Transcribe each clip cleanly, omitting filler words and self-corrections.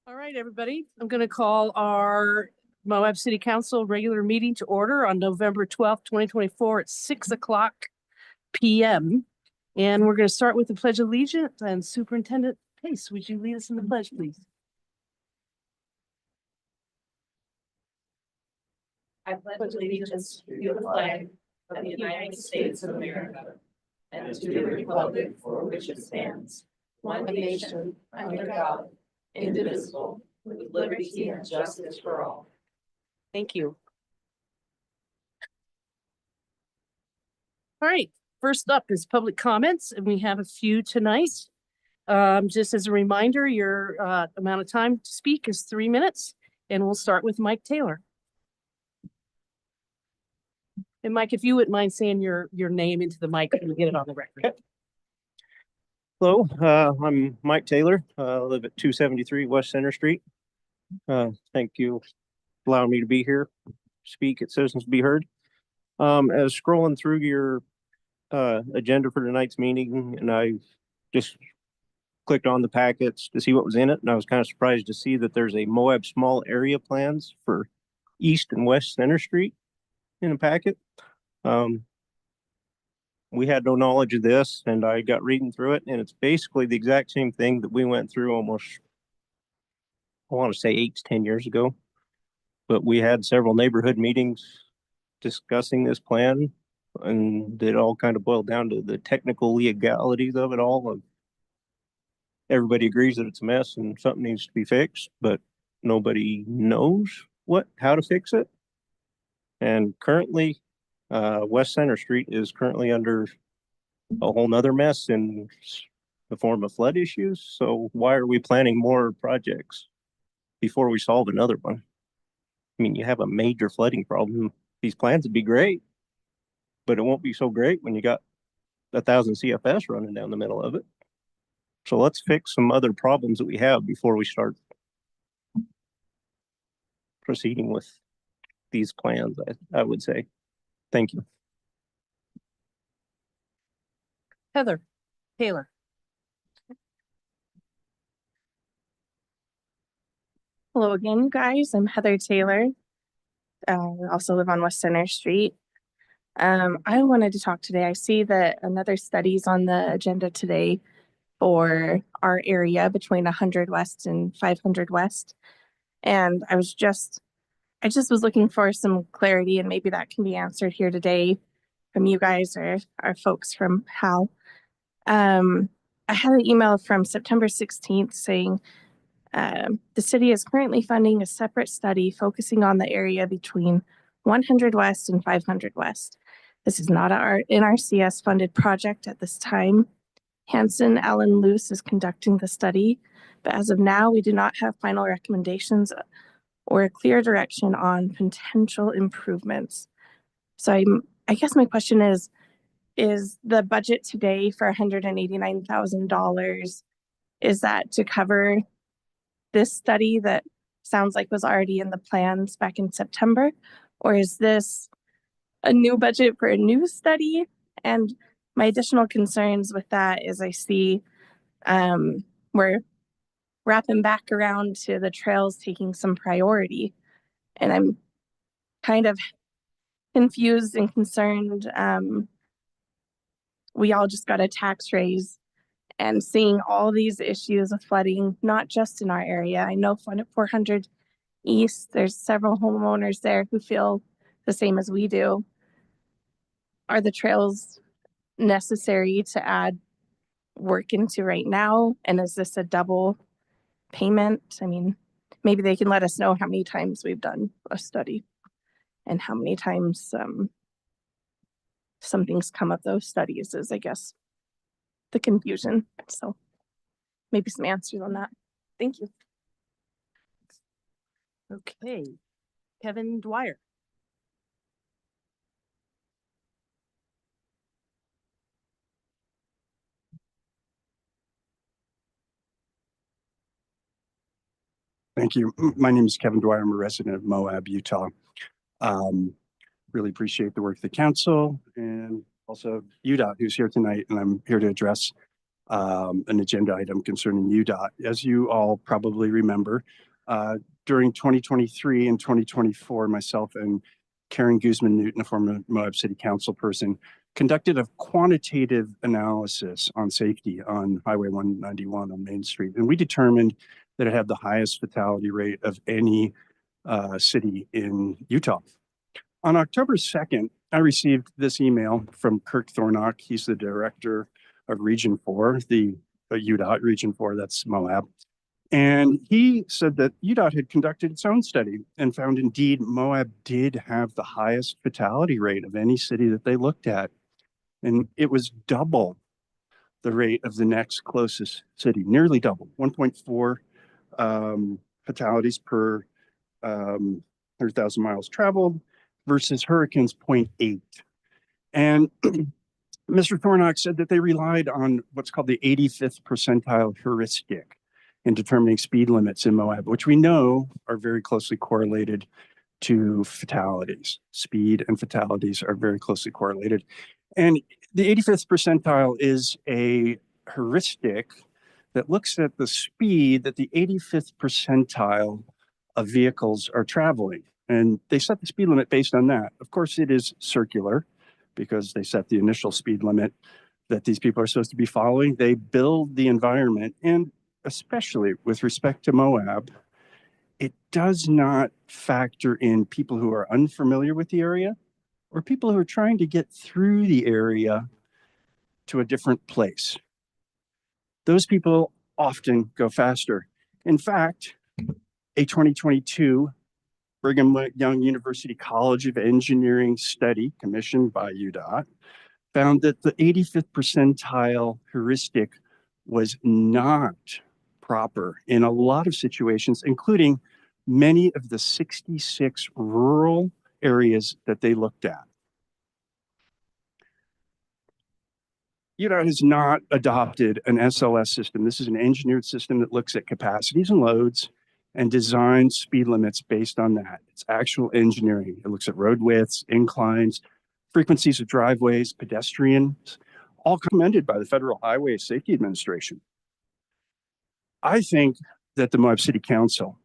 All right, everybody. I'm going to call our Moab City Council regular meeting to order on November 12th, 2024 at 6:00 p.m. And we're going to start with the Pledge of Allegiance. And Superintendent Pace, would you lead us in the pledge, please? I pledge allegiance to the flag of the United States of America and to the republic for which it stands, one nation, under God, indivisible, with liberty and justice for all. Thank you. All right, first up is public comments, and we have a few tonight. Just as a reminder, your amount of time to speak is 3 minutes, and we'll start with Mike Taylor. And Mike, if you wouldn't mind saying your name into the mic and get it on the record. Hello, I'm Mike Taylor. I live at 273 West Center Street. Thank you for allowing me to be here, speak at Citizens Be Heard. As scrolling through your agenda for tonight's meeting, and I just clicked on the packets to see what was in it, and I was kind of surprised to see that there's a Moab small area plans for East and West Center Street in a packet. We had no knowledge of this, and I got reading through it, and it's basically the exact same thing that we went through almost, I want to say 8 to 10 years ago. But we had several neighborhood meetings discussing this plan, and it all kind of boiled down to the technical legalities of it all. Of everybody agrees that it's a mess and something needs to be fixed, but nobody knows how to fix it. And currently, West Center Street is currently under a whole nother mess in the form of flood issues. So why are we planning more projects before we solve another one? I mean, you have a major flooding problem. These plans would be great, but it won't be so great when you got 1,000 CFS running down the middle of it. So let's fix some other problems that we have before we start proceeding with these plans, I would say. Thank you. Heather Taylor. Hello again, guys. I'm Heather Taylor. I also live on West Center Street. I wanted to talk today. I see that another study is on the agenda today for our area between 100 West and 500 West. And I just was looking for some clarity, and maybe that can be answered here today from you guys or our folks from HAL. I had an email from September 16th saying the city is currently funding a separate study focusing on the area between 100 West and 500 West. This is not an NRCS funded project at this time. Hanson Allen Luce is conducting the study, but as of now, we do not have final recommendations or a clear direction on potential improvements. So I guess my question is the budget today for $189,000, is that to cover this study that sounds like was already in the plans back in September? Or is this a new budget for a new study? And my additional concerns with that is I see we're wrapping back around to the trails taking some priority. And I'm kind of confused and concerned. We all just got a tax raise, and seeing all these issues with flooding, not just in our area. I know 400 East, there's several homeowners there who feel the same as we do. Are the trails necessary to add work into right now? And is this a double payment? I mean, maybe they can let us know how many times we've done a study and how many times something's come of those studies is, I guess, the confusion. So maybe some answers on that. Thank you. Okay. Kevin Dwyer. Thank you. My name is Kevin Dwyer. I'm a resident of Moab, Utah. Really appreciate the work of the council and also UDOT, who's here tonight, and I'm here to address an agenda item concerning UDOT. As you all probably remember, during 2023 and 2024, myself and Karen Guzman-Newton, a former Moab City Council person, conducted a quantitative analysis on safety on Highway 191 on Main Street. And we determined that it had the highest fatality rate of any city in Utah. On October 2nd, I received this email from Kirk Thornock. He's the director of Region 4, the UDOT Region 4, that's Moab. And he said that UDOT had conducted its own study and found indeed Moab did have the highest fatality rate of any city that they looked at. And it was double the rate of the next closest city, nearly double, 1.4 fatalities per 100,000 miles traveled versus Hurricane's 0.8. And Mr. Thornock said that they relied on what's called the 85th percentile heuristic in determining speed limits in Moab, which we know are very closely correlated to fatalities. Speed and fatalities are very closely correlated. And the 85th percentile is a heuristic that looks at the speed that the 85th percentile of vehicles are traveling. And they set the speed limit based on that. Of course, it is circular because they set the initial speed limit that these people are supposed to be following. They build the environment, and especially with respect to Moab, it does not factor in people who are unfamiliar with the area or people who are trying to get through the area to a different place. Those people often go faster. In fact, a 2022 Brigham Young University College of Engineering study commissioned by UDOT found that the 85th percentile heuristic was not proper in a lot of situations, including many of the 66 rural areas that they looked at. UDOT has not adopted an SLS system. This is an engineered system that looks at capacities and loads and designs speed limits based on that. It's actual engineering. It looks at road widths, inclines, frequencies of driveways, pedestrians, all commended by the Federal Highway Safety Administration. I think that the Moab City Council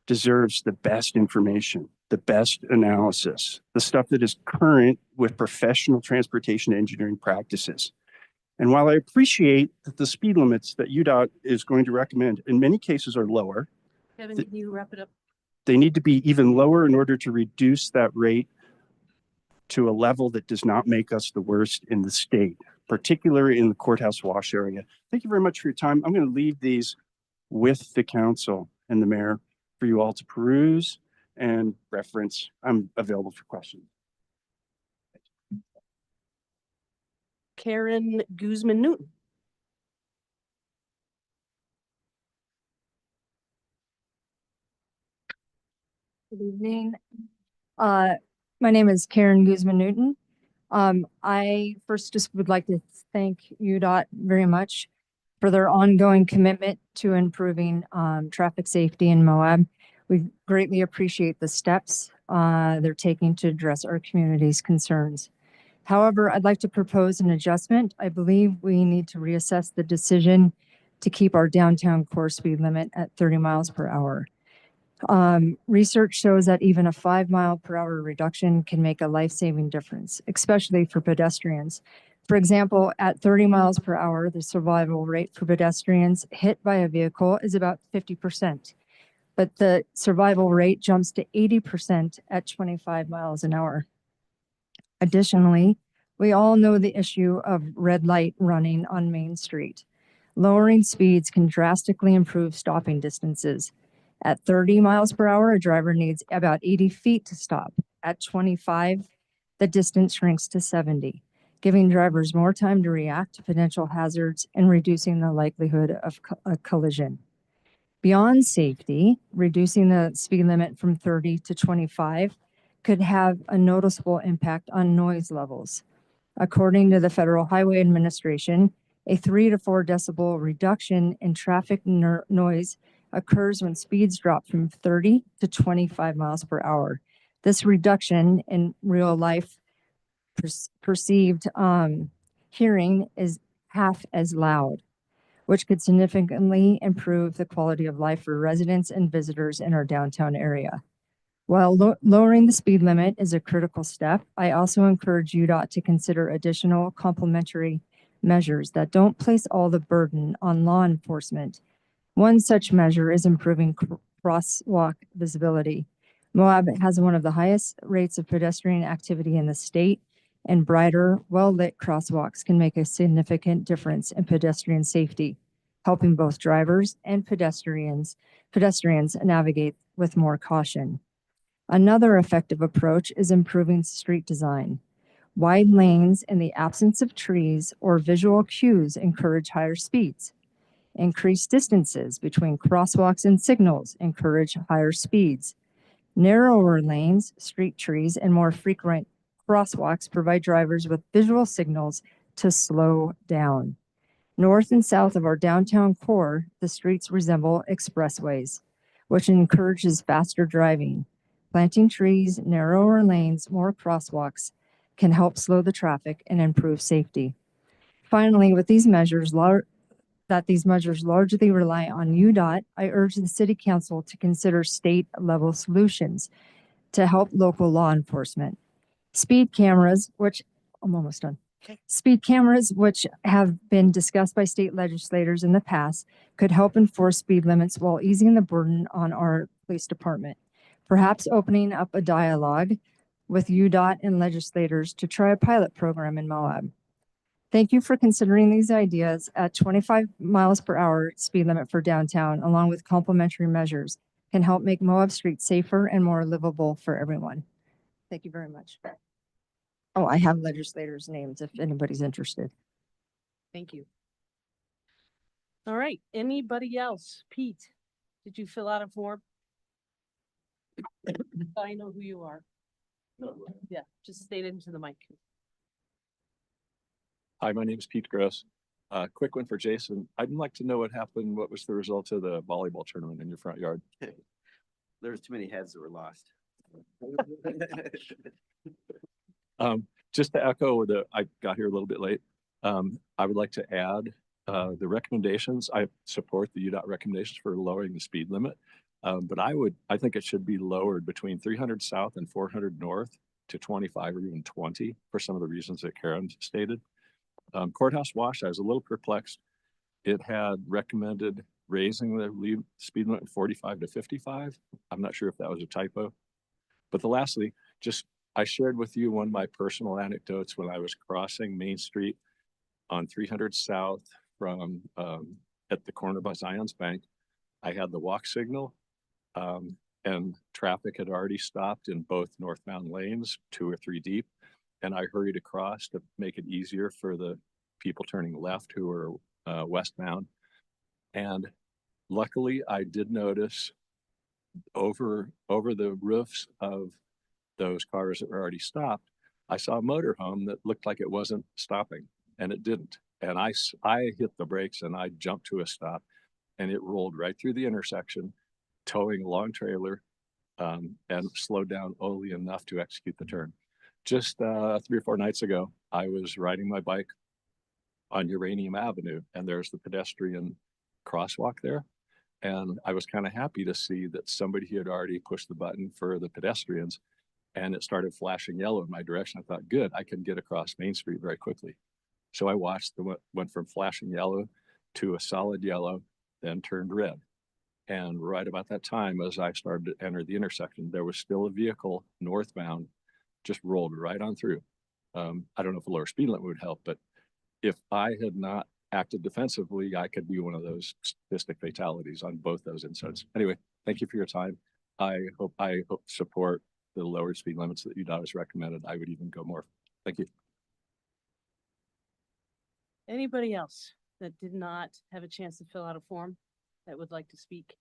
deserves the best information, the best analysis, the stuff that is current with professional transportation engineering practices. And while I appreciate that the speed limits that UDOT is going to recommend in many cases are lower, Kevin, can you wrap it up? they need to be even lower in order to reduce that rate to a level that does not make us the worst in the state, particularly in the courthouse wash area. Thank you very much for your time. I'm going to leave these with the council and the mayor for you all to peruse and reference. I'm available for questions. Karen Guzman-Newton. Good evening. My name is Karen Guzman-Newton. I first just would like to thank UDOT very much for their ongoing commitment to improving traffic safety in Moab. We greatly appreciate the steps they're taking to address our community's concerns. However, I'd like to propose an adjustment. I believe we need to reassess the decision to keep our downtown core speed limit at 30 miles per hour. Research shows that even a 5 mile per hour reduction can make a life-saving difference, especially for pedestrians. For example, at 30 miles per hour, the survival rate for pedestrians hit by a vehicle is about 50%, but the survival rate jumps to 80% at 25 miles an hour. Additionally, we all know the issue of red light running on Main Street. Lowering speeds can drastically improve stopping distances. At 30 miles per hour, a driver needs about 80 feet to stop. At 25, the distance shrinks to 70, giving drivers more time to react to potential hazards and reducing the likelihood of a collision. Beyond safety, reducing the speed limit from 30 to 25 could have a noticeable impact on noise levels. According to the Federal Highway Administration, a 3 to 4 decibel reduction in traffic noise occurs when speeds drop from 30 to 25 miles per hour. This reduction in real life perceived hearing is half as loud. which could significantly improve the quality of life for residents and visitors in our downtown area. While lowering the speed limit is a critical step, I also encourage UDOT to consider additional complementary measures that don't place all the burden on law enforcement. One such measure is improving crosswalk visibility. Moab has one of the highest rates of pedestrian activity in the state, and brighter, well-lit crosswalks can make a significant difference in pedestrian safety, helping both drivers and pedestrians navigate with more caution. Another effective approach is improving street design. Wide lanes in the absence of trees or visual cues encourage higher speeds. Increased distances between crosswalks and signals encourage higher speeds. Narrower lanes, street trees, and more frequent crosswalks provide drivers with visual signals to slow down. North and south of our downtown core, the streets resemble expressways, which encourages faster driving. Planting trees, narrower lanes, more crosswalks can help slow the traffic and improve safety. Finally, with these measures, these measures largely rely on UDOT, I urge the City Council to consider state-level solutions to help local law enforcement. Speed cameras, which I'm almost done. Speed cameras, which have been discussed by state legislators in the past, could help enforce speed limits while easing the burden on our police department. Perhaps opening up a dialogue with UDOT and legislators to try a pilot program in Moab. Thank you for considering these ideas at 25 miles per hour speed limit for downtown, along with complementary measures, can help make Moab Street safer and more livable for everyone. Thank you very much. Oh, I have legislators' names if anybody's interested. Thank you. All right, anybody else? Pete, did you fill out a form? I know who you are. Yeah, just state it into the mic. Hi, my name is Pete Gross. Quick one for Jason. I'd like to know what happened. What was the result of the volleyball tournament in your front yard? There was too many heads that were lost. Just to echo I got here a little bit late. I would like to add the recommendations. I support the UDOT recommendations for lowering the speed limit. But I think it should be lowered between 300 south and 400 north to 25 or even 20 for some of the reasons that Karen stated. Courthouse Wash, I was a little perplexed. It had recommended raising the speed limit 45 to 55. I'm not sure if that was a typo. But lastly, I shared with you one of my personal anecdotes when I was crossing Main Street on 300 South from at the corner by Zion's Bank. I had the walk signal and traffic had already stopped in both northbound lanes, 2 or 3 deep. And I hurried across to make it easier for the people turning left who were westbound. And luckily, I did notice over the roofs of those cars that were already stopped, I saw a motorhome that looked like it wasn't stopping, and it didn't. And I hit the brakes and I jumped to a stop, and it rolled right through the intersection, towing a long trailer, and slowed down only enough to execute the turn. Just 3 or 4 nights ago, I was riding my bike on Uranium Avenue, and there's the pedestrian crosswalk there. And I was kind of happy to see that somebody had already pushed the button for the pedestrians, and it started flashing yellow in my direction. I thought, good, I can get across Main Street very quickly. So I watched went from flashing yellow to a solid yellow, then turned red. And right about that time, as I started to enter the intersection, there was still a vehicle northbound, just rolled right on through. I don't know if a lower speed limit would help, but if I had not acted defensively, I could be one of those statistic fatalities on both those incidents. Anyway, thank you for your time. I hope support the lower speed limits that UDOT has recommended. I would even go more. Thank you. Anybody else that did not have a chance to fill out a form that would like to speak?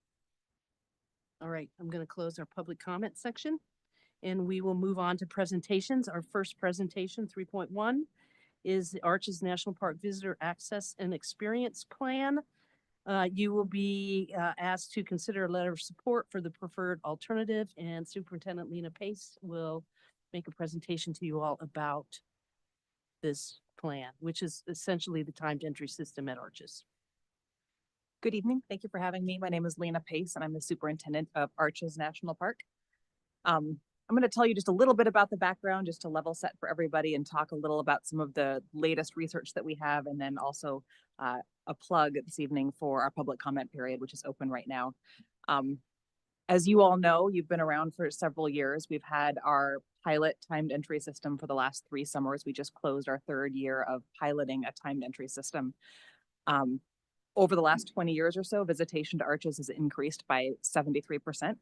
All right, I'm going to close our public comment section and we will move on to presentations. Our first presentation, 3.1, is the Arches National Park Visitor Access and Experience Plan. You will be asked to consider a letter of support for the preferred alternative, and Superintendent Lena Pace will make a presentation to you all about this plan, which is essentially the timed entry system at Arches. Good evening. Thank you for having me. My name is Lena Pace, and I'm the superintendent of Arches National Park. I'm going to tell you just a little bit about the background, just to level set for everybody, and talk a little about some of the latest research that we have, and then also a plug this evening for our public comment period, which is open right now. As you all know, you've been around for several years. We've had our pilot timed entry system for the last 3 summers. We just closed our 3rd year of piloting a timed entry system. Over the last 20 years or so, visitation to Arches has increased by 73%.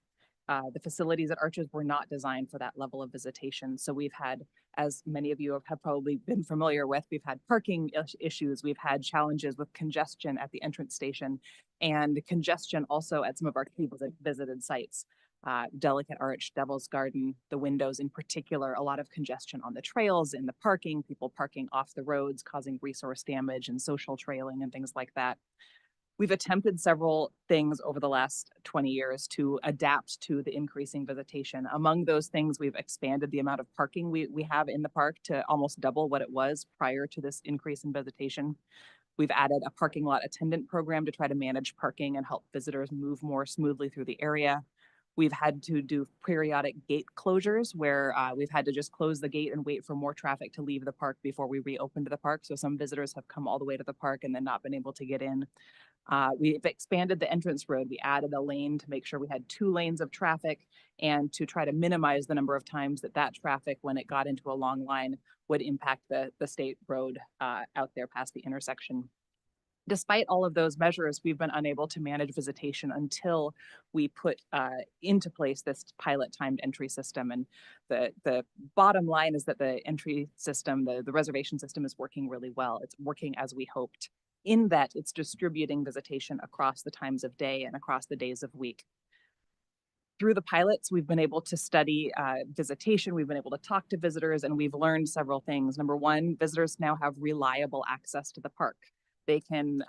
The facilities at Arches were not designed for that level of visitation. So we've had, as many of you have probably been familiar with, we've had parking issues, we've had challenges with congestion at the entrance station, and congestion also at some of our visited sites. Delicate Arch, Devil's Garden, the windows in particular, a lot of congestion on the trails, in the parking, people parking off the roads, causing resource damage and social trailing and things like that. We've attempted several things over the last 20 years to adapt to the increasing visitation. Among those things, we've expanded the amount of parking we have in the park to almost double what it was prior to this increase in visitation. We've added a parking lot attendant program to try to manage parking and help visitors move more smoothly through the area. We've had to do periodic gate closures where we've had to just close the gate and wait for more traffic to leave the park before we reopen to the park. So some visitors have come all the way to the park and then not been able to get in. We've expanded the entrance road. We added a lane to make sure we had 2 lanes of traffic, and to try to minimize the number of times that traffic, when it got into a long line, would impact the state road out there past the intersection. Despite all of those measures, we've been unable to manage visitation until we put into place this pilot timed entry system. And the bottom line is that the entry system, the reservation system, is working really well. It's working as we hoped, in that it's distributing visitation across the times of day and across the days of week. Through the pilots, we've been able to study visitation, we've been able to talk to visitors, and we've learned several things. Number one, visitors now have reliable access to the park. They can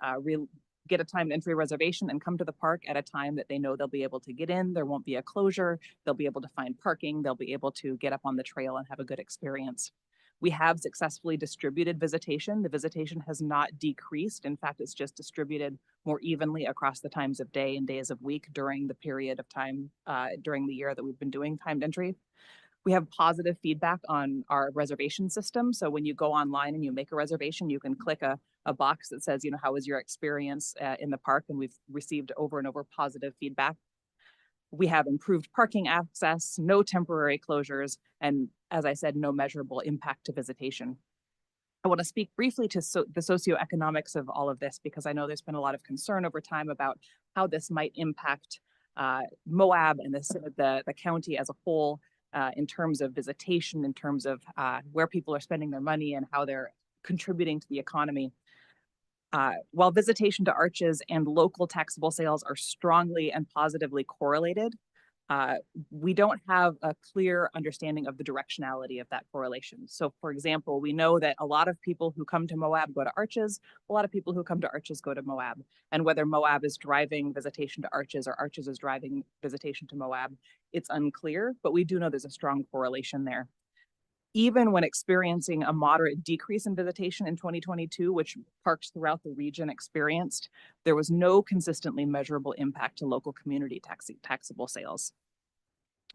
get a timed entry reservation and come to the park at a time that they know they'll be able to get in. There won't be a closure. They'll be able to find parking. They'll be able to get up on the trail and have a good experience. We have successfully distributed visitation. The visitation has not decreased. In fact, it's just distributed more evenly across the times of day and days of week during the period of time during the year that we've been doing timed entry. We have positive feedback on our reservation system. So when you go online and you make a reservation, you can click a box that says, how was your experience in the park? And we've received over and over positive feedback. We have improved parking access, no temporary closures, and, as I said, no measurable impact to visitation. I want to speak briefly to the socioeconomics of all of this, because I know there's been a lot of concern over time about how this might impact Moab and the county as a whole, in terms of visitation, in terms of where people are spending their money and how they're contributing to the economy. While visitation to Arches and local taxable sales are strongly and positively correlated, we don't have a clear understanding of the directionality of that correlation. So, for example, we know that a lot of people who come to Moab go to Arches, a lot of people who come to Arches go to Moab. And whether Moab is driving visitation to Arches or Arches is driving visitation to Moab, it's unclear, but we do know there's a strong correlation there. Even when experiencing a moderate decrease in visitation in 2022, which parks throughout the region experienced, there was no consistently measurable impact to local community taxable sales.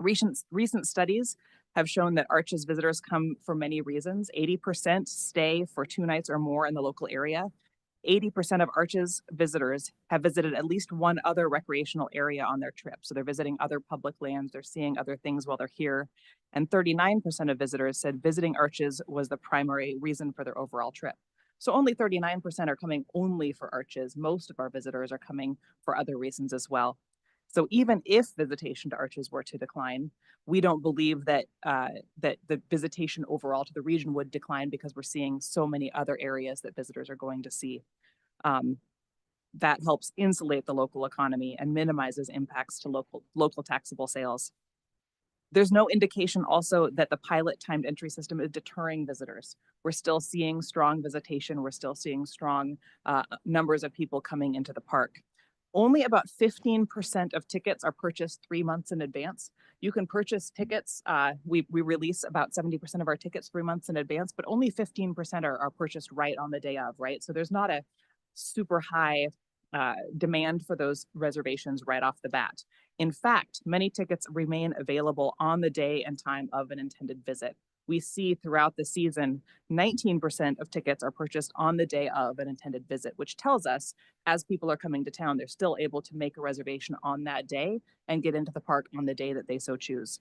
Recent studies have shown that Arches visitors come for many reasons. 80% stay for 2 nights or more in the local area. 80% of Arches visitors have visited at least one other recreational area on their trip. So they're visiting other public lands, they're seeing other things while they're here. And 39% of visitors said visiting Arches was the primary reason for their overall trip. So only 39% are coming only for Arches. Most of our visitors are coming for other reasons as well. So even if visitation to Arches were to decline, we don't believe that that the visitation overall to the region would decline, because we're seeing so many other areas that visitors are going to see. That helps insulate the local economy and minimizes impacts to local taxable sales. There's no indication also that the pilot timed entry system is deterring visitors. We're still seeing strong visitation. We're still seeing strong numbers of people coming into the park. Only about 15% of tickets are purchased 3 months in advance. You can purchase tickets. We release about 70% of our tickets 3 months in advance, but only 15% are purchased right on the day of, right? So there's not a super high demand for those reservations right off the bat. In fact, many tickets remain available on the day and time of an intended visit. We see throughout the season, 19% of tickets are purchased on the day of an intended visit, which tells us as people are coming to town, they're still able to make a reservation on that day and get into the park on the day that they so choose.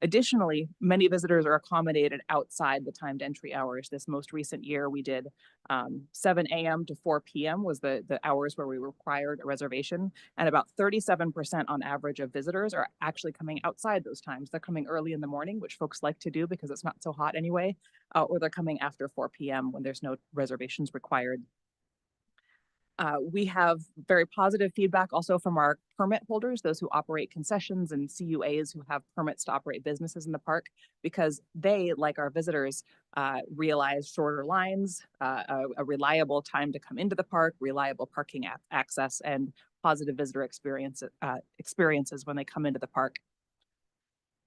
Additionally, many visitors are accommodated outside the timed entry hours. This most recent year, we did 7 a.m. to 4 p.m. was the hours where we required a reservation. And about 37% on average of visitors are actually coming outside those times. They're coming early in the morning, which folks like to do because it's not so hot anyway, or they're coming after 4 p.m. when there's no reservations required. We have very positive feedback also from our permit holders, those who operate concessions and CUAs who have permits to operate businesses in the park, because they, like our visitors, realize shorter lines, a reliable time to come into the park, reliable parking access, and positive visitor experiences when they come into the park.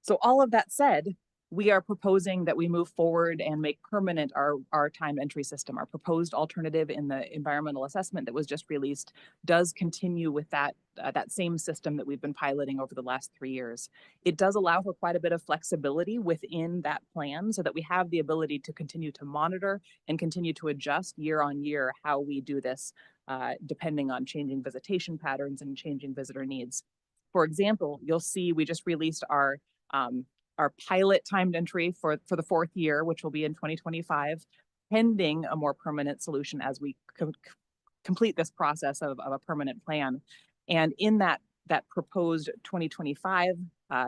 So all of that said, we are proposing that we move forward and make permanent our timed entry system. Our proposed alternative in the environmental assessment that was just released does continue with that same system that we've been piloting over the last 3 years. It does allow for quite a bit of flexibility within that plan so that we have the ability to continue to monitor and continue to adjust year on year how we do this, depending on changing visitation patterns and changing visitor needs. For example, you'll see we just released our pilot timed entry for the 4th year, which will be in 2025, pending a more permanent solution as we complete this process of a permanent plan. And in that proposed 2025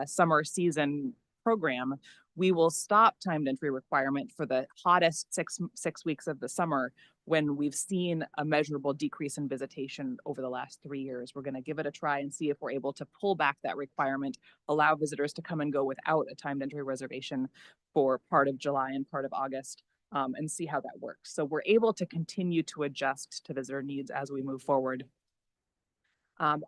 summer season program, we will stop timed entry requirement for the hottest six weeks of the summer when we've seen a measurable decrease in visitation over the last 3 years. We're going to give it a try and see if we're able to pull back that requirement, allow visitors to come and go without a timed entry reservation for part of July and part of August, and see how that works. So we're able to continue to adjust to visitor needs as we move forward.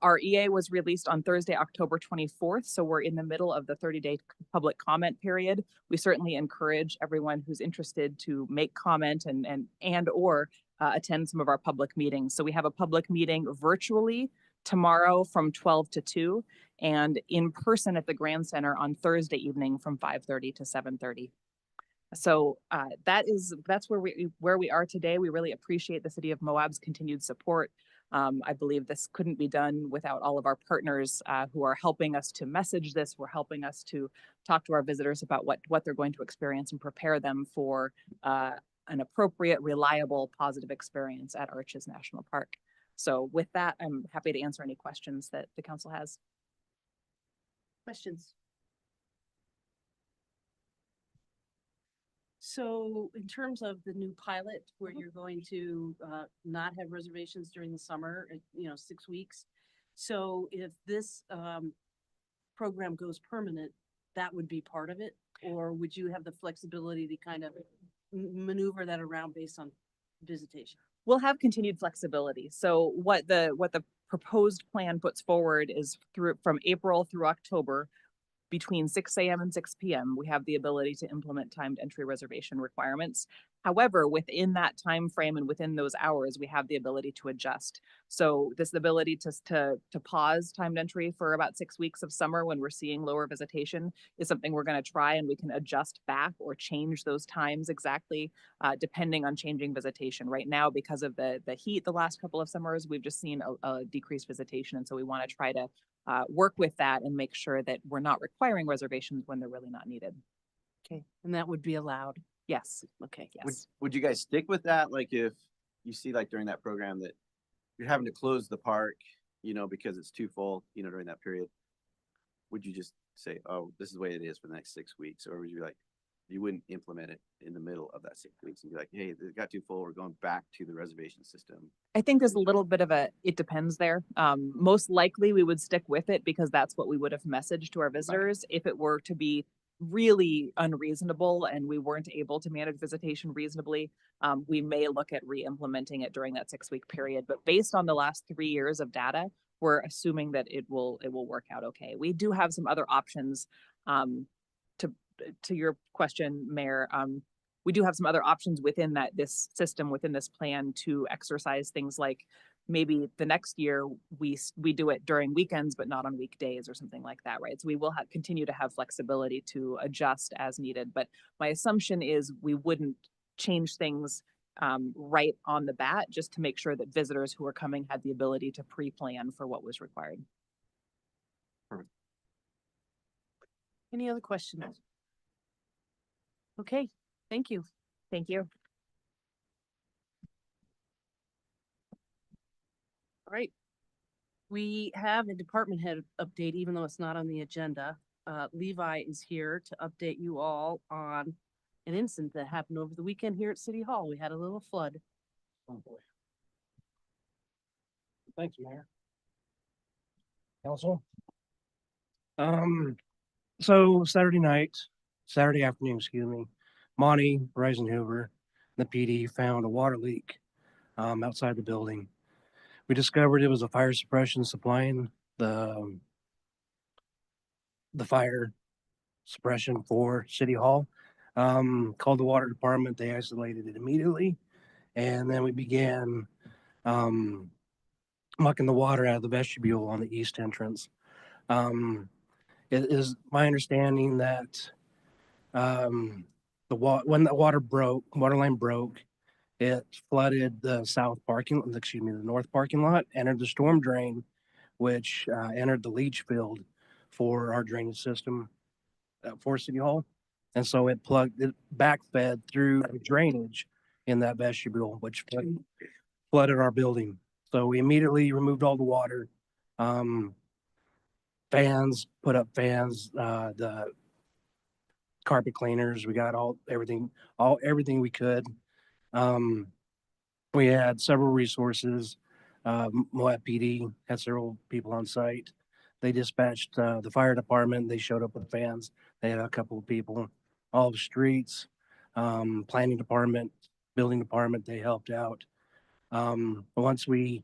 Our EA was released on Thursday, October 24th, so we're in the middle of the 30-day public comment period. We certainly encourage everyone who's interested to make comment and or attend some of our public meetings. So we have a public meeting virtually tomorrow from 12 to 2 and in person at the Grand Center on Thursday evening from 5:30 to 7:30. So that's where we are today. We really appreciate the City of Moab's continued support. I believe this couldn't be done without all of our partners who are helping us to message this, who are helping us to talk to our visitors about what they're going to experience and prepare them for an appropriate, reliable, positive experience at Arches National Park. So with that, I'm happy to answer any questions that the council has. Questions? So in terms of the new pilot where you're going to not have reservations during the summer, 6 weeks. So if this program goes permanent, that would be part of it? Or would you have the flexibility to kind of maneuver that around based on visitation? We'll have continued flexibility. So what the proposed plan puts forward is from April through October, between 6 a.m. and 6 p.m., we have the ability to implement timed entry reservation requirements. However, within that time frame and within those hours, we have the ability to adjust. So this ability to pause timed entry for about 6 weeks of summer when we're seeing lower visitation is something we're going to try, and we can adjust back or change those times exactly depending on changing visitation. Right now, because of the heat the last couple of summers, we've just seen a decreased visitation, and so we want to try to work with that and make sure that we're not requiring reservations when they're really not needed. Okay, and that would be allowed? Yes. Okay, Yes. Would you guys stick with that? Like if you see like during that program that you're having to close the park, because it's too full, during that period, would you just say, oh, this is the way it is for the next 6 weeks? Or would you you wouldn't implement it in the middle of that 6 weeks and be like, hey, it got too full, we're going back to the reservation system? I think there's a little bit of it depends there. Most likely we would stick with it because that's what we would have messaged to our visitors. If it were to be really unreasonable and we weren't able to manage visitation reasonably, we may look at re-implementing it during that 6-week period. But based on the last 3 years of data, we're assuming that it will work out okay. We do have some other options. To your question, Mayor, we do have some other options within this system, within this plan, to exercise things like maybe the next year we do it during weekends, but not on weekdays or something like that, right? So we will continue to have flexibility to adjust as needed. But my assumption is we wouldn't change things right on the bat, just to make sure that visitors who are coming had the ability to pre-plan for what was required. Any other questions? Okay, thank you. Thank you. All right. We have a department head update, even though it's not on the agenda. Levi is here to update you all on an incident that happened over the weekend here at City Hall. We had a little flood. Oh, boy. Thanks, Mayor. Council. So Saturday afternoon, excuse me, Monty, Verizon Hoover, and the PD found a water leak outside the building. We discovered it was a fire suppression supplying the fire suppression for City Hall. Called the water department. They isolated it immediately, and then we began mucking the water out of the vestibule on the east entrance. It is my understanding that when the water line broke, it flooded the the north parking lot, entered the storm drain, which entered the leach field for our drainage system for City Hall. And so it backfed through the drainage in that vestibule, which flooded our building. So we immediately removed all the water. Put up fans, the carpet cleaners. We got everything we could. We had several resources. Moab PD had several people on site. They dispatched the fire department. They showed up with fans. They had a couple of people. All the streets, planning department, building department, they helped out. Once we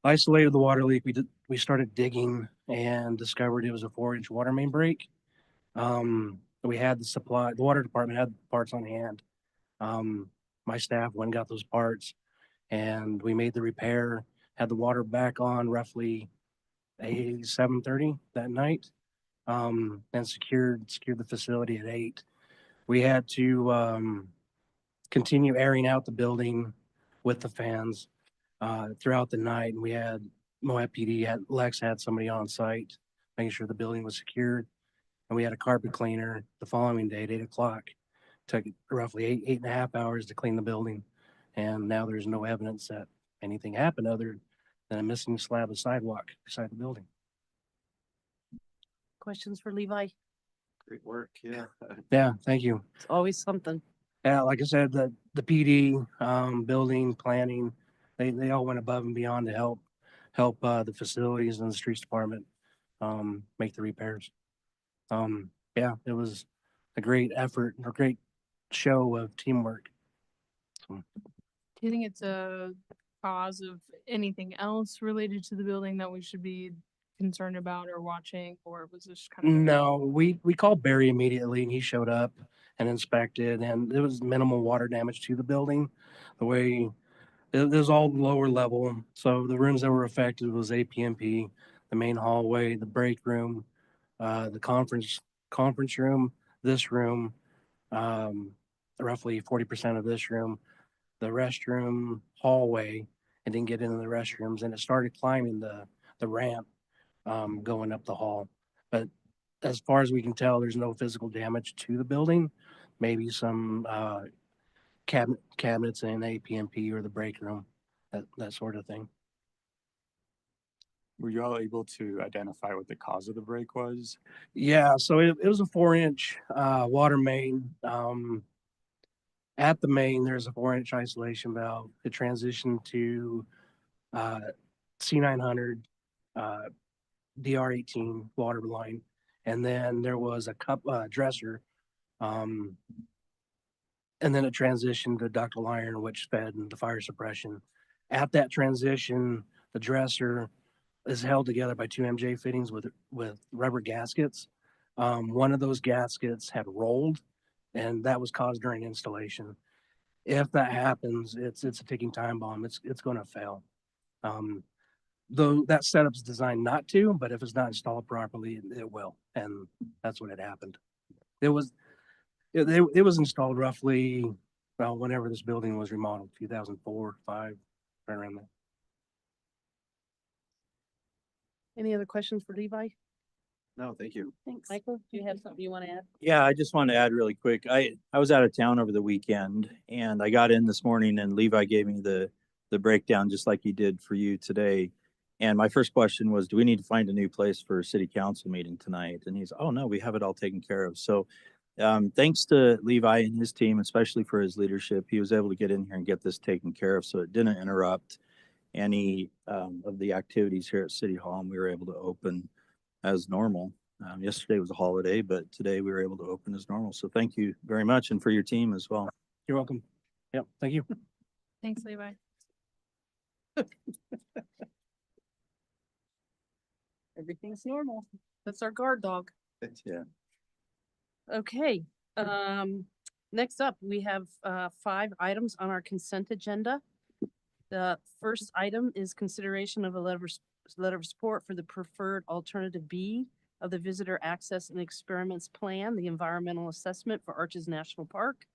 isolated the water leak, we started digging and discovered it was a 4-inch water main break. We had the water department had parts on hand. My staff went and got those parts, and we made the repair, had the water back on roughly 7:30 that night, and secured the facility at 8. We had to continue airing out the building with the fans throughout the night. And we had Moab PD, Lex had somebody on site making sure the building was secured. And we had a carpet cleaner the following day at 8 o'clock. Took roughly eight and a half hours to clean the building. And now there's no evidence that anything happened other than a missing slab of sidewalk beside the building. Questions for Levi? Great work, yeah. Yeah, thank you. It's always something. Yeah, like I said, the PD, building, planning, they all went above and beyond to help the facilities and the streets department make the repairs. Yeah, it was a great effort, a great show of teamwork. Do you think it's a cause of anything else related to the building that we should be concerned about or watching, or was this kind of? No, we called Barry immediately and he showed up and inspected, and there was minimal water damage to the building. The way it was all lower level, so the rooms that were affected was APMP, the main hallway, the break room, the conference room, this room, roughly 40% of this room, the restroom hallway. It didn't get into the restrooms, and it started climbing the ramp going up the hall. But as far as we can tell, there's no physical damage to the building. Maybe some cabinets in APMP or the break room, that sort of thing. Were you all able to identify what the cause of the break was? Yeah, so it was a 4-inch water main. At the main, there's a 4-inch isolation valve. It transitioned to C900 DR18 water line, and then there was a dresser, and then it transitioned to ductile iron, which fed the fire suppression. At that transition, the dresser is held together by 2 MJ fittings with rubber gaskets. One of those gaskets had rolled, and that was caused during installation. If that happens, it's a ticking time bomb. It's going to fail. Though that setup's designed not to, but if it's not installed properly, it will. And that's what had happened. It was installed roughly, well, whenever this building was remodeled, 2004, 5, right around there. Any other questions for Levi? No, thank you. Thanks. Michael, do you have something you want to add? Yeah, I just want to add really quick. I was out of town over the weekend and I got in this morning and Levi gave me the breakdown just like he did for you today. And my first question was, do we need to find a new place for a city council meeting tonight? And he's, oh no, we have it all taken care of. So thanks to Levi and his team, especially for his leadership, he was able to get in here and get this taken care of so it didn't interrupt any of the activities here at City Hall, and we were able to open as normal. Yesterday was a holiday, but today we were able to open as normal. So thank you very much, and for your team as well. You're welcome. Yep, thank you. Thanks, Levi. Everything's normal. That's our guard dog. Yeah. Okay, next up, we have 5 items on our consent agenda. The first item is consideration of a letter of support for the preferred alternative B of the Visitor Access and Experiments Plan, the environmental assessment for Arches National Park.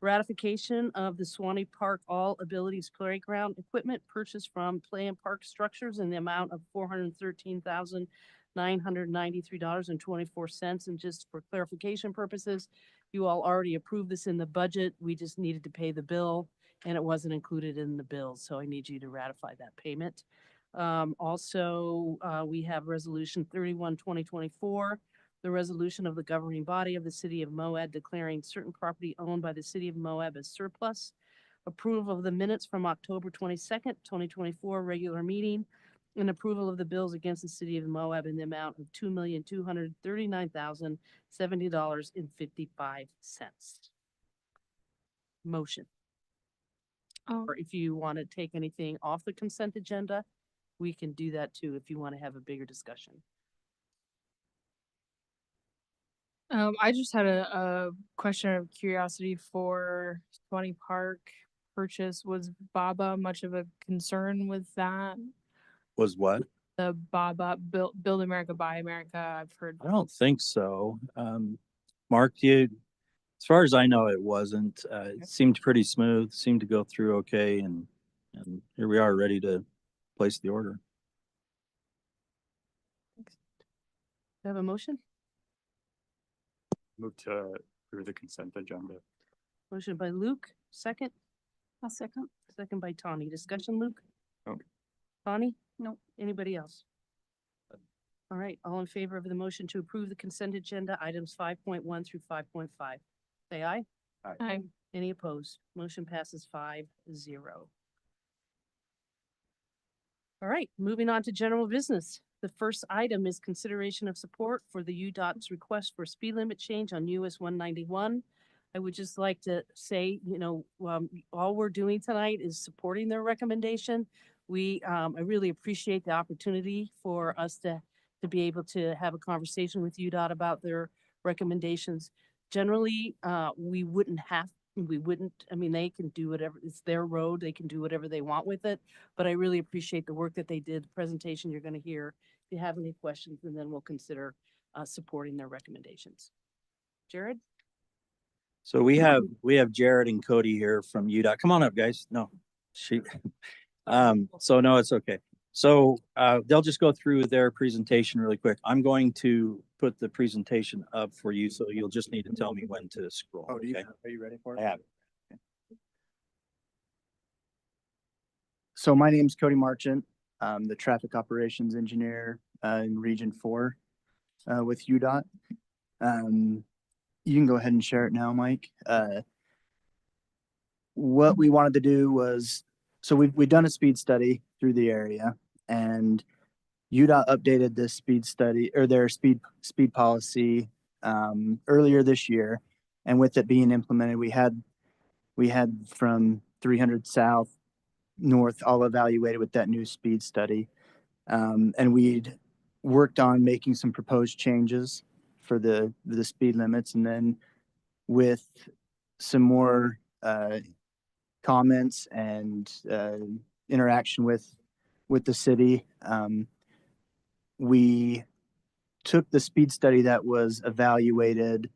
Ratification of the Swanee Park All Abilities Playground equipment purchased from Play and Park Structures in the amount of $413,993.24. And just for clarification purposes, you all already approved this in the budget. We just needed to pay the bill and it wasn't included in the bill. So I need you to ratify that payment. Also, we have Resolution 31/2024. The resolution of the governing body of the city of Moab declaring certain property owned by the city of Moab as surplus. Approval of the minutes from October 22nd, 2024 regular meeting, and approval of the bills against the city of Moab in the amount of $2,239,070.55. Motion. Or if you want to take anything off the consent agenda, we can do that too if you want to have a bigger discussion. I just had a question of curiosity for Swanee Park purchase. Was BABA much of a concern with that? Was what? The BABA Build America, Buy America, I've heard. I don't think so. Mark, as far as I know, it wasn't. It seemed pretty smooth, seemed to go through okay, and here we are ready to place the order. Do you have a motion? Move to approve the consent agenda. Motion by Luke, second. I'll second. Second by Tawny. Discussion, Luke? No. Tawny? No. Anybody else? All right, all in favor of the motion to approve the consent agenda, items 5.1 through 5.5. Say aye. Aye. Any opposed? Motion passes 5-0. All right, moving on to general business. The first item is consideration of support for the UDOT's request for speed limit change on US 191. I would just like to say, all we're doing tonight is supporting their recommendation. I really appreciate the opportunity for us to be able to have a conversation with UDOT about their recommendations. Generally, we wouldn't, they can do whatever, it's their road, they can do whatever they want with it. But I really appreciate the work that they did, the presentation you're gonna hear. If you have any questions, and then we'll consider supporting their recommendations. Jared? So we have Jared and Cody here from UDOT. Come on up, guys. No, so no, it's okay. So they'll just go through their presentation really quick. I'm going to put the presentation up for you, so you'll just need to tell me when to scroll. Oh, Okay? are you ready for it? I have it. So my name's Cody Marchant. I'm the traffic operations engineer in Region 4 with UDOT. You can go ahead and share it now, Mike. What we wanted to do was, so we've done a speed study through the area, and UDOT updated this speed study or their speed policy earlier this year. And with it being implemented, we had from 300 south north all evaluated with that new speed study. And we'd worked on making some proposed changes for the speed limits. And then with some more comments and interaction with with the city. We took the speed study that was evaluated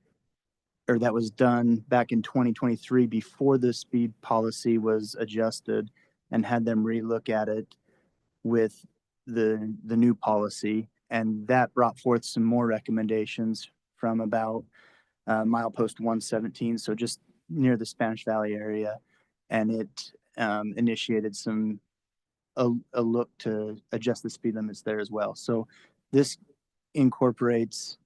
or that was done back in 2023 before the speed policy was adjusted and had them relook at it with the new policy. And that brought forth some more recommendations from about milepost 117, so just near the Spanish Valley area. And it initiated a look to adjust the speed limits there as well. So this incorporates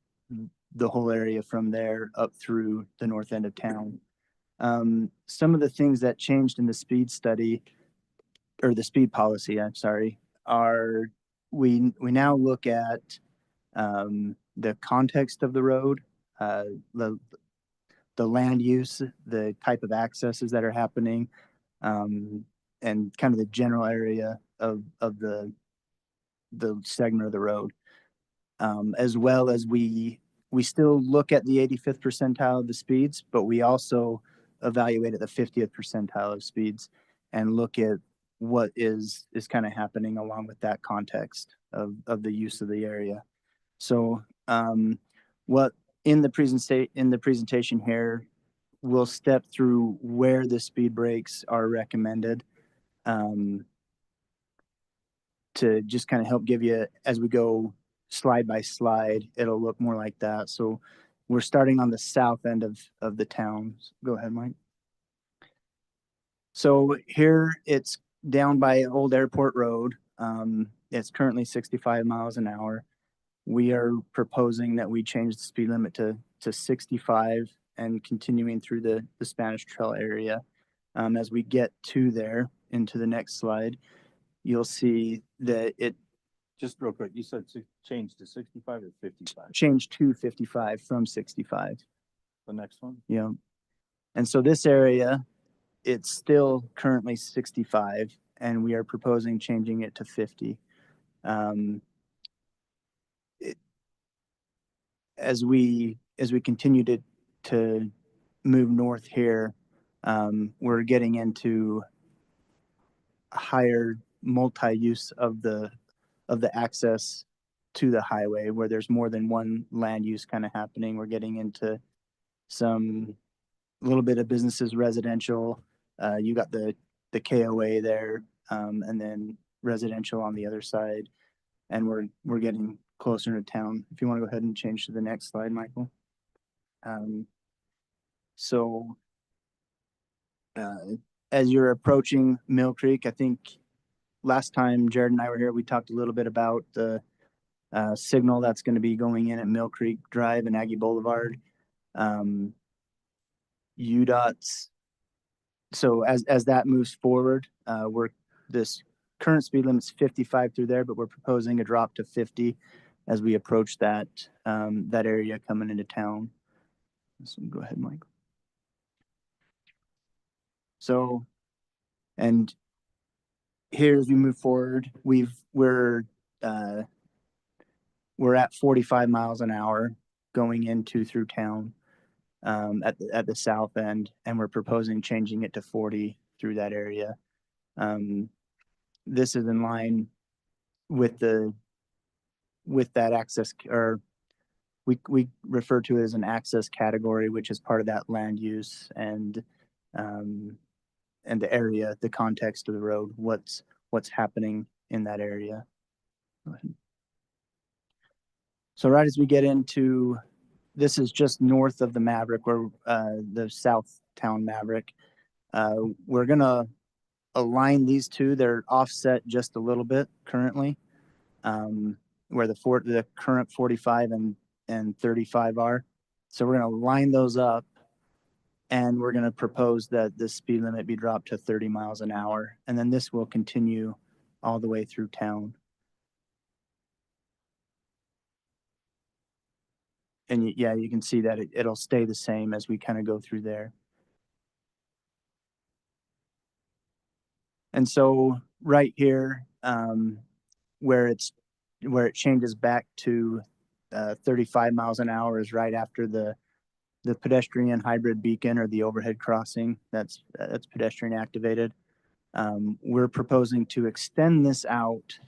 the whole area from there up through the north end of town. Some of the things that changed in the speed study or the speed policy, I'm sorry, are we now look at the context of the road, the land use, the type of accesses that are happening, and kind of the general area of the segment of the road, as well as we still look at the 85th percentile of the speeds, but we also evaluate at the 50th percentile of speeds and look at what is kind of happening along with that context of the use of the area. So what in the presentation here, we'll step through where the speed breaks are recommended, to just kind of help give you, as we go slide by slide, it'll look more like that. So we're starting on the south end of the town. Go ahead, Mike. So here it's down by Old Airport Road. It's currently 65 miles an hour. We are proposing that we change the speed limit to 65 and continuing through the Spanish Trail area. As we get to there into the next slide, you'll see that it Just real quick, you said change to 65 or 55? changed to 55 from 65. The next one? Yeah. And so this area, it's still currently 65 and we are proposing changing it to 50. As we continue to move north here, we're getting into higher multi-use of the access to the highway where there's more than one land use kind of happening. We're getting into a little bit of businesses, residential. You got the KOA there, and then residential on the other side. And we're getting closer to town. If you want to go ahead and change to the next slide, Michael. So as you're approaching Mill Creek, I think last time Jared and I were here, we talked a little bit about the signal that's going to be going in at Mill Creek Drive and Aggie Boulevard. UDOT's, so as that moves forward, this current speed limit's 55 through there, but we're proposing a drop to 50 as we approach that area coming into town. So go ahead, Mike. So, and here as we move forward, we're at 45 miles an hour going into through town at the south end, and we're proposing changing it to 40 through that area. This is in line with that access, or we refer to it as an access category, which is part of that land use and the area, the context of the road, what's happening in that area. So right as we get into, this is just north of the Maverick, or the South Town Maverick. We're gonna align these two. They're offset just a little bit currently, where the current 45 and 35 are. So we're gonna line those up, and we're gonna propose that the speed limit be dropped to 30 miles an hour, and then this will continue all the way through town. And yeah, you can see that it'll stay the same as we kind of go through there. And so right here, where it changes back to 35 miles an hour is right after the pedestrian hybrid beacon or the overhead crossing that's pedestrian activated. We're proposing to extend this out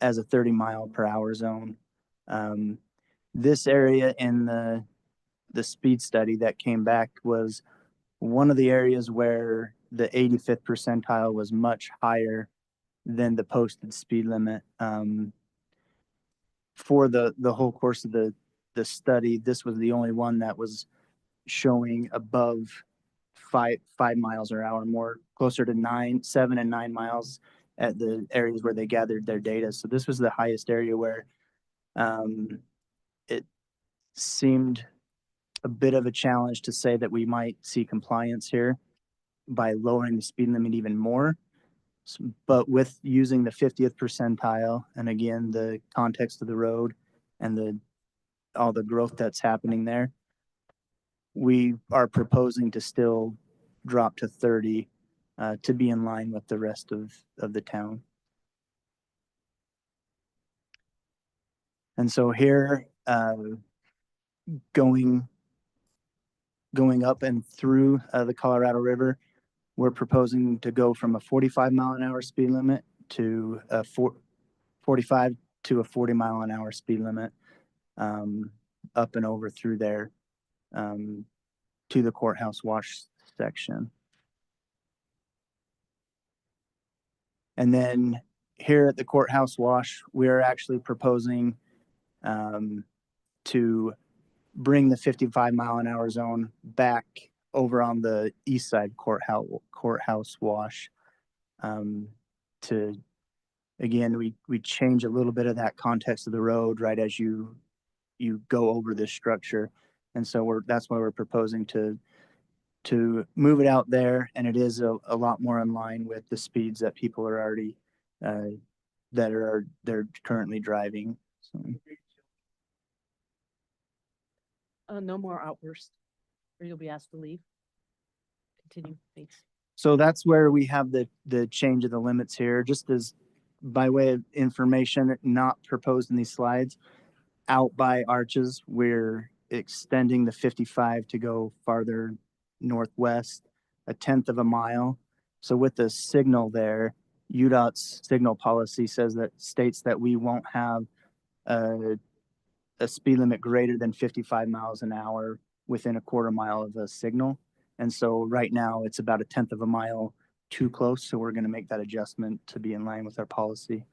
as a 30-mile-per-hour zone. This area in the speed study that came back was one of the areas where the 85th percentile was much higher than the posted speed limit. For the whole course of the study, this was the only one that was showing above 5 miles per hour, more closer to 7 and 9 miles at the areas where they gathered their data. So this was the highest area where it seemed a bit of a challenge to say that we might see compliance here by lowering the speed limit even more. But with using the 50th percentile, and again, the context of the road and all the growth that's happening there, we are proposing to still drop to 30 to be in line with the rest of the town. And so here, going up and through the Colorado River, we're proposing to go from a 45-mile-an-hour speed limit to a 45 to a 40-mile-an-hour speed limit up and over through there to the courthouse wash section. And then here at the courthouse wash, we're actually proposing to bring the 55-mile-an-hour zone back over on the east side courthouse wash. To again, we change a little bit of that context of the road right as you go over this structure, and so that's why we're proposing to move it out there, and it is a lot more in line with the speeds that people are already they're currently driving. So. No more outbursts, or you'll be asked to leave. Continue, thanks. So that's where we have the change of the limits here, just as by way of information, not proposed in these slides. Out by Arches, we're extending the 55 to go farther northwest, 1/10 of a mile. So with the signal there, UDOT's signal policy states that we won't have a speed limit greater than 55 miles an hour within a 1/4 mile of a signal. And so right now it's about 1/10 of a mile too close. So we're going to make that adjustment to be in line with our policy.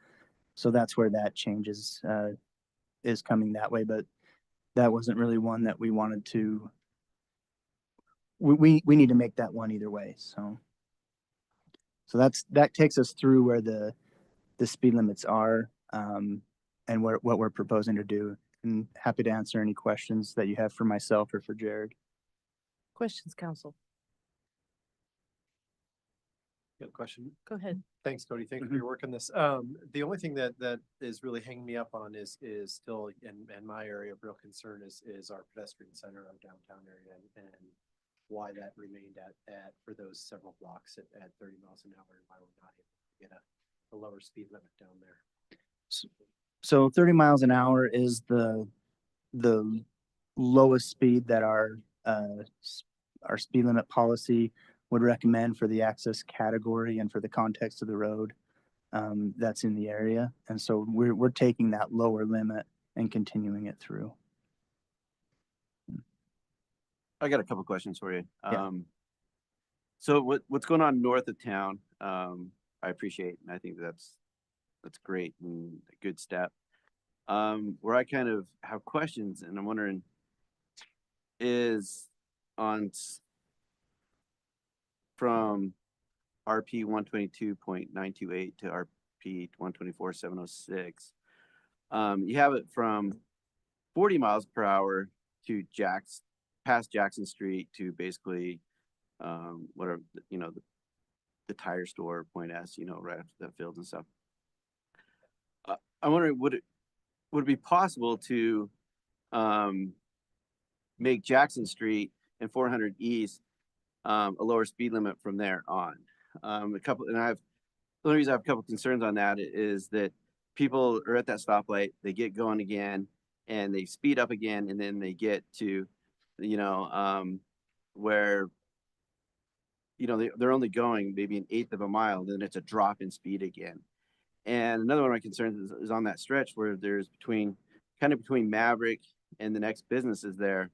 So that's where that change is coming that way. But that wasn't really one that we wanted to, we need to make that one either way. So that takes us through where the speed limits are and what we're proposing to do. And happy to answer any questions that you have for myself or for Jared. Questions, council? Good question. Go ahead. Thanks, Cody. Thank you for your work on this. The only thing that is really hanging me up on is still in my area of real concern is our pedestrian center of downtown area and why that remained at for those several blocks at 30 miles an hour and why we're not able to get a lower speed limit down there. So 30 miles an hour is the lowest speed that our speed limit policy would recommend for the access category and for the context of the road that's in the area. And so we're taking that lower limit and continuing it through. I got a couple questions for you. Yeah. So what's going on north of town? I appreciate, and I think that's great and a good step. Where I kind of have questions, and I'm wondering, is from RP 122.928 to RP 124.706. You have it from 40 miles per hour to past Jackson Street to basically whatever, the tire store, Point S, right after that field and stuff. I'm wondering, would it be possible to make Jackson Street and 400 East a lower speed limit from there on? The only reason I have a couple concerns on that is that people are at that stoplight, they get going again, and they speed up again, and then they get to, where, you know, they're only going maybe an eighth of a mile, then it's a drop in speed again. And another one of my concerns is on that stretch where there's between Maverick and the next businesses there.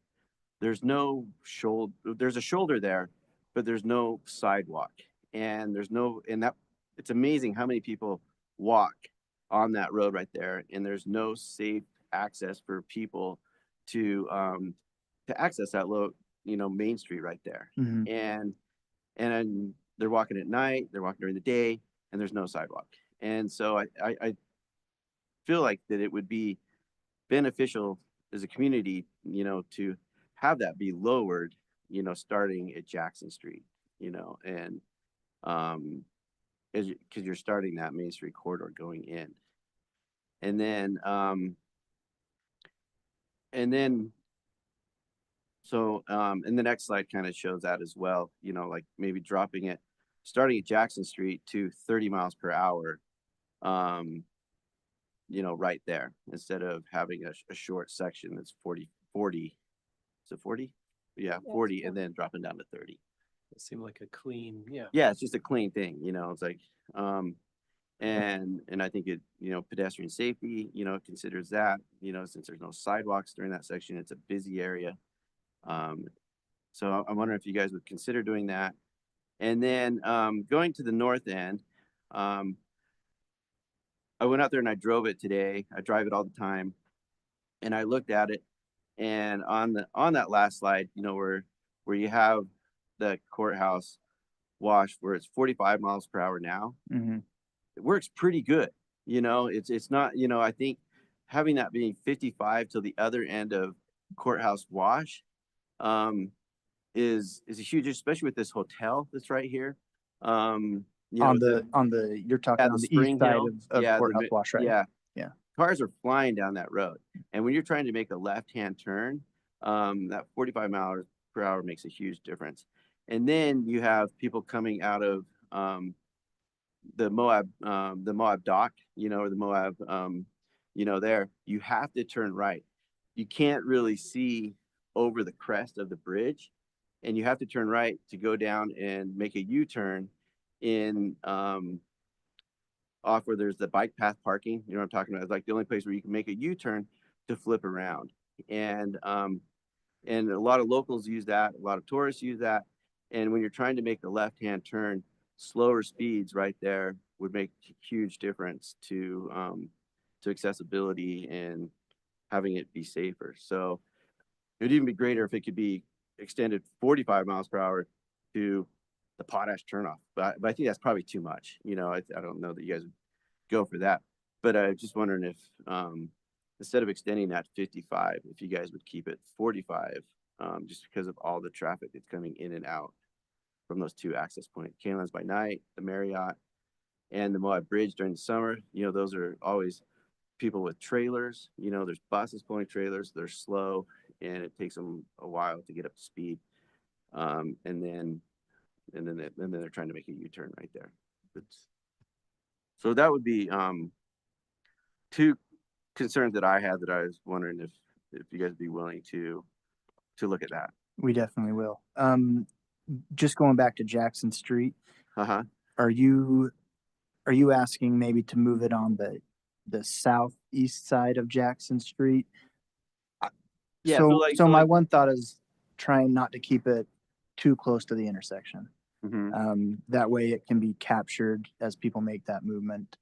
There's no shoulder, there's a shoulder there, but there's no sidewalk. And it's amazing how many people walk on that road right there. And there's no safe access for people to access that Main Street right there. Mhm. And they're walking at night, they're walking during the day, and there's no sidewalk. And so I feel like that it would be beneficial as a community, to have that be lowered, starting at Jackson Street, and because you're starting that Main Street corridor going in. And the next slide kind of shows that as well, like maybe dropping it, starting at Jackson Street to 30 miles per hour, right there, instead of having a short section that's 40. Is it 40? Yeah, 40, and then dropping down to 30. It seemed like a clean, yeah. Yeah, it's just a clean thing, it's like, and I think it, pedestrian safety, considers that, since there's no sidewalks during that section, it's a busy area. So I'm wondering if you guys would consider doing that. And then going to the north end, I went out there and I drove it today. I drive it all the time, and I looked at it, and on that last slide, where you have the courthouse wash where it's 45 miles per hour now, Mhm. it works pretty good. It's not, I think having that being 55 till the other end of courthouse wash is a huge, especially with this hotel that's right here. You're talking on the Spring east side Hill. of Yeah, Courthouse Wash, right? Yeah. Yeah. Cars are flying down that road. And when you're trying to make a left-hand turn, that 45 miles per hour makes a huge difference. And then you have people coming out of the Moab dock, or the Moab, there, you have to turn right. You can't really see over the crest of the bridge, and you have to turn right to go down and make a U-turn in off where there's the bike path parking. You know what I'm talking about? It's like the only place where you can make a U-turn to flip around. And a lot of locals use that, a lot of tourists use that. And when you're trying to make the left-hand turn, slower speeds right there would make a huge difference to accessibility and having it be safer. So it would even be greater if it could be extended 45 miles per hour to the Potash turnoff. But I think that's probably too much. I don't know that you guys would go for that. But I was just wondering if instead of extending that to 55, if you guys would keep it 45, just because of all the traffic that's coming in and out from those two access points, Kanelands by night, the Marriott, and the Moab Bridge during the summer. Those are always people with trailers. There's buses pulling trailers. They're slow, and it takes them a while to get up to speed. And then they're trying to make a U-turn right there. So that would be two concerns that I had that I was wondering if you guys would be willing to look at that. We definitely will. Just going back to Jackson Street, Uh-huh. are you asking maybe to move it on the southeast side of Jackson Street? Yeah, So my one thought is trying not to keep it too close to the intersection. That way it can be captured as people make that movement.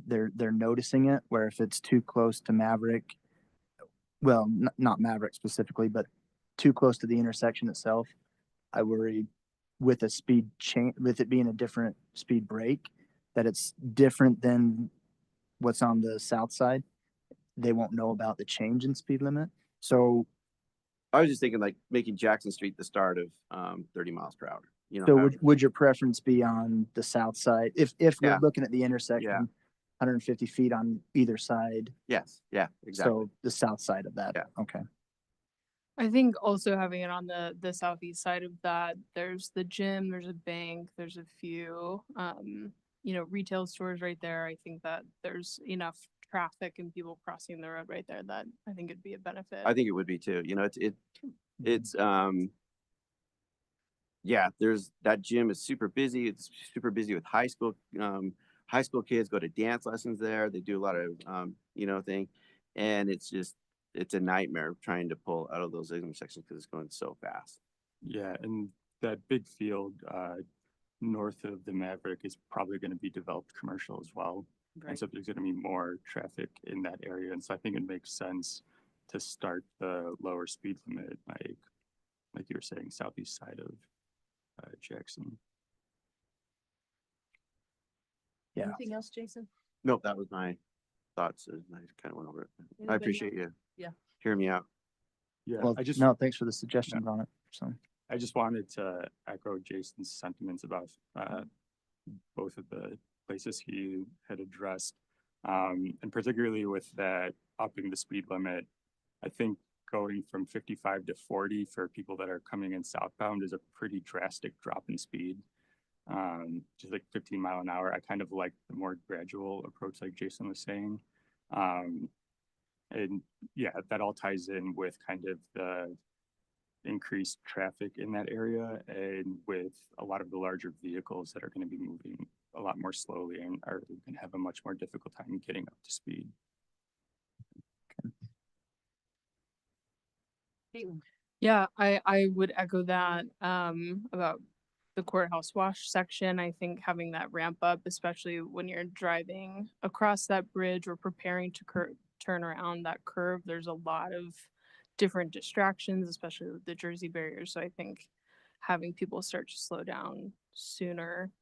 They're noticing it, where if it's too close to Maverick, well, not Maverick specifically, but too close to the intersection itself, I worry with a speed change, with it being a different speed break, that it's different than what's on the south side. They won't know about the change in speed limit. So I was just thinking like making Jackson Street the start of 30 miles per hour. So would your preference be on the south side? If Yeah. we're looking at the intersection, Yeah. 150 feet on either side. Yes. Yeah, exactly. So the south side of that. Yeah. Okay. I think also having it on the southeast side of that, there's the gym, there's a bank, there's a few retail stores right there. I think that there's enough traffic and people crossing the road right there that I think it'd be a benefit. I think it would be too. It's yeah, there's, that gym is super busy. It's super busy with high school kids go to dance lessons there. They do a lot of, thing. And it's just, it's a nightmare trying to pull out of those intersections because it's going so fast. Yeah, and that big field north of the Maverick is probably going to be developed commercial as well. And so there's going to be more traffic in that area. And so I think it makes sense to start the lower speed limit, like you were saying, southeast side of Jackson. Yeah. Anything else, Jason? Nope, that was my thoughts. I kind of went over it. I Anybody appreciate you. Yeah. Hearing me out. Yeah, Well, no, thanks for the suggestions on it. So. I just wanted to echo Jason's sentiments about both of the places he had addressed. And particularly with that upping the speed limit, I think going from 55 to 40 for people that are coming in southbound is a pretty drastic drop in speed. Just like 15 mile an hour. I kind of like the more gradual approach, like Jason was saying. And yeah, that all ties in with kind of the increased traffic in that area and with a lot of the larger vehicles that are going to be moving a lot more slowly and are going to have a much more difficult time getting up to speed. Yeah, I would echo that about the courthouse wash section. I think having that ramp up, especially when you're driving across that bridge or preparing to turn around that curve, there's a lot of different distractions, especially with the Jersey barrier. So I think having people start to slow down sooner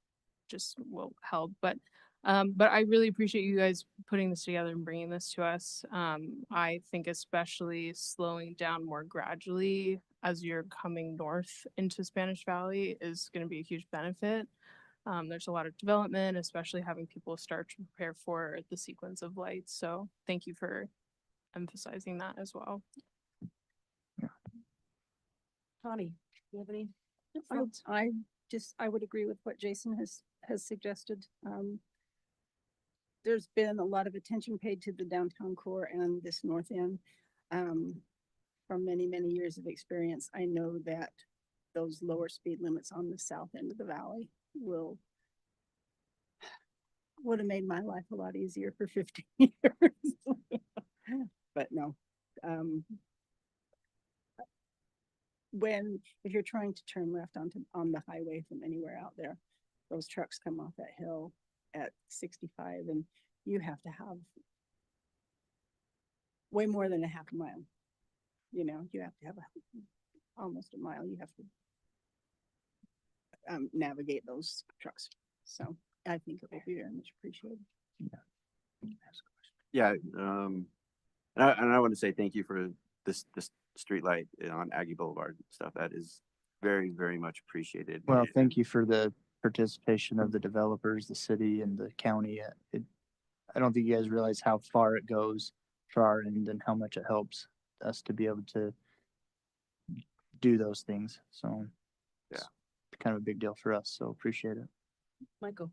just will help. But I really appreciate you guys putting this together and bringing this to us. I think especially slowing down more gradually as you're coming north into Spanish Valley is going to be a huge benefit. There's a lot of development, especially having people start to prepare for the sequence of lights. So thank you for emphasizing that as well. Connie, do you have any? I would agree with what Jason has suggested. There's been a lot of attention paid to the downtown core and this north end. From many, many years of experience, I know that those lower speed limits on the south end of the valley would have made my life a lot easier for 15 years. But no, if you're trying to turn left on the highway from anywhere out there, those trucks come off that hill at 65 and you have to have way more than a half a mile. You have to have almost a mile. You have to navigate those trucks. So I think it will be very much appreciated. Yeah. And I want to say thank you for this street light on Aggie Boulevard and stuff. That is very, very much appreciated. Well, thank you for the participation of the developers, the city and the county. I don't think you guys realize how far it goes for our end and how much it helps us to be able to do those things. So yeah, it's kind of a big deal for us. So appreciate it. Michael.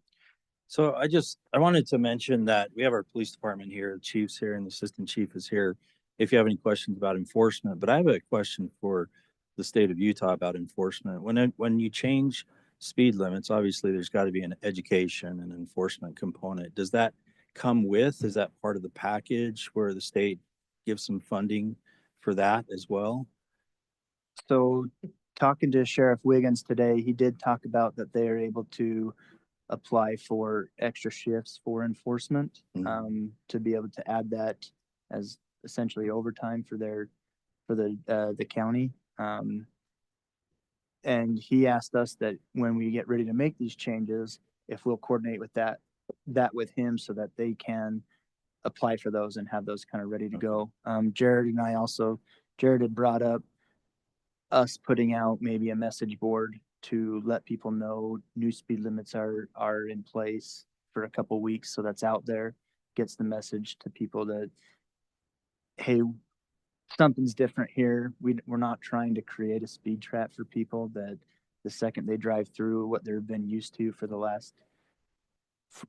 So I wanted to mention that we have our police department here, the chief's here and the assistant chief is here. If you have any questions about enforcement, but I have a question for the state of Utah about enforcement. When you change speed limits, obviously there's got to be an education and enforcement component. Does that come with, is that part of the package where the state gives some funding for that as well? So talking to Sheriff Wiggins today, he did talk about that they are able to apply for extra shifts for enforcement, to be able to add that as essentially overtime for the county. And he asked us that when we get ready to make these changes, if we'll coordinate with that with him so that they can apply for those and have those kind of ready to go. Jared had brought up us putting out maybe a message board to let people know new speed limits are in place for a couple weeks. So that's out there, gets the message to people that, hey, something's different here. We're not trying to create a speed trap for people that the second they drive through what they've been used to for the last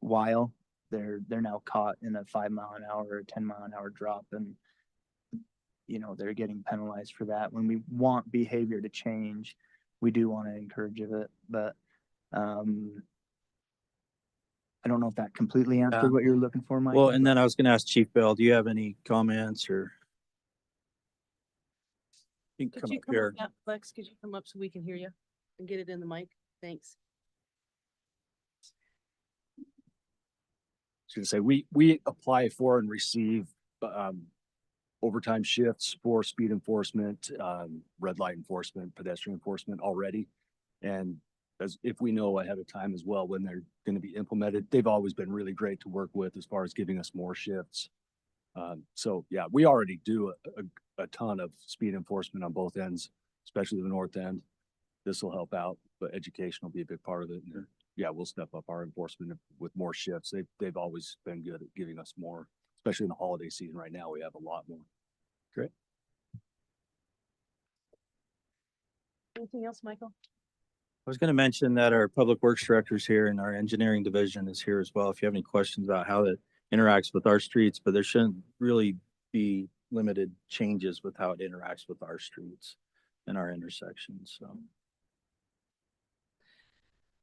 while, they're now caught in a 5 mile an hour or 10 mile an hour drop. And, they're getting penalized for that. When we want behavior to change, we do want to encourage of it, but I don't know if that completely answered what you're looking for, Mike. Well, and then I was gonna ask Chief Bell, do you have any comments or? You can Could come you up come here. up, Lex, could you come up so we can hear you and get it in the mic? Thanks. was gonna say, we apply for and receive, overtime shifts for speed enforcement, red light enforcement, pedestrian enforcement already. And as if we know ahead of time as well, when they're gonna be implemented, they've always been really great to work with as far as giving us more shifts. So yeah, we already do a ton of speed enforcement on both ends, especially the north end. This will help out, but education will be a big part of it. And yeah, we'll step up our enforcement with more shifts. They've always been good at giving us more, especially in the holiday season. Right now, we have a lot more. Great. Anything else, Michael? I was gonna mention that our Public Works Director's here and our Engineering Division is here as well. If you have any questions about how it interacts with our streets, but there shouldn't really be limited changes with how it interacts with our streets and our intersections, so.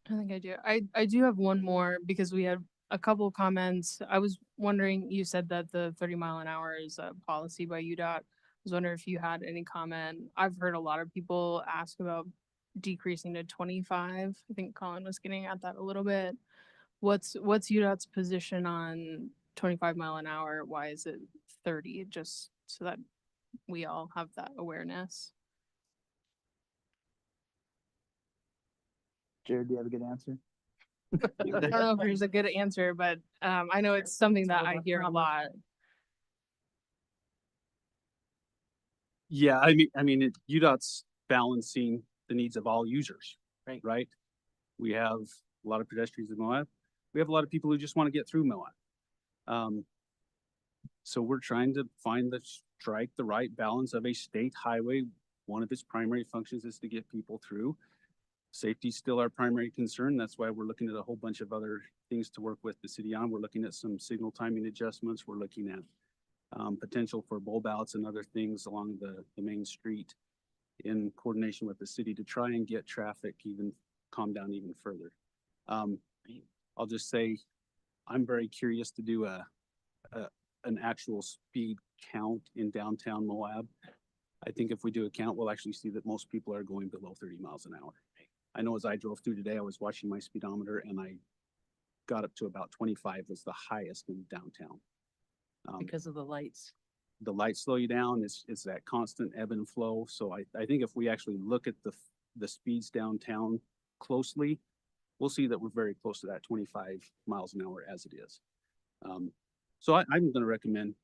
I think I do. I do have one more because we had a couple comments. I was wondering, you said that the 30 mph is a policy by UDOT. I was wondering if you had any comment. I've heard a lot of people ask about decreasing to 25. I think Colin was getting at that a little bit. What's UDOT's position on 25 mph? Why is it 30? Just so that we all have that awareness. Jared, do you have a good answer? I don't know if there's a good answer, but I know it's something that I hear a lot. Yeah, UDOT's balancing the needs of all users, right? We have a lot of pedestrians in Moab. We have a lot of people who just want to get through Moab. So we're trying to strike the right balance of a state highway. One of its primary functions is to get people through. Safety is still our primary concern. That's why we're looking at a whole bunch of other things to work with the city on. We're looking at some signal timing adjustments. We're looking at potential for bulb outs and other things along the main street in coordination with the city to try and get traffic calm down even further. I'll just say, I'm very curious to do an actual speed count in downtown Moab. I think if we do a count, we'll actually see that most people are going below 30 mph. I know as I drove through today, I was watching my speedometer and I got up to about 25 was the highest in downtown. Because of the lights. The lights slow you down. It's that constant ebb and flow. So I think if we actually look at the speeds downtown closely, we'll see that we're very close to that 25 mph as it is. So I'm going to recommend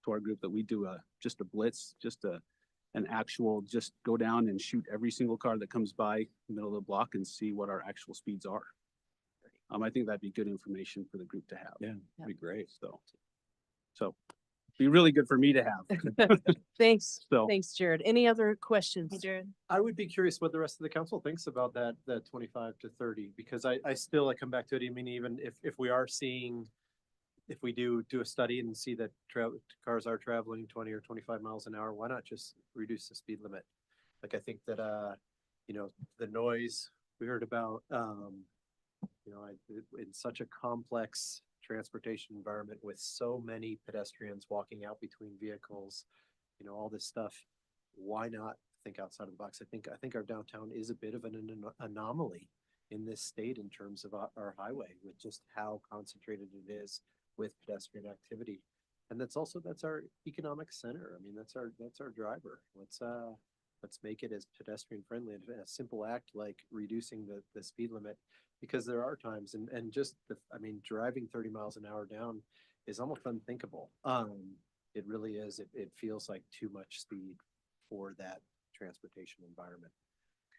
to our group that we do just a blitz, an actual, just go down and shoot every single car that comes by the middle of the block and see what our actual speeds are. I think that'd be good information for the group to have. Yeah, that'd be great. So be really good for me to have. Thanks. So- Thanks, Jared. Any other questions? Jared. I would be curious what the rest of the council thinks about that 25 to 30, because I still, I come back to it. I mean, even if we are seeing, if we do a study and see that cars are traveling 20 or 25 mph, why not just reduce the speed limit? Like, I think that, the noise we heard about, in such a complex transportation environment with so many pedestrians walking out between vehicles, all this stuff, why not think outside of the box? I think our downtown is a bit of an anomaly in this state in terms of our highway, with just how concentrated it is with pedestrian activity. And that's our economic center. I mean, that's our driver. Let's make it as pedestrian friendly, and a simple act like reducing the speed limit, because there are times and just driving 30 mph down is almost unthinkable. It really is. It feels like too much speed for that transportation environment.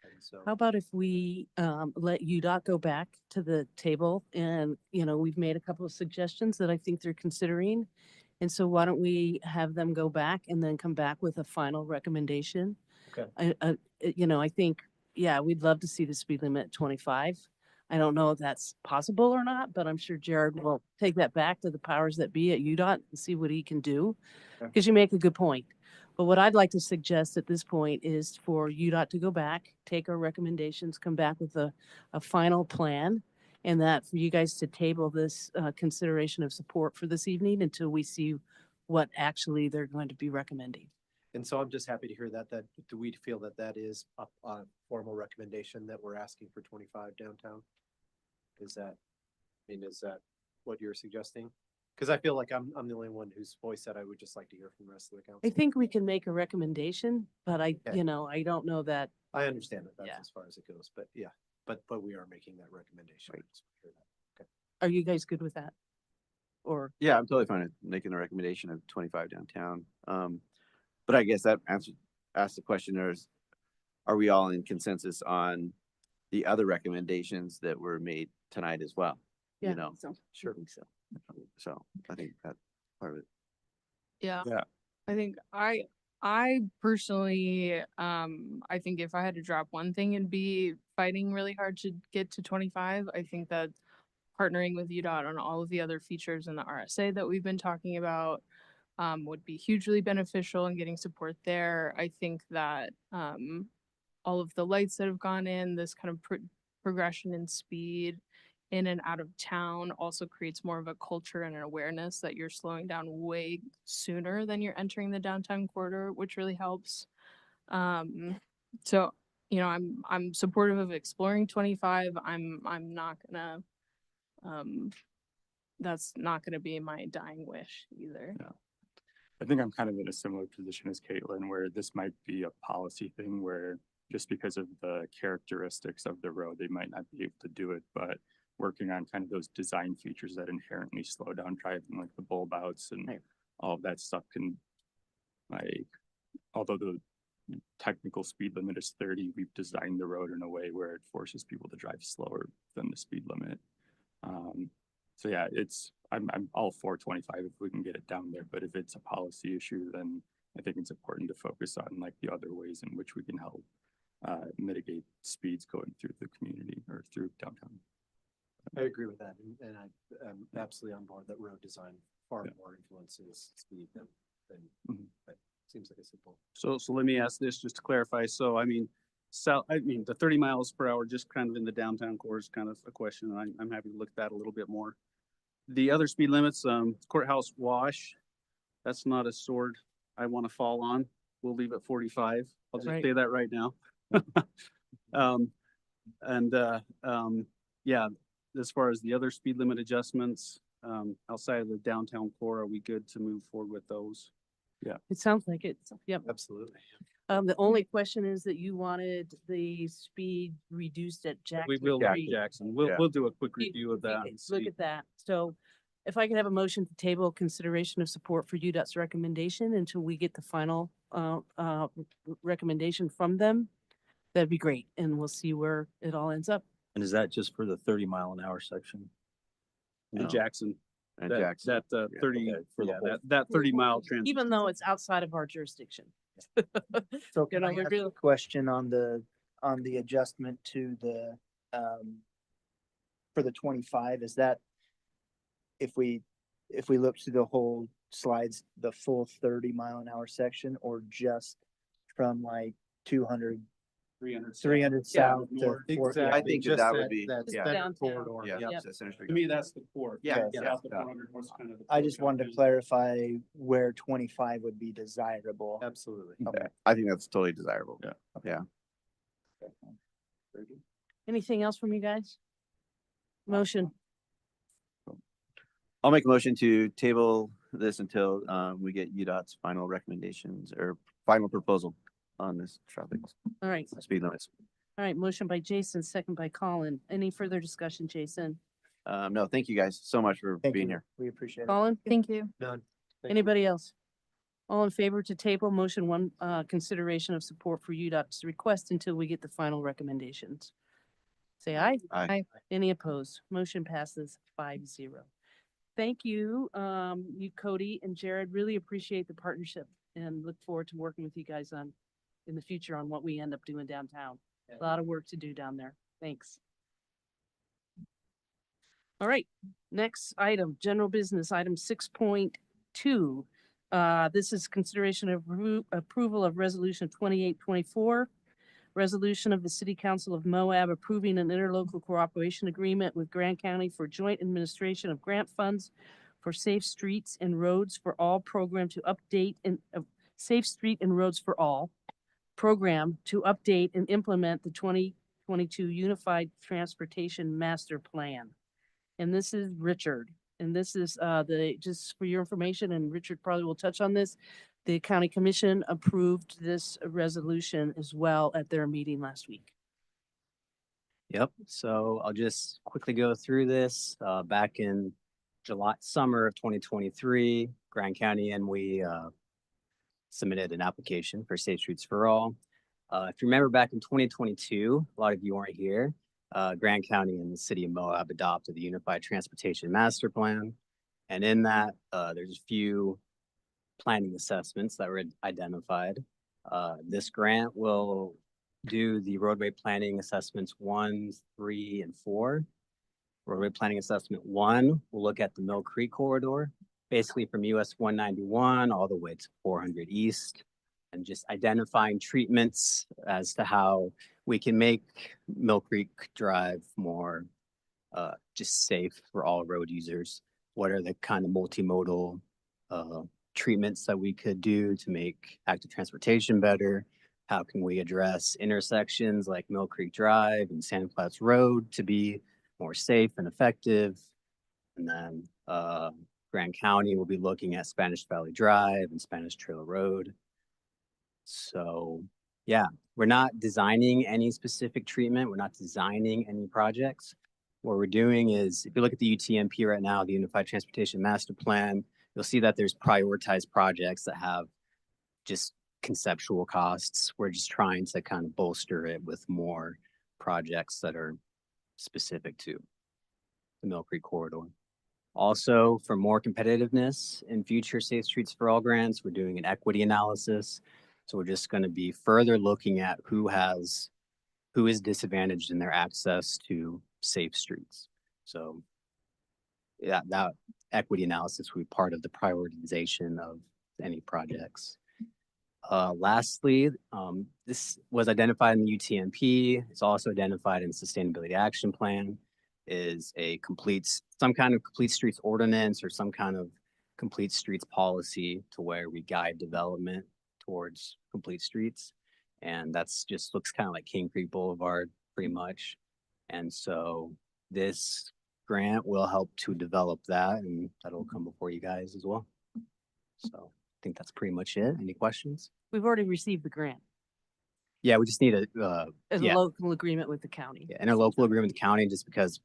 And so, How about if we let UDOT go back to the table, and, we've made a couple of suggestions that I think they're considering. And so why don't we have them go back and then come back with a final recommendation? okay. I think, yeah, we'd love to see the speed limit at 25. I don't know if that's possible or not, but I'm sure Jared will take that back to the powers that be at UDOT and see what he can do. Okay. Because you make a good point. But what I'd like to suggest at this point is for UDOT to go back, take our recommendations, come back with a final plan. And that for you guys to table this consideration of support for this evening until we see what actually they're going to be recommending. And so I'm just happy to hear that, do we feel that that is a formal recommendation that we're asking for 25 downtown? Is that what you're suggesting? Because I feel like I'm the only one whose voice that I would just like to hear from the rest of the council. I think we can make a recommendation, but I Okay. don't know that. I understand that that's Yeah. as far as it goes, but yeah, but we are making that recommendation. Right. Just to hear that. Are you guys good with that? Or, Yeah, I'm totally fine with making a recommendation of 25 downtown. But I guess that asks the question, are we all in consensus on the other recommendations that were made tonight as well? yeah, You know, so, sure. So. so I think that's part of it. Yeah. Yeah. I think I personally, I think if I had to drop one thing, it'd be fighting really hard to get to 25. I think that partnering with UDOT on all of the other features in the RSA that we've been talking about would be hugely beneficial in getting support there. I think that all of the lights that have gone in, this kind of progression in speed in and out of town also creates more of a culture and an awareness that you're slowing down way sooner than you're entering the downtown corridor, which really helps. So, I'm supportive of exploring 25. I'm not gonna, that's not gonna be my dying wish either. Yeah. I think I'm kind of in a similar position as Caitlin, where this might be a policy thing where just because of the characteristics of the road, they might not be able to do it, but working on kind of those design features that inherently slow down driving, like the bulb outs and all of that stuff can, like, although the technical speed limit is 30, we've designed the road in a way where it forces people to drive slower than the speed limit. So yeah, I'm all for 25 if we can get it down there, but if it's a policy issue, then I think it's important to focus on like the other ways in which we can help mitigate speeds going through the community or through downtown. I agree with that, and I'm absolutely on board that road design far more influences speed than but seems like a simple. So let me ask this just to clarify. So I mean, the 30 miles per hour just kind of in the downtown core is kind of a question. I'm happy to look at that a little bit more. The other speed limits, courthouse wash, that's not a sword I want to fall on. We'll leave it 45. I'll just say that right now. Yeah, as far as the other speed limit adjustments, outside of the downtown core, are we good to move forward with those? Yeah. It sounds like it. Yep. Absolutely. The only question is that you wanted the speed reduced at Jackson. We will Street. Jackson. We'll do a quick review of that. Okay, and look see. at that. So if I could have a motion to table consideration of support for UDOT's recommendation until we get the final recommendation from them, that'd be great. And we'll see where it all ends up. And is that just for the 30-mile-an-hour section? And No. Jackson. And That Jackson. 30, okay, for the whole- that 30-mile transit. Even though it's outside of our jurisdiction. So You can know, I we're ask really- a question on the adjustment to the, for the 25, is that if we look through the whole slides, the full 30-mile-an-hour section, or just from like 200, 300 south to north. 450? I think Just that would be, that's yeah, that downtown. corridor. yeah, Yep. that's Center Street. To me, that's the core. Yeah, Okay. South of yeah. 400 was kind of the I core just wanted to junction. clarify where 25 would be desirable. Absolutely. Yeah, I think that's totally desirable. Yeah. Yeah. Anything else from you guys? Motion. I'll make a motion to table this until we get UDOT's final recommendations or final proposal on this traffic All right. speed limits. All right. Motion by Jason, second by Colin. Any further discussion, Jason? No, thank you guys so much for Thank being you. here. We appreciate it. Colin? Thank you. None. Thank you. Anybody else? All in favor to table motion one, consideration of support for UDOT's request until we get the final recommendations. Say aye. Aye. Aye. Any opposed? Motion passes 5-0. Thank you, you Cody and Jared. Really appreciate the partnership and look forward to working with you guys in the future on what we end up doing downtown. A lot of work to do down there. Thanks. All right, next item, general business, item 6.2. This is consideration of approval of resolution 2824. Resolution of the City Council of Moab approving an interlocal cooperation agreement with Grant County for joint administration of grant funds for Safe Streets and Roads for All program to update and Safe Street and Roads for All program to update and implement the 2022 Unified Transportation Master Plan. And this is Richard. And this is just for your information, and Richard probably will touch on this. The county commission approved this resolution as well at their meeting last week. Yep. So I'll just quickly go through this. Back in summer of 2023, Grand County and we submitted an application for Safe Streets for All. If you remember back in 2022, a lot of you weren't here. Grand County and the city of Moab adopted the Unified Transportation Master Plan. And in that, there's a few planning assessments that were identified. This grant will do the roadway planning assessments 1, 3, and 4. Roadway planning assessment 1 will look at the Mill Creek corridor, basically from US 191 all the way to 400 East, and just identifying treatments as to how we can make Mill Creek Drive more just safe for all road users. What are the kind of multimodal treatments that we could do to make active transportation better? How can we address intersections like Mill Creek Drive and Sand Flats Road to be more safe and effective? And then Grand County will be looking at Spanish Valley Drive and Spanish Trail Road. So yeah, we're not designing any specific treatment. We're not designing any projects. What we're doing is, if you look at the UTMP right now, the Unified Transportation Master Plan, you'll see that there's prioritized projects that have just conceptual costs. We're just trying to kind of bolster it with more projects that are specific to the Mill Creek corridor. Also, for more competitiveness in future Safe Streets for All grants, we're doing an equity analysis. So we're just going to be further looking at who is disadvantaged in their access to safe streets. So yeah, that equity analysis will be part of the prioritization of any projects. Lastly, this was identified in the UTMP. It's also identified in the Sustainability Action Plan, is some kind of complete streets ordinance or some kind of complete streets policy to where we guide development towards complete streets. And that's just looks kind of like King Creek Boulevard pretty much. And so this grant will help to develop that, and that'll come before you guys as well. So I think that's pretty much it. Any questions? We've already received the grant. Yeah, we just need a local agreement with the county. Yeah, and a local agreement with the county, just because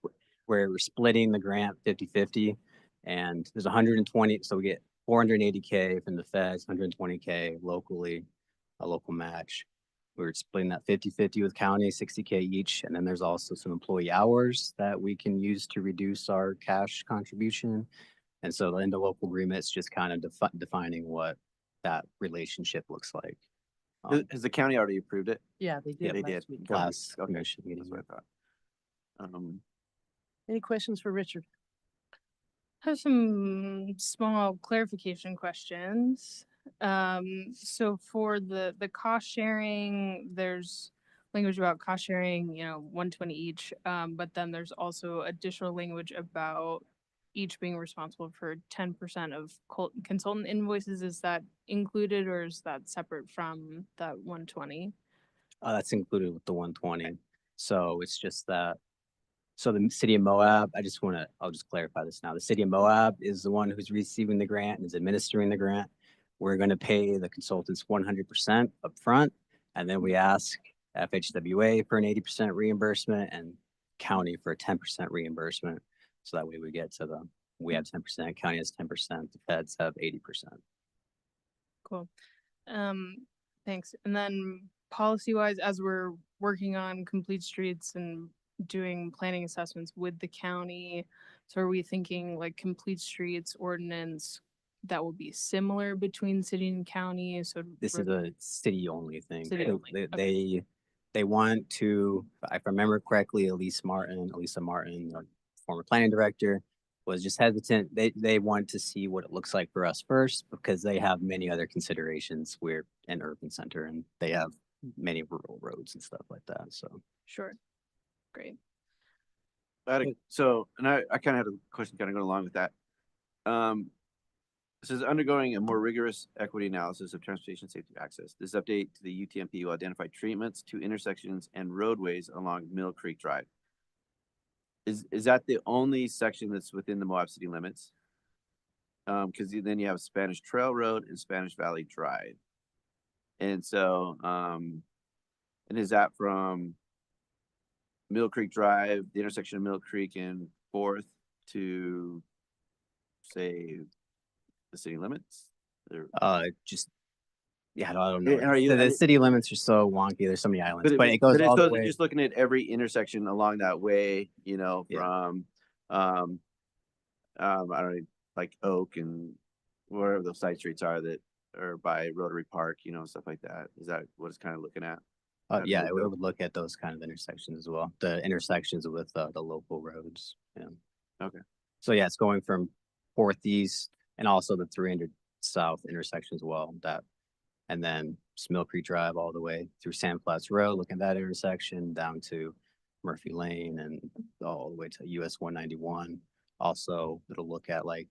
we're splitting the grant 50-50, and there's 120, so we get 480K from the feds, 120K locally, a local match. We're splitting that 50-50 with county, 60K each, and then there's also some employee hours that we can use to reduce our cash contribution. And so in the local agreement, it's just kind of defining what that relationship looks like. Has the county already approved it? Yeah, they did they last did. week. Last Okay. commission meeting. That's what I thought. Any questions for Richard? I have some small clarification questions. So for the cost sharing, there's language about cost sharing, 120 each. But then there's also additional language about each being responsible for 10% of consultant invoices. Is that included, or is that separate from that 120? That's included with the 120. So it's just that. So the city of Moab, I'll just clarify this now. The city of Moab is the one who's receiving the grant and is administering the grant. We're going to pay the consultants 100% upfront, and then we ask FHWA for an 80% reimbursement and county for a 10% reimbursement. So that way we have 10%, county has 10%, the feds have 80%. Cool. Thanks. And then policy-wise, as we're working on complete streets and doing planning assessments with the county, so are we thinking like complete streets ordinance that will be similar between city and county? So this is a city only thing. City only. They want to, if I remember correctly, Elisa Martin, the former planning director, was just hesitant. They wanted to see what it looks like for us first because they have many other considerations. We're an urban center and they have many rural roads and stuff like that. So Sure. Great. So, and I kind of had a question kind of going along with that. This is undergoing a more rigorous equity analysis of transportation safety access. This update to the UTMP will identify treatments to intersections and roadways along Mill Creek Drive. Is that the only section that's within the Moab City limits? Because then you have Spanish Trail Road and Spanish Valley Drive. And so, and is that from Mill Creek Drive, the intersection of Mill Creek and 4th to, say, the city limits? just yeah, I don't And know. are you- The city limits are so wonky. There's so many islands, but it goes all the way. Just looking at every intersection along that way, you know, from I don't know, like Oak and wherever those side streets are that are by Rotary Park, you know, stuff like that. Is that what it's kind of looking at? Yeah, it would look at those kind of intersections as well. The intersections with the local roads. Yeah. Okay. So yeah, it's going from 4th East and also the 300 South intersection as well. And then Mill Creek Drive all the way through Sand Flats Road, looking at that intersection down to Murphy Lane and all the way to US 191. Also, it'll look at like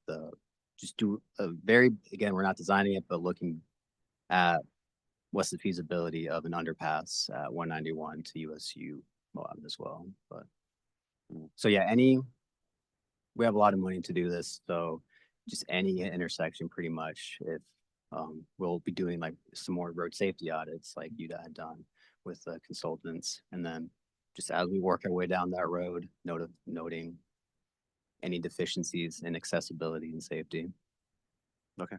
just do a again, we're not designing it, but looking at what's the feasibility of an underpass at 191 to USU Moab as well. But so yeah, we have a lot of money to do this. So just any intersection pretty much, if we'll be doing like some more road safety audits like UDA had done with the consultants. And then just as we work our way down that road, noting any deficiencies in accessibility and safety. Okay.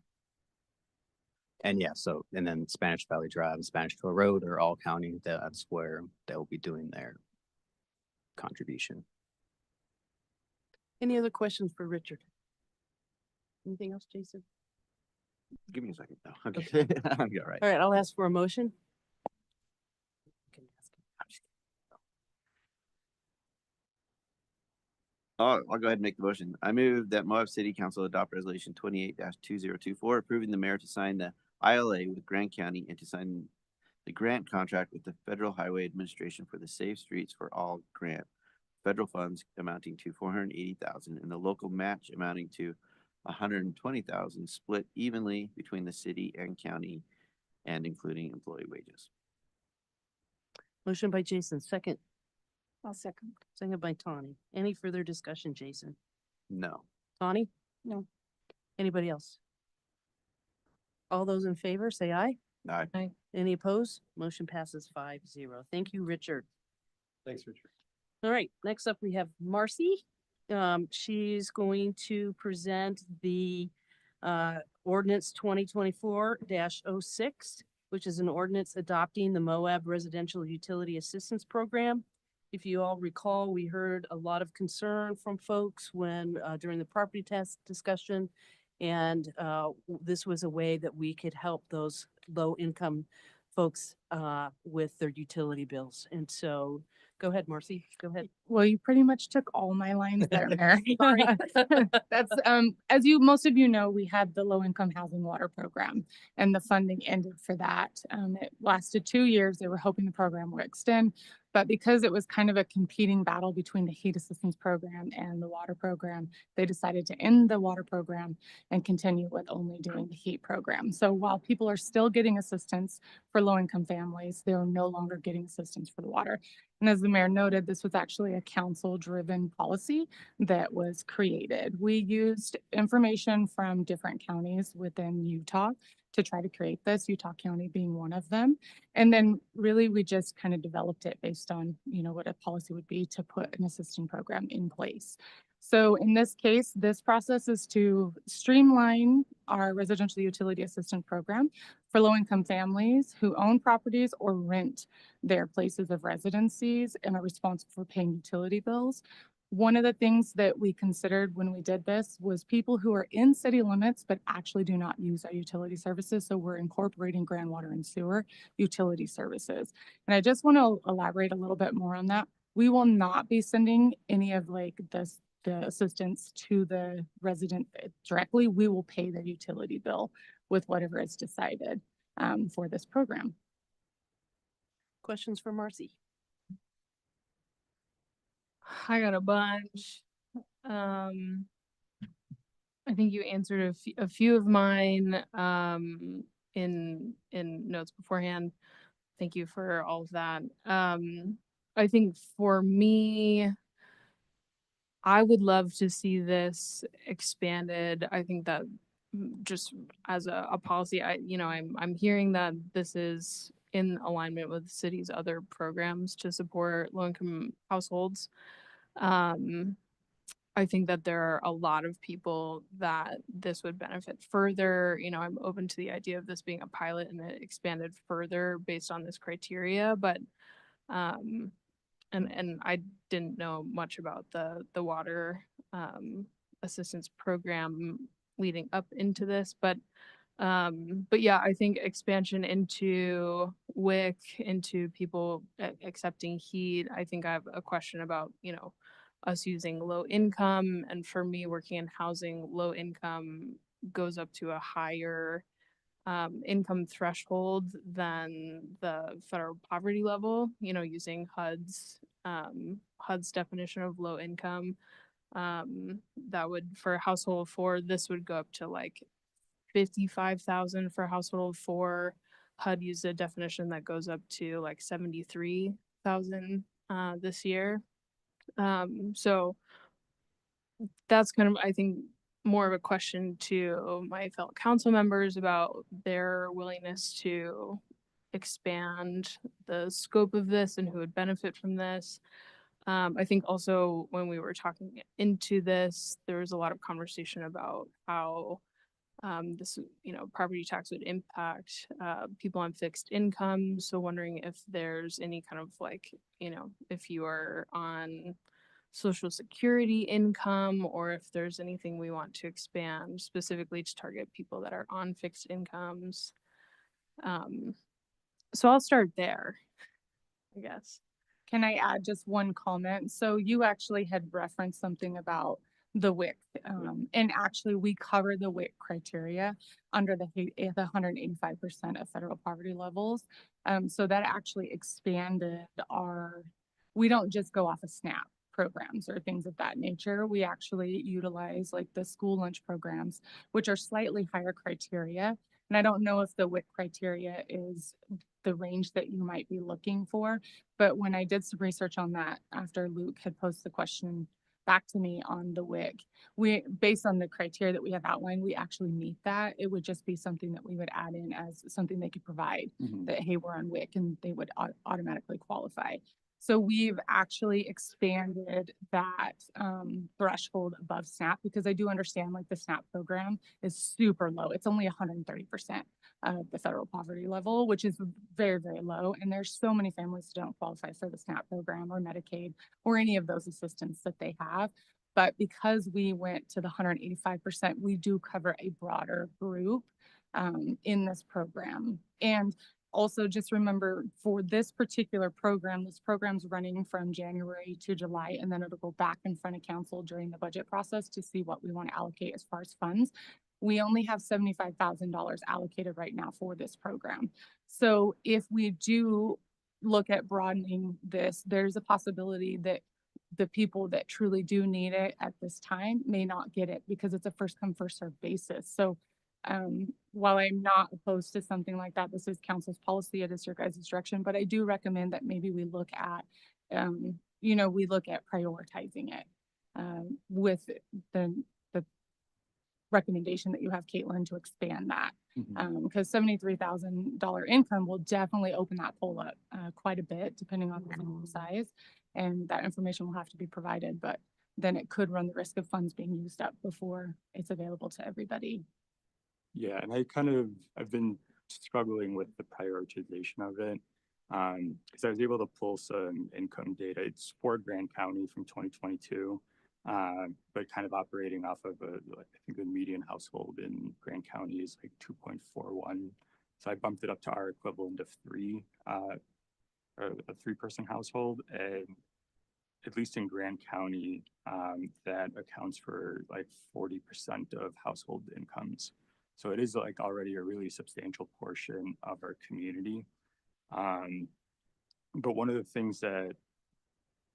And yeah, so, and then Spanish Valley Drive and Spanish Trail Road are all county. That's where they'll be doing their contribution. Any other questions for Richard? Anything else, Jason? Give me a second. No, okay. I'm all right. All right, I'll ask for a motion. I'll go ahead and make the motion. I move that Moab City Council adopt resolution 28-2024, approving the mayor to sign the ILA with Grant County and to sign the grant contract with the Federal Highway Administration for the Safe Streets for All grant. Federal funds amounting to $480,000 and the local match amounting to $120,000, split evenly between the city and county and including employee wages. Motion by Jason, second. I'll second. Second by Tawny. Any further discussion, Jason? No. Tawny? No. Anybody else? All those in favor, say aye. Aye. Any opposed? Motion passes 5-0. Thank you, Richard. Thanks, Richard. All right, next up we have Marcy. She's going to present the ordinance 2024-06, which is an ordinance adopting the Moab Residential Utility Assistance Program. If you all recall, we heard a lot of concern from folks when during the property tax discussion, and this was a way that we could help those low-income folks with their utility bills. And so, go ahead, Marcy. Go ahead. Well, you pretty much took all my lines there, Mayor. Sorry. That's as most of you know, we had the low income housing water program and the funding ended for that. It lasted 2 years. They were hoping the program would extend, but because it was kind of a competing battle between the heat assistance program and the water program, they decided to end the water program and continue with only doing the heat program. So while people are still getting assistance for low income families, they're no longer getting assistance for the water. And as the mayor noted, this was actually a council-driven policy that was created. We used information from different counties within Utah to try to create this, Utah County being one of them. And then really we just kind of developed it based on, what a policy would be to put an assistance program in place. So in this case, this process is to streamline our residential utility assistance program for low-income families who own properties or rent their places of residencies and are responsible for paying utility bills. One of the things that we considered when we did this was people who are in city limits but actually do not use our utility services. So we're incorporating groundwater and sewer utility services. And I just want to elaborate a little bit more on that. We will not be sending any of the the assistance to the resident directly, we will pay their utility bill with whatever is decided for this program. Questions for Marcy? I got a bunch. I think you answered a few of mine in notes beforehand. Thank you for all of that. I think for me, I would love to see this expanded. I think that just as a policy, I'm hearing that this is in alignment with the city's other programs to support low-income households. I think that there are a lot of people that this would benefit further. I'm open to the idea of this being a pilot and it expanded further based on this criteria, but and I didn't know much about the water assistance program leading up into this, but yeah, I think expansion into WIC, into people accepting heat. I think I have a question about, us using low income, and for me, working in housing, low income goes up to a higher income threshold than the federal poverty level, using HUD's definition of low income. That would, for a household of 4, this would go up to like 55,000 for a household of 4. HUD used a definition that goes up to like 73,000 this year. So that's kind of, I think, more of a question to my fellow council members about their willingness to expand the scope of this and who would benefit from this. I think also when we were talking into this, there was a lot of conversation about how this, property tax would impact people on fixed income. So wondering if there's any kind of like, if you are on Social Security income, or if there's anything we want to expand specifically to target people that are on fixed incomes. So I'll start there, I guess. Can I add just one comment? So you actually had referenced something about the WIC, and actually we cover the WIC criteria under the 185% of federal poverty levels. So that actually expanded we don't just go off of SNAP programs or things of that nature. We actually utilize like the school lunch programs, which are slightly higher criteria. And I don't know if the WIC criteria is the range that you might be looking for, but when I did some research on that after Luke had posed the question back to me on the WIC, based on the criteria that we have outlined, we actually meet that. It would just be something that we would add in as something they could provide that, hey, we're on WIC, and they would automatically qualify. So we've actually expanded that threshold above SNAP, because I do understand like the SNAP program is super low. It's only 130% of the federal poverty level, which is very, very low. And there's so many families who don't qualify for the SNAP program or Medicaid or any of those assistance that they have. But because we went to the 185%, we do cover a broader group in this program. And also, just remember, for this particular program, this program's running from January to July, and then it'll go back in front of council during the budget process to see what we want to allocate as far as funds. We only have $75,000 allocated right now for this program. So if we do look at broadening this, there's a possibility that the people that truly do need it at this time may not get it, because it's a first come, first served basis. So while I'm not opposed to something like that, this is council's policy, it is your guys' direction, but I do recommend that maybe we look at, we look at prioritizing it with the recommendation that you have, Caitlin, to expand that. Because $73,000 income will definitely open that poll up quite a bit, depending on the family size, and that information will have to be provided, but then it could run the risk of funds being used up before it's available to everybody. Yeah, and I've been struggling with the prioritization of it. Because I was able to pull some income data. It's for Grand County from 2022, but kind of operating off of I think the median household in Grand County is like 2.41. So I bumped it up to our equivalent of 3, or a 3-person household, and at least in Grand County, that accounts for like 40% of household incomes. So it is like already a really substantial portion of our community. But one of the things that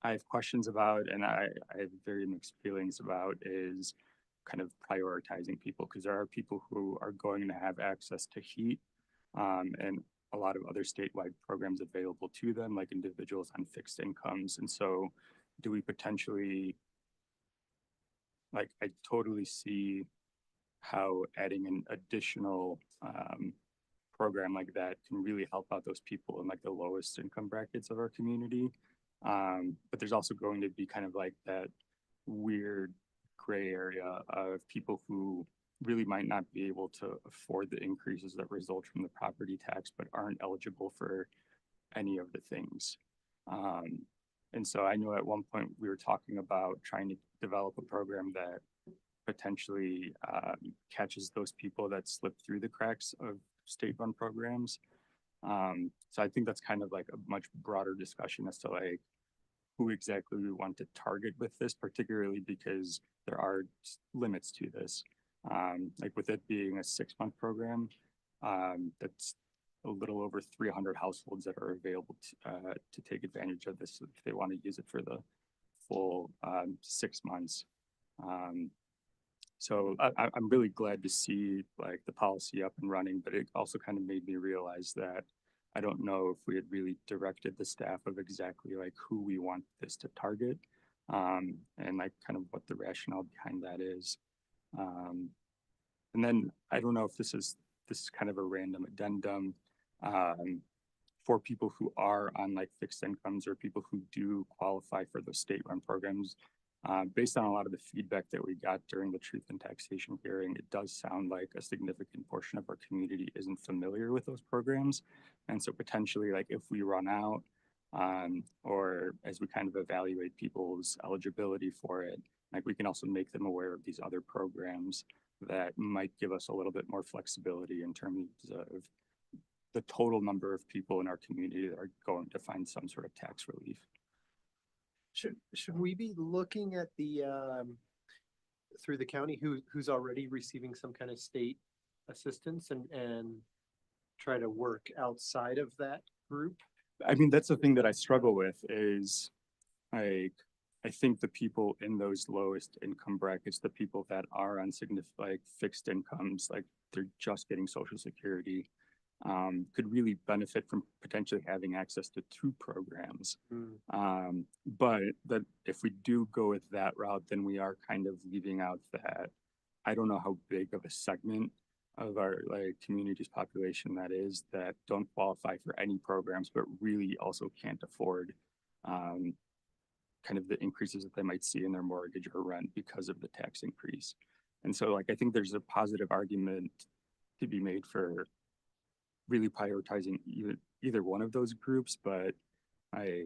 I have questions about and I have very mixed feelings about is kind of prioritizing people, because there are people who are going to have access to heat and a lot of other statewide programs available to them, like individuals on fixed incomes. And so do we potentially, like, I totally see how adding an additional program like that can really help out those people in like the lowest income brackets of our community. But there's also going to be kind of like that weird gray area of people who really might not be able to afford the increases that result from the property tax, but aren't eligible for any of the things. And so I know at one point we were talking about trying to develop a program that potentially catches those people that slip through the cracks of state-run programs. So I think that's kind of like a much broader discussion as to like who exactly we want to target with this, particularly because there are limits to this. Like with it being a 6-month program, that's a little over 300 households that are available to take advantage of this if they want to use it for the full 6 months. So I'm really glad to see like the policy up and running, but it also kind of made me realize that I don't know if we had really directed the staff of exactly like who we want this to target, and like kind of what the rationale behind that is. And then I don't know if this is kind of a random addendum for people who are on like fixed incomes or people who do qualify for those state-run programs. Based on a lot of the feedback that we got during the Truth and Taxation hearing, it does sound like a significant portion of our community isn't familiar with those programs. And so potentially, like if we run out, or as we kind of evaluate people's eligibility for it, like we can also make them aware of these other programs that might give us a little bit more flexibility in terms of the total number of people in our community that are going to find some sort of tax relief. Should we be looking at the through the county who's already receiving some kind of state assistance and try to work outside of that group? I mean, that's the thing that I struggle with is I think the people in those lowest income brackets, the people that are on significant like fixed incomes, like they're just getting Social Security, could really benefit from potentially having access to 2 programs. But that if we do go with that route, then we are kind of leaving out that I don't know how big of a segment of our like community's population that is that don't qualify for any programs, but really also can't afford kind of the increases that they might see in their mortgage or rent because of the tax increase. And so like I think there's a positive argument to be made for really prioritizing either one of those groups, but I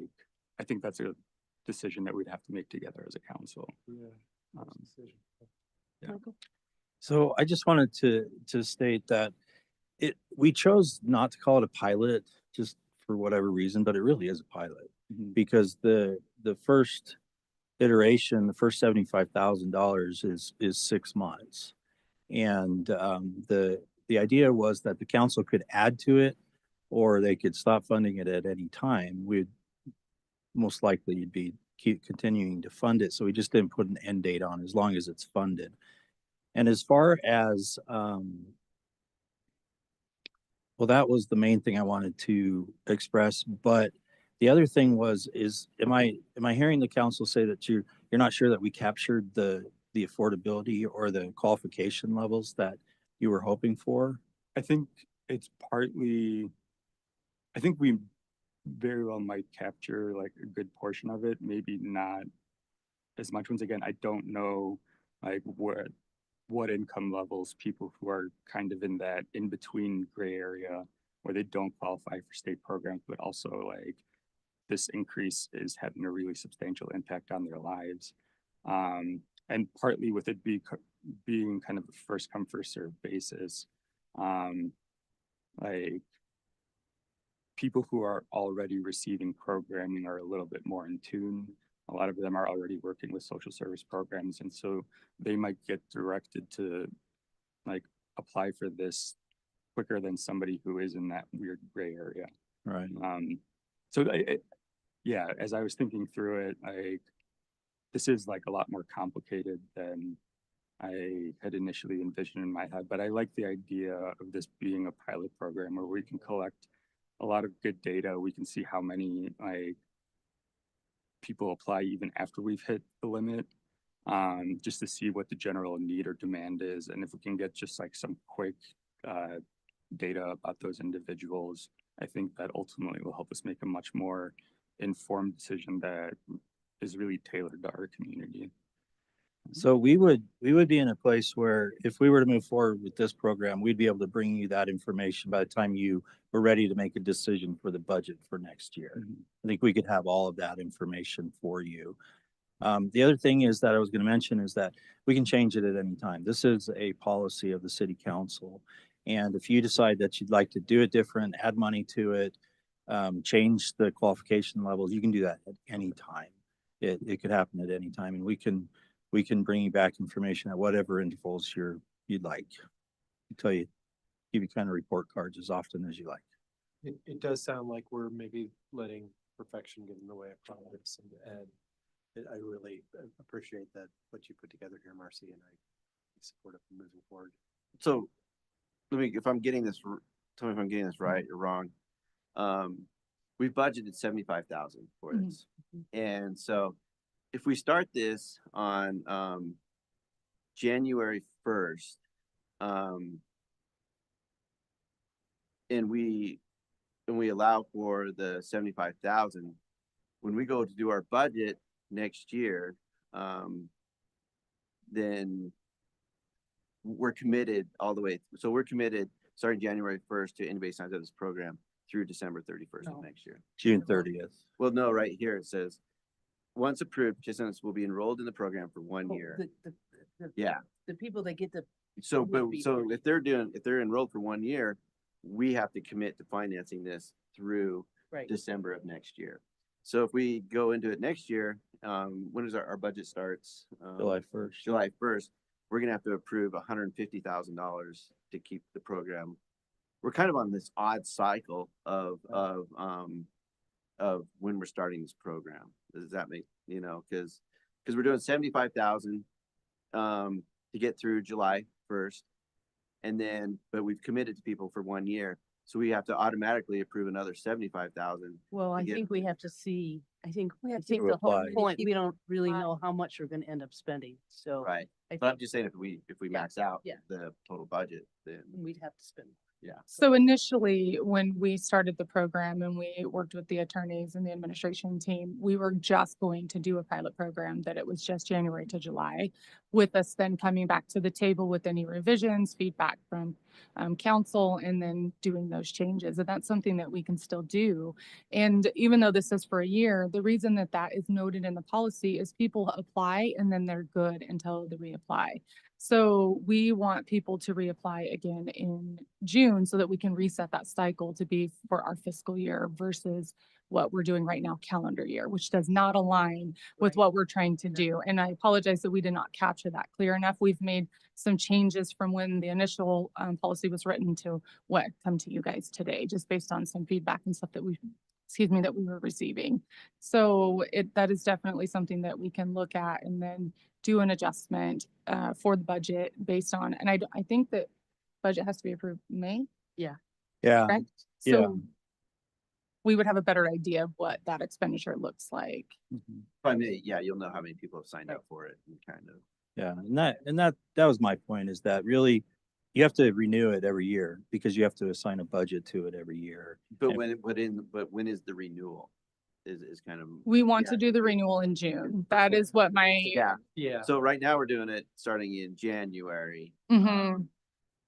think that's a decision that we'd have to make together as a council. Yeah. So I just wanted to state that we chose not to call it a pilot just for whatever reason, but it really is a pilot because the first iteration, the first $75,000 is 6 months. And the idea was that the council could add to it or they could stop funding it at any time. We'd most likely keep continuing to fund it. So we just didn't put an end date on as long as it's funded. And as far as, well, that was the main thing I wanted to express. But the other thing am I hearing the council say that you're not sure that we captured the affordability or the qualification levels that you were hoping for? I think it's partly, I think we very well might capture like a good portion of it, maybe not as much. Once again, I don't know like what income levels people who are kind of in that in between gray area where they don't qualify for state programs, but also like this increase is having a really substantial impact on their lives. And partly with it being kind of a first come first served basis, like people who are already receiving programming are a little bit more in tune A lot of them are already working with social service programs, and so they might get directed to like apply for this quicker than somebody who is in that weird gray area. Right. So yeah, as I was thinking through it, this is like a lot more complicated than I had initially envisioned in my head, but I like the idea of this being a pilot program where we can collect a lot of good data. We can see how many like people apply even after we've hit the limit, just to see what the general need or demand is. And if we can get just like some quick data about those individuals, I think that ultimately will help us make a much more informed decision that is really tailored to our community. So we would be in a place where if we were to move forward with this program, we'd be able to bring you that information by the time you were ready to make a decision for the budget for next year. I think we could have all of that information for you. The other thing is that I was going to mention is that we can change it at any time. This is a policy of the city council. And if you decide that you'd like to do it different, add money to it, change the qualification levels, you can do that at any time. It could happen at any time, and we can bring you back information at whatever intervals you'd like. Give you kind of report cards as often as you like. It does sound like we're maybe letting perfection get in the way of progress, and I really appreciate that, what you put together here, Marcy, and I support it moving forward. So if I'm getting this, tell me if I'm getting this right or wrong. We've budgeted 75,000 for this. And so if we start this on January 1st, and we allow for the 75,000, when we go to do our budget next year, then we're committed all the way. So we're committed starting January 1st to anybody signs up this program through December 31st of next year. June 30th. Well, no, right here it says, once approved, participants will be enrolled in the program for 1 year. Yeah. The people that get the. So if they're enrolled for 1 year, we have to commit to financing this through December of next year. So if we go into it next year, when does our budget starts? July 1st. July 1st, we're gonna have to approve $150,000 to keep the program. We're kind of on this odd cycle of when we're starting this program. Does that make, because we're doing 75,000 to get through July 1st. And then, but we've committed to people for 1 year. So we have to automatically approve another 75,000. Well, I think we have to see, I think to the whole apply. point, we don't really know how much we're gonna end up spending, so. Right. I But I'm think just saying, if we max out yeah. the total budget, then we'd have to spend. yeah. So initially, when we started the program and we worked with the attorneys and the administration team, we were just going to do a pilot program that it was just January to July, with us then coming back to the table with any revisions, feedback from council, and then doing those changes. And that's something that we can still do. And even though this is for a year, the reason that that is noted in the policy is people apply and then they're good until they reapply. So we want people to reapply again in June so that we can reset that cycle to be for our fiscal year versus what we're doing right now, calendar year, which does not align with what we're trying to do. And I apologize that we did not capture that clear enough. We've made some changes from when the initial policy was written to what come to you guys today, just based on some feedback and stuff that that we were receiving. So that is definitely something that we can look at and then do an adjustment for the budget based on, and I think that budget has to be approved in May. Yeah. Yeah. Correct? Yeah. So we would have a better idea of what that expenditure looks like. By May, yeah, you'll know how many people have signed up for it and kind of. Yeah. And that was my point, is that really you have to renew it every year because you have to assign a budget to it every year. But when is the renewal? Is kind of. We want to do the renewal in June. That is what my. Yeah. So right now we're doing it starting in January, Mhm.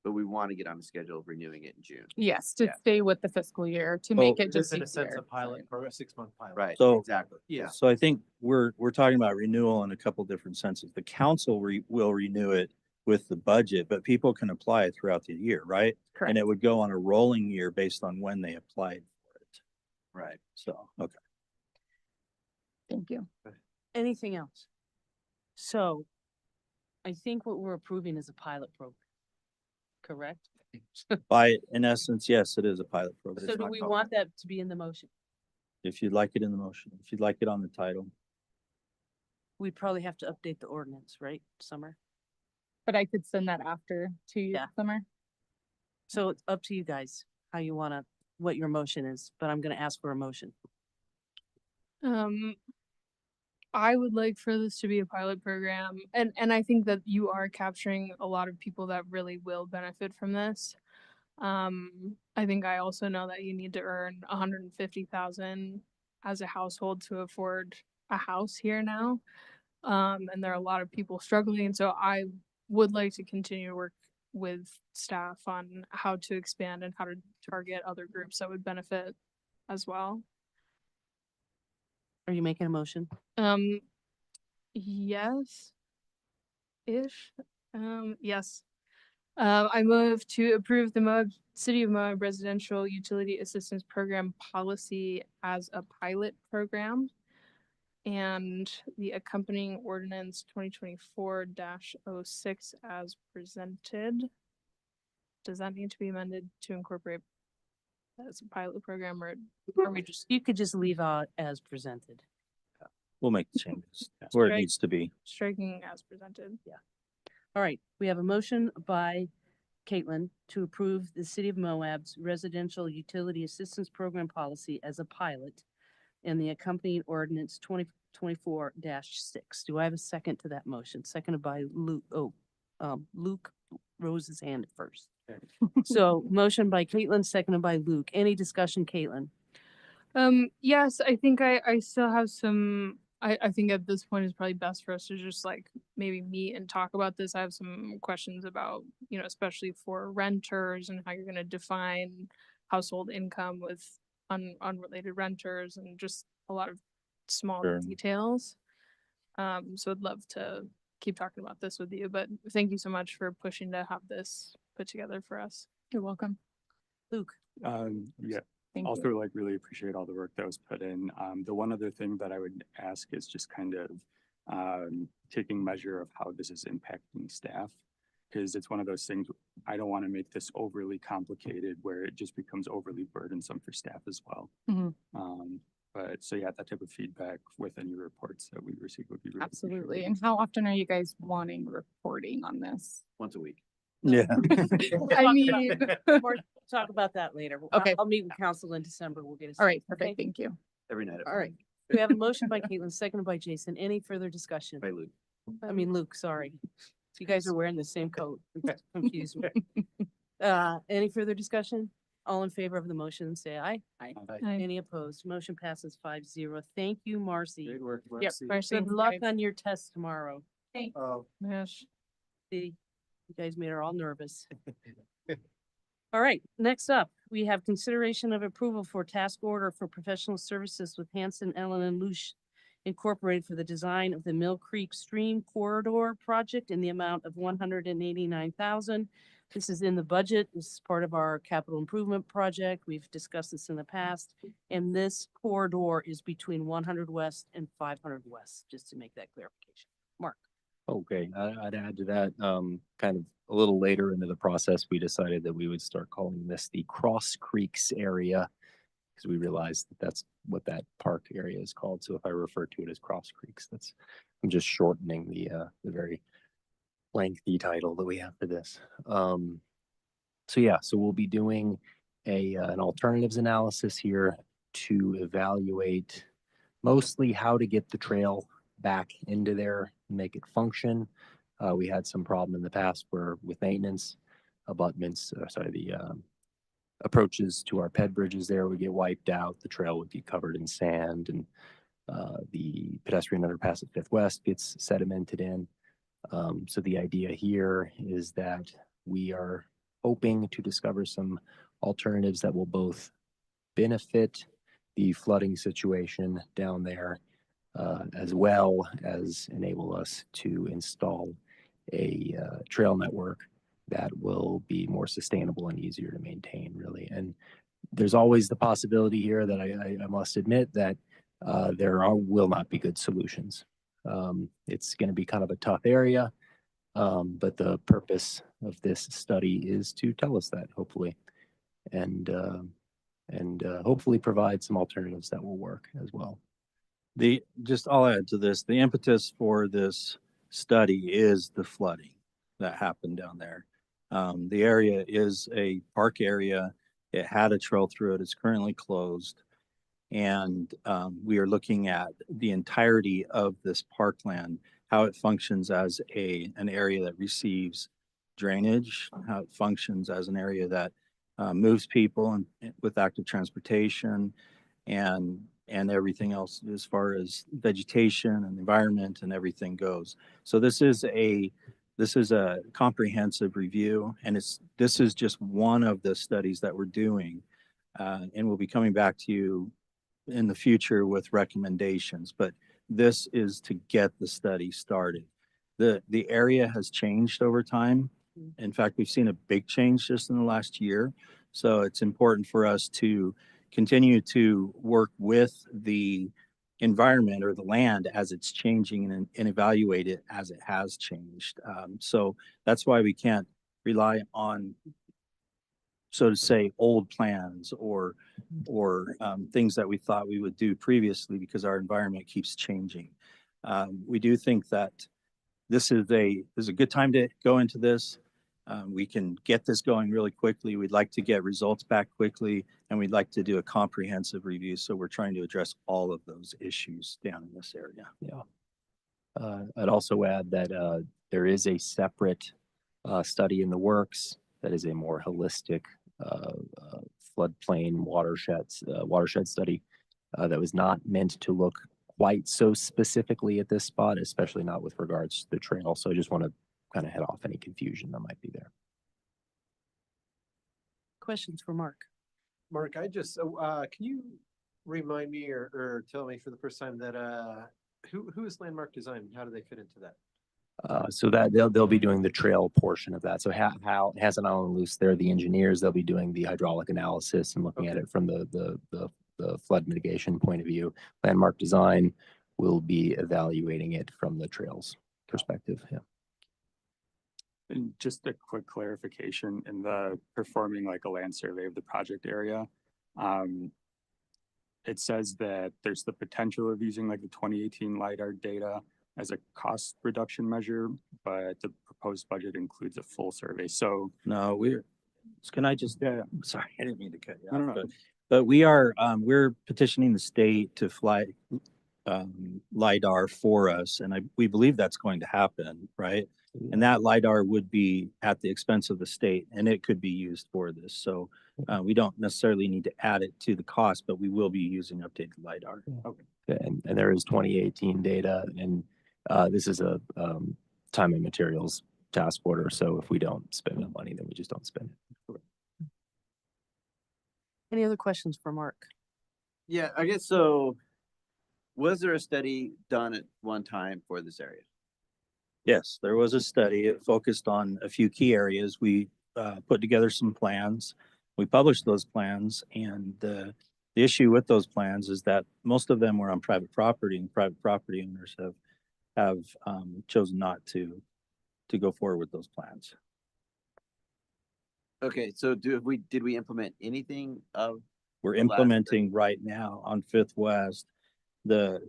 but we want to get on the schedule of renewing it in June. Yes, to stay with the fiscal year, to make it just In a sense, easier. a pilot program, 6-month pilot. Right. So Exactly. Yeah. So I think we're talking about renewal in a couple different senses. The council will renew it with the budget, but people can apply throughout the year, right? Correct. And it would go on a rolling year based on when they applied for it. Right. So, okay. Thank you. Anything else? So I think what we're approving is a pilot program, correct? In essence, yes, it is a pilot program. So do we want that to be in the motion? If you'd like it in the motion, if you'd like it on the title. We'd probably have to update the ordinance, right, Summer? But I could send that after to you, Yeah. Summer. So it's up to you guys, how you wanna, what your motion is, but I'm gonna ask for a motion. I would like for this to be a pilot program, and I think that you are capturing a lot of people that really will benefit from this. I think I also know that you need to earn 150,000 as a household to afford a house here now. And there are a lot of people struggling, so I would like to continue to work with staff on how to expand and how to target other groups that would benefit as well. Are you making a motion? Yes. Ish. Yes. I move to approve the Moab City of Moab Residential Utility Assistance Program policy as a pilot program. And the accompanying ordinance 2024-06 as presented. Does that need to be amended to incorporate as a pilot program, or are we just You could just leave out as presented. We'll make the changes where it Strike. needs to be. striking as presented? Yeah. All right, we have a motion by Caitlin to approve the City of Moab's Residential Utility Assistance Program policy as a pilot and the accompanying ordinance 2024-6. Do I have a second to that motion? Seconded by Luke. Luke rose his hand first. So motion by Caitlin, seconded by Luke. Any discussion, Caitlin? Yes, I think I still have some, I think at this point it's probably best for us to just like maybe meet and talk about this. I have some questions about, especially for renters and how you're gonna define household income with unrelated renters and just a lot of small Sure. details. So I'd love to keep talking about this with you, but thank you so much for pushing to have this put together for us. You're welcome. Luke? Yeah, Thank also you. like really appreciate all the work that was put in. The one other thing that I would ask is just kind of taking measure of how this is impacting staff. Because it's one of those things, I don't want to make this overly complicated where it just becomes overly burdensome for staff as well. Mhm. But so yeah, that type of feedback with any reports that we receive would be really Absolutely. appreciated. And how often are you guys wanting reporting on this? Once a week. Yeah. I mean, We'll talk about that later. Okay. I'll meet with council in December. We'll get it. all right, Okay? perfect. Thank you. Every night. All right. We have a motion by Caitlin, seconded by Jason. Any further discussion? By Luke. I mean, Luke, sorry. You guys are wearing the same coat. Confuse me. Any further discussion? All in favor of the motion, say aye. Aye. Aye. Any opposed? Motion passes 5-0. Thank you, Marcy. Great work, Yep. Marcy. Marcy, Good luck guys. on your test tomorrow. Oh, Yes. See, you guys made her all nervous. All right, next up, we have consideration of approval for task order for professional services with Hanson, Ellen and Lush Incorporated for the design of the Mill Creek Stream Corridor project in the amount of $189,000. This is in the budget. This is part of our capital improvement project. We've discussed this in the past. And this corridor is between 100 West and 500 West, just to make that clarification. Mark. Okay, I'd add to that, kind of a little later into the process, we decided that we would start calling this the Cross Creeks area, because we realized that that's what that park area is called. So if I refer to it as Cross Creeks, I'm just shortening the very lengthy title that we have for this. So we'll be doing an alternatives analysis here to evaluate mostly how to get the trail back into there and make it function. We had some problem in the past where with maintenance, the approaches to our ped bridges there would get wiped out. The trail would get covered in sand, and the pedestrian underpass at Fifth West gets sedimented in. So the idea here is that we are hoping to discover some alternatives that will both benefit the flooding situation down there, as well as enable us to install a trail network that will be more sustainable and easier to maintain, really. And there's always the possibility here that I must admit that will not be good solutions. It's going to be kind of a tough area, but the purpose of this study is to tell us that, hopefully, and hopefully provide some alternatives that will work as well. I'll add to this, the impetus for this study is the flooding that happened down there. The area is a park area. It had a trail through it. It's currently closed. And we are looking at the entirety of this parkland, how it functions as an area that receives drainage, how it functions as an area that moves people and with active transportation and everything else as far as vegetation and environment and everything goes. So this is a comprehensive review, and this is just one of the studies that we're doing, and we'll be coming back to you in the future with recommendations. But this is to get the study started. The area has changed over time. In fact, we've seen a big change just in the last year. So it's important for us to continue to work with the environment or the land as it's changing and evaluate it as it has changed. So that's why we can't rely on, so to say, old plans or things that we thought we would do previously, because our environment keeps changing. We do think that this is a good time to go into this. We can get this going really quickly. We'd like to get results back quickly, and we'd like to do a comprehensive review. So we're trying to address all of those issues down in this area. Yeah. I'd also add that there is a separate study in the works that is a more holistic floodplain watershed study that was not meant to look quite so specifically at this spot, especially not with regards to the trail. So I just want to kind of head off any confusion that might be there. Questions for Mark? Mark, can you remind me or tell me for the first time that who is Landmark Design? How do they fit into that? So that they'll be doing the trail portion of that. So how Hassan Island Loose, they're the engineers. They'll be doing the hydraulic analysis and looking at it from the flood mitigation point of view. Landmark Design will be evaluating it from the trails perspective. Yeah. And just a quick clarification, in the performing like a land survey of the project area, it says that there's the potential of using like the 2018 LiDAR data as a cost reduction measure, but the proposed budget includes a full survey. So no, can I just, sorry, I didn't mean to cut you off. No. But we are, we're petitioning the state to fly LiDAR for us. And we believe that's going to happen, right? And that LiDAR would be at the expense of the state, and it could be used for this. So we don't necessarily need to add it to the cost, but we will be using updated LiDAR. Okay. And there is 2018 data, and this is a time and materials task order. So if we don't spend the money, then we just don't spend it. Any other questions for Mark? Yeah, I guess so. Was there a study done at one time for this area? Yes, there was a study. It focused on a few key areas. We put together some plans. We published those plans, and the issue with those plans is that most of them were on private property, and private property owners have chosen not to go forward with those plans. Okay, so did we implement anything of? We're implementing right now on Fifth West the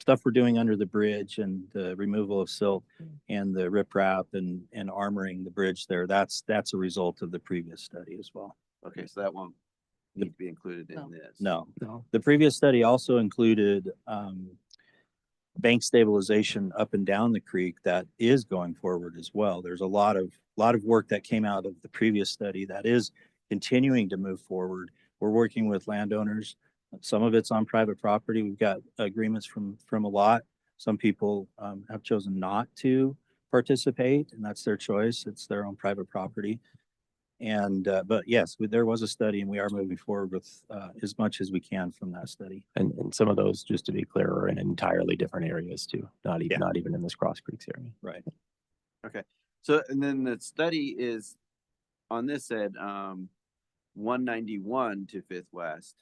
stuff we're doing under the bridge and the removal of silt and the riprap and armoring the bridge there. That's a result of the previous study as well. Okay, so that won't need to be included in this. No. The previous study also included bank stabilization up and down the creek that is going forward as well. There's a lot of work that came out of the previous study that is continuing to move forward. We're working with landowners. Some of it's on private property. We've got agreements from a lot. Some people have chosen not to participate, and that's their choice. It's their own private property. And but yes, there was a study, and we are moving forward with as much as we can from that study. And some of those, just to be clear, are in entirely different areas too. Not even in this Cross Creeks area. Right. Okay. So and then the study is on this said 191 to Fifth West.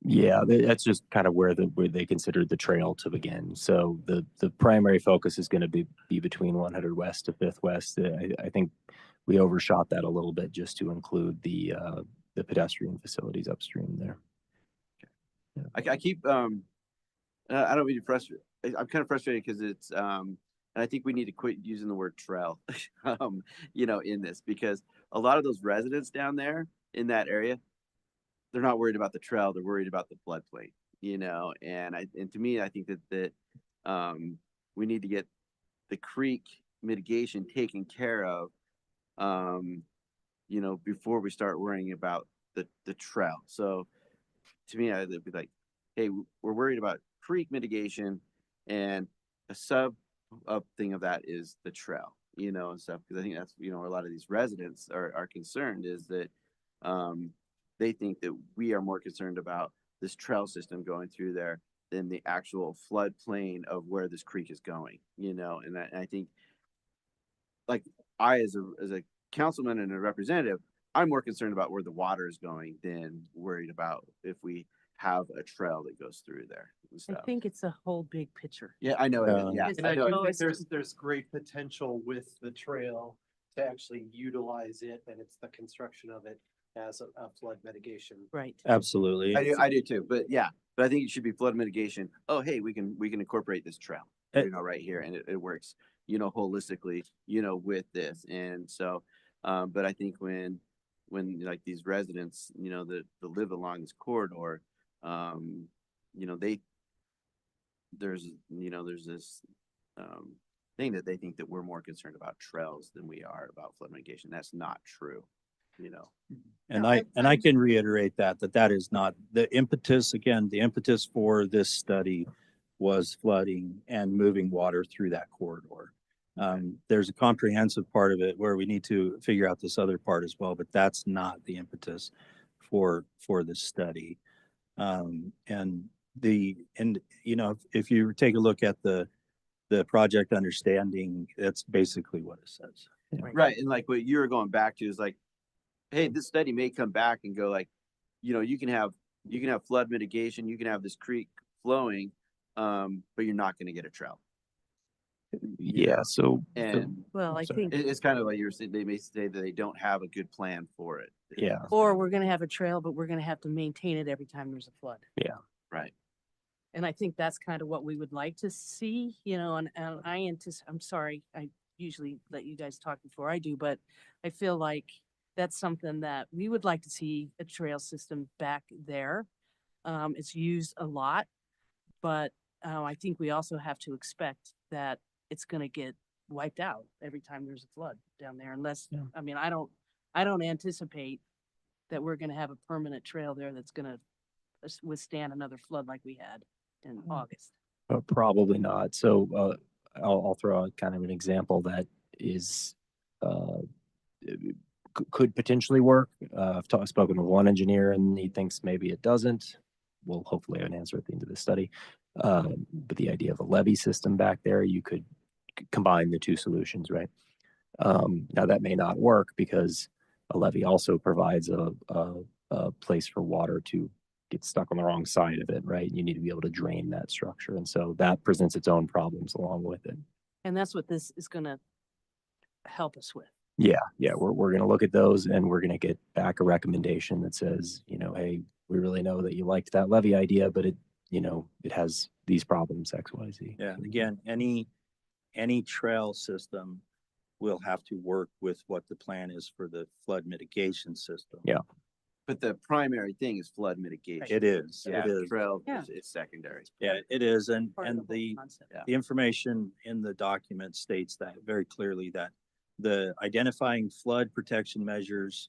Yeah, that's just kind of where they considered the trail to begin. So the primary focus is going to be between 100 West to 5th West. I think we overshot that a little bit just to include the pedestrian facilities upstream there. I keep, I don't mean to frustrate, I'm kind of frustrated because it's, and I think we need to quit using the word trail, you know, in this, because a lot of those residents down there in that area, they're not worried about the trail, they're worried about the floodplain, you know, and to me, I think we need to get the creek mitigation taken care of, you know, before we start worrying about the trail. So to me, I'd be like, hey, we're worried about creek mitigation, and a sub up thing of that is the trail, you know, and stuff. Because I think that's, you know, a lot of these residents are concerned is that they think that we are more concerned about this trail system going through there than the actual floodplain of where this creek is going, you know. And I think, like, as a councilman and a representative, I'm more concerned about where the water is going than worried about if we have a trail that goes through there. I think it's a whole big picture. Yeah, I know. Yeah, And I do think there's great potential with the trail to actually utilize it, and it's the construction of it as a flood mitigation. Right. Absolutely. I do too. But yeah, but I think it should be flood mitigation. Oh, hey, we can incorporate this trail, you know, right here, and it works, you know, holistically, you know, with this. And so, but I think when like these residents, you know, that live along this corridor, you know, there's this thing that they think that we're more concerned about trails than we are about flood mitigation. That's not true, you know. And I can reiterate that is not the impetus. Again, the impetus for this study was flooding and moving water through that corridor. There's a comprehensive part of it where we need to figure out this other part as well, but that's not the impetus for this study. And you know, if you take a look at the project understanding, that's basically what it says. Right. And like what you're going back to is like, hey, this study may come back and go like, you know, you can have flood mitigation, you can have this creek flowing, but you're not going to get a trail. Yeah. So, and well, I think it's kind of like you're saying, they may say that they don't have a good plan for it. Yeah. Or we're going to have a trail, but we're going to have to maintain it every time there's a flood. Yeah. Right. And I think that's kind of what we would like to see, you know, and I'm sorry, I usually let you guys talk before I do, but I feel like that's something that we would like to see a trail system back there. It's used a lot, but I think we also have to expect that it's going to get wiped out every time there's a flood down there, unless, I mean, I don't anticipate that we're going to have a permanent trail there that's going to withstand another flood like we had in August. Probably not. So I'll throw out kind of an example that is could potentially work. I've spoken with one engineer and he thinks maybe it doesn't. We'll hopefully have an answer at the end of the study. But the idea of a levee system back there, you could combine the two solutions, right? Now that may not work because a levee also provides a place for water to get stuck on the wrong side of it, right? You need to be able to drain that structure. And so that presents its own problems along with it. And that's what this is going to help us with. Yeah, we're going to look at those and we're going to get back a recommendation that says, you know, hey, we really know that you liked that levee idea, but it, you know, it has these problems, X, Y, Z. Yeah, and again, any trail system will have to work with what the plan is for the flood mitigation system. Yeah. But the primary thing is flood mitigation. It is. Yeah, It is. trail it's secondary. Yeah, it is. And the the information in the document states that very clearly, that the identifying flood protection measures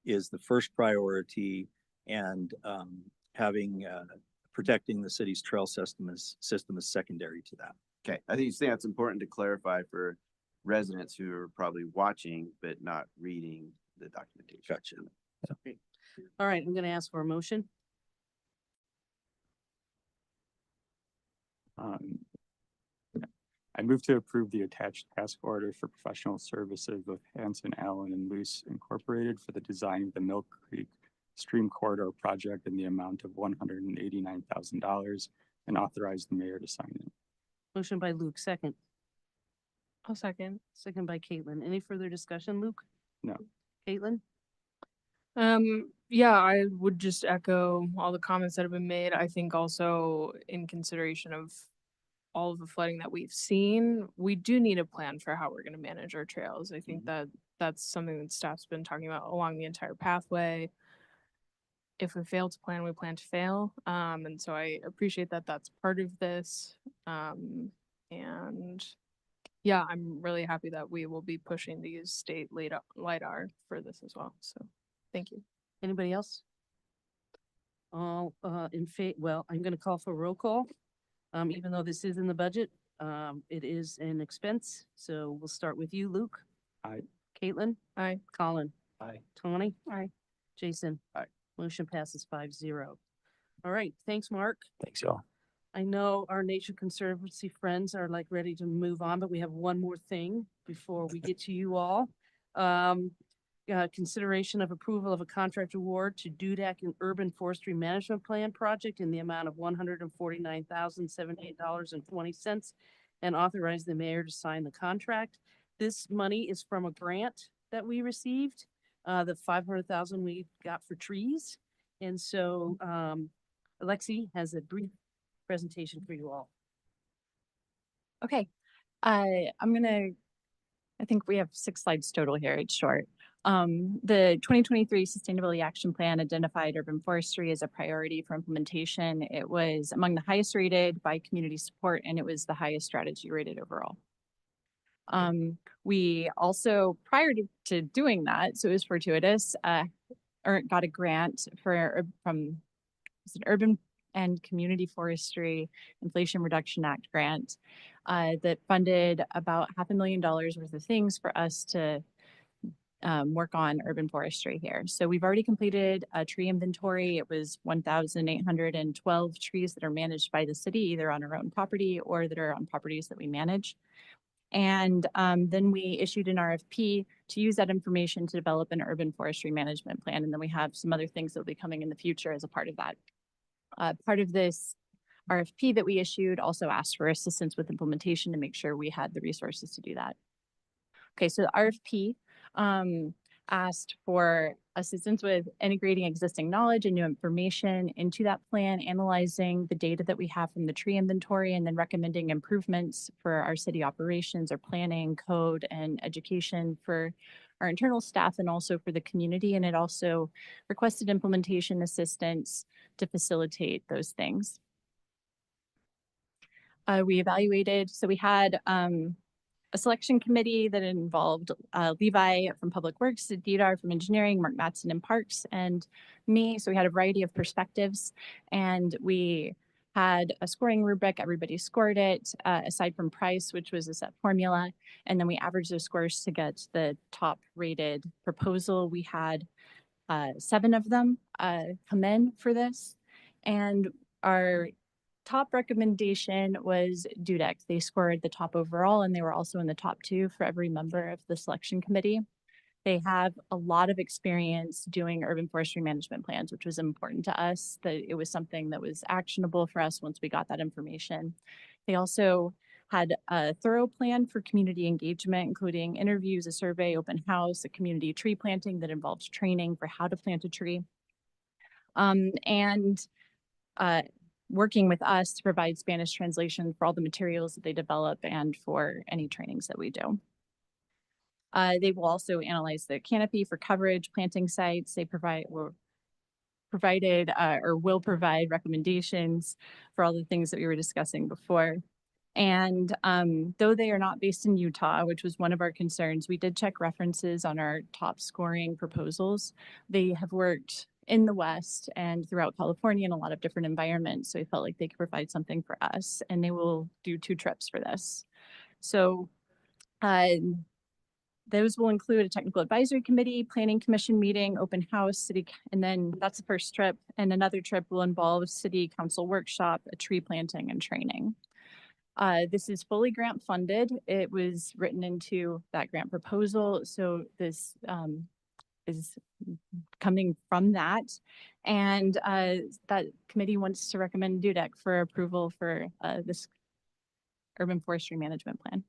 is the first priority, and having protecting the city's trail system is secondary to that. Okay, I think that's important to clarify for residents who are probably watching but not reading the documentation. Gotcha. Great. All right, I'm going to ask for a motion. I move to approve the attached task order for professional services with Hanson, Allen, and Luce Incorporated for the design of the Mill Creek stream corridor project in the amount of $189,000 and authorize the mayor to sign it. Motion by Luke, second. I'll second. Second by Caitlin. Any further discussion, Luke? No. Caitlin? Yeah, I would just echo all the comments that have been made. I think also in consideration of all of the flooding that we've seen, we do need a plan for how we're going to manage our trails. I think that that's something that staff's been talking about along the entire pathway. If we fail to plan, we plan to fail. And so I appreciate that that's part of this. And yeah, I'm really happy that we will be pushing to use state LiDAR for this as well. So thank you. Anybody else? All well, I'm gonna call for a roll call. Even though this is in the budget, it is an expense. So we'll start with you, Luke. Aye. Caitlin? Aye. Colin? Aye. Tawny? Aye. Jason? Aye. Motion passes 5-0. All right, thanks, Mark. Thanks, y'all. I know our Nature Conservancy friends are like ready to move on, but we have one more thing before we get to you all. Consideration of approval of a contract award to Dudak and Urban Forestry Management Plan project in the amount of $149,078.20 and authorize the mayor to sign the contract. This money is from a grant that we received, the $500,000 we got for trees. And so Alexi has a brief presentation for you all. Okay, I think we have 6 slides total here. It's short. The 2023 Sustainability Action Plan identified urban forestry as a priority for implementation. It was among the highest rated by community support, and it was the highest strategy rated overall. We also, prior to doing that, so it was fortuitous, got a grant from Urban and Community Forestry Inflation Reduction Act grant that funded about $500,000 worth of things for us to work on urban forestry here. So we've already completed a tree inventory. It was 1,812 trees that are managed by the city, either on our own property or that are on properties that we manage. And then we issued an RFP to use that information to develop an urban forestry management plan. And then we have some other things that will be coming in the future as a part of that. Part of this RFP that we issued also asked for assistance with implementation to make sure we had the resources to do that. Okay, so the RFP asked for assistance with integrating existing knowledge and new information into that plan, analyzing the data that we have from the tree inventory, and then recommending improvements for our city operations or planning, code, and education for our internal staff and also for the community. And it also requested implementation assistance to facilitate those things. We evaluated, so we had a selection committee that involved Levi from Public Works, Didar from Engineering, Mark Matson in Parks, and me. So we had a variety of perspectives, and we had a scoring rubric. Everybody scored it, aside from price, which was a set formula. And then we averaged those scores to get the top rated proposal. We had 7 of them come in for this. And our top recommendation was Dudex. They scored the top overall, and they were also in the top 2 for every member of the selection committee. They have a lot of experience doing urban forestry management plans, which was important to us, that it was something that was actionable for us once we got that information. They also had a thorough plan for community engagement, including interviews, a survey, open house, a community tree planting that involved training for how to plant a tree. Working with us to provide Spanish translation for all the materials that they develop and for any trainings that we do. They will also analyze the canopy for coverage, planting sites. They will provide recommendations for all the things that we were discussing before. And though they are not based in Utah, which was one of our concerns, we did check references on our top scoring proposals. They have worked in the West and throughout California in a lot of different environments. So we felt like they could provide something for us, and they will do 2 trips for this. So those will include a technical advisory committee, planning commission meeting, open house, city, and then that's the first trip. And another trip will involve city council workshop, a tree planting, and training. This is fully grant funded. It was written into that grant proposal. So this is coming from that. And that committee wants to recommend DUDEC for approval for this urban forestry management plan.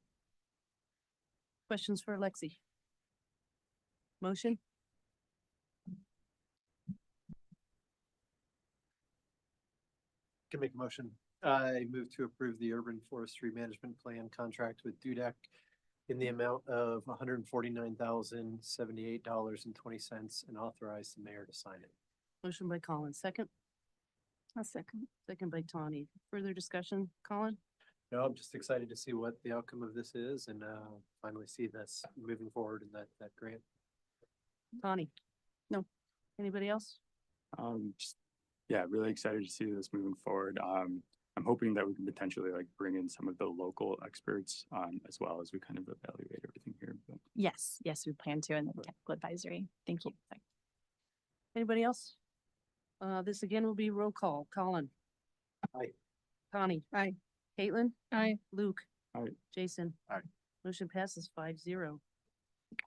Questions for Lexi? Motion? Can make a motion. I move to approve the urban forestry management plan contract with DUDEC in the amount of $149,078.20 and authorize the mayor to sign it. Motion by Colin, second. A second. Second by Tawny. Further discussion, Colin? No, I'm just excited to see what the outcome of this is and finally see this moving forward in that grant. Tawny? No. Anybody else? Just, yeah, really excited to see this moving forward. I'm hoping that we can potentially like bring in some of the local experts as well as we kind of evaluate everything here. But Yes, we plan to in the technical advisory. Thank you. Anybody else? This again will be roll call. Colin? Aye. Connie? Aye. Caitlin? Aye. Luke? Aye. Jason? Aye. Motion passes 5-0.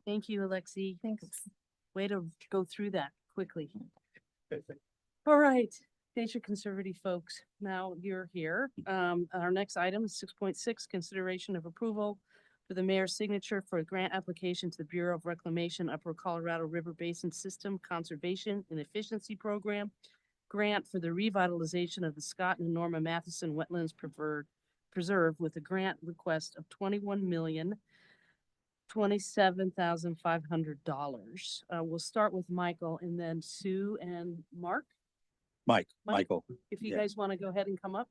Thank you, Alexi. Thanks. Way to go through that quickly. All right, nature conservative folks, now you're here. Our next item is 6.6, consideration of approval for the mayor's signature for a grant application to the Bureau of Reclamation Upper Colorado River Basin System Conservation and Efficiency Program grant for the revitalization of the Scott and Norma Matheson Wetlands Preserve with a grant request of $21,027,500. We'll start with Michael and then Sue and Mark. Michael. If you Yeah. guys want to go ahead and come up.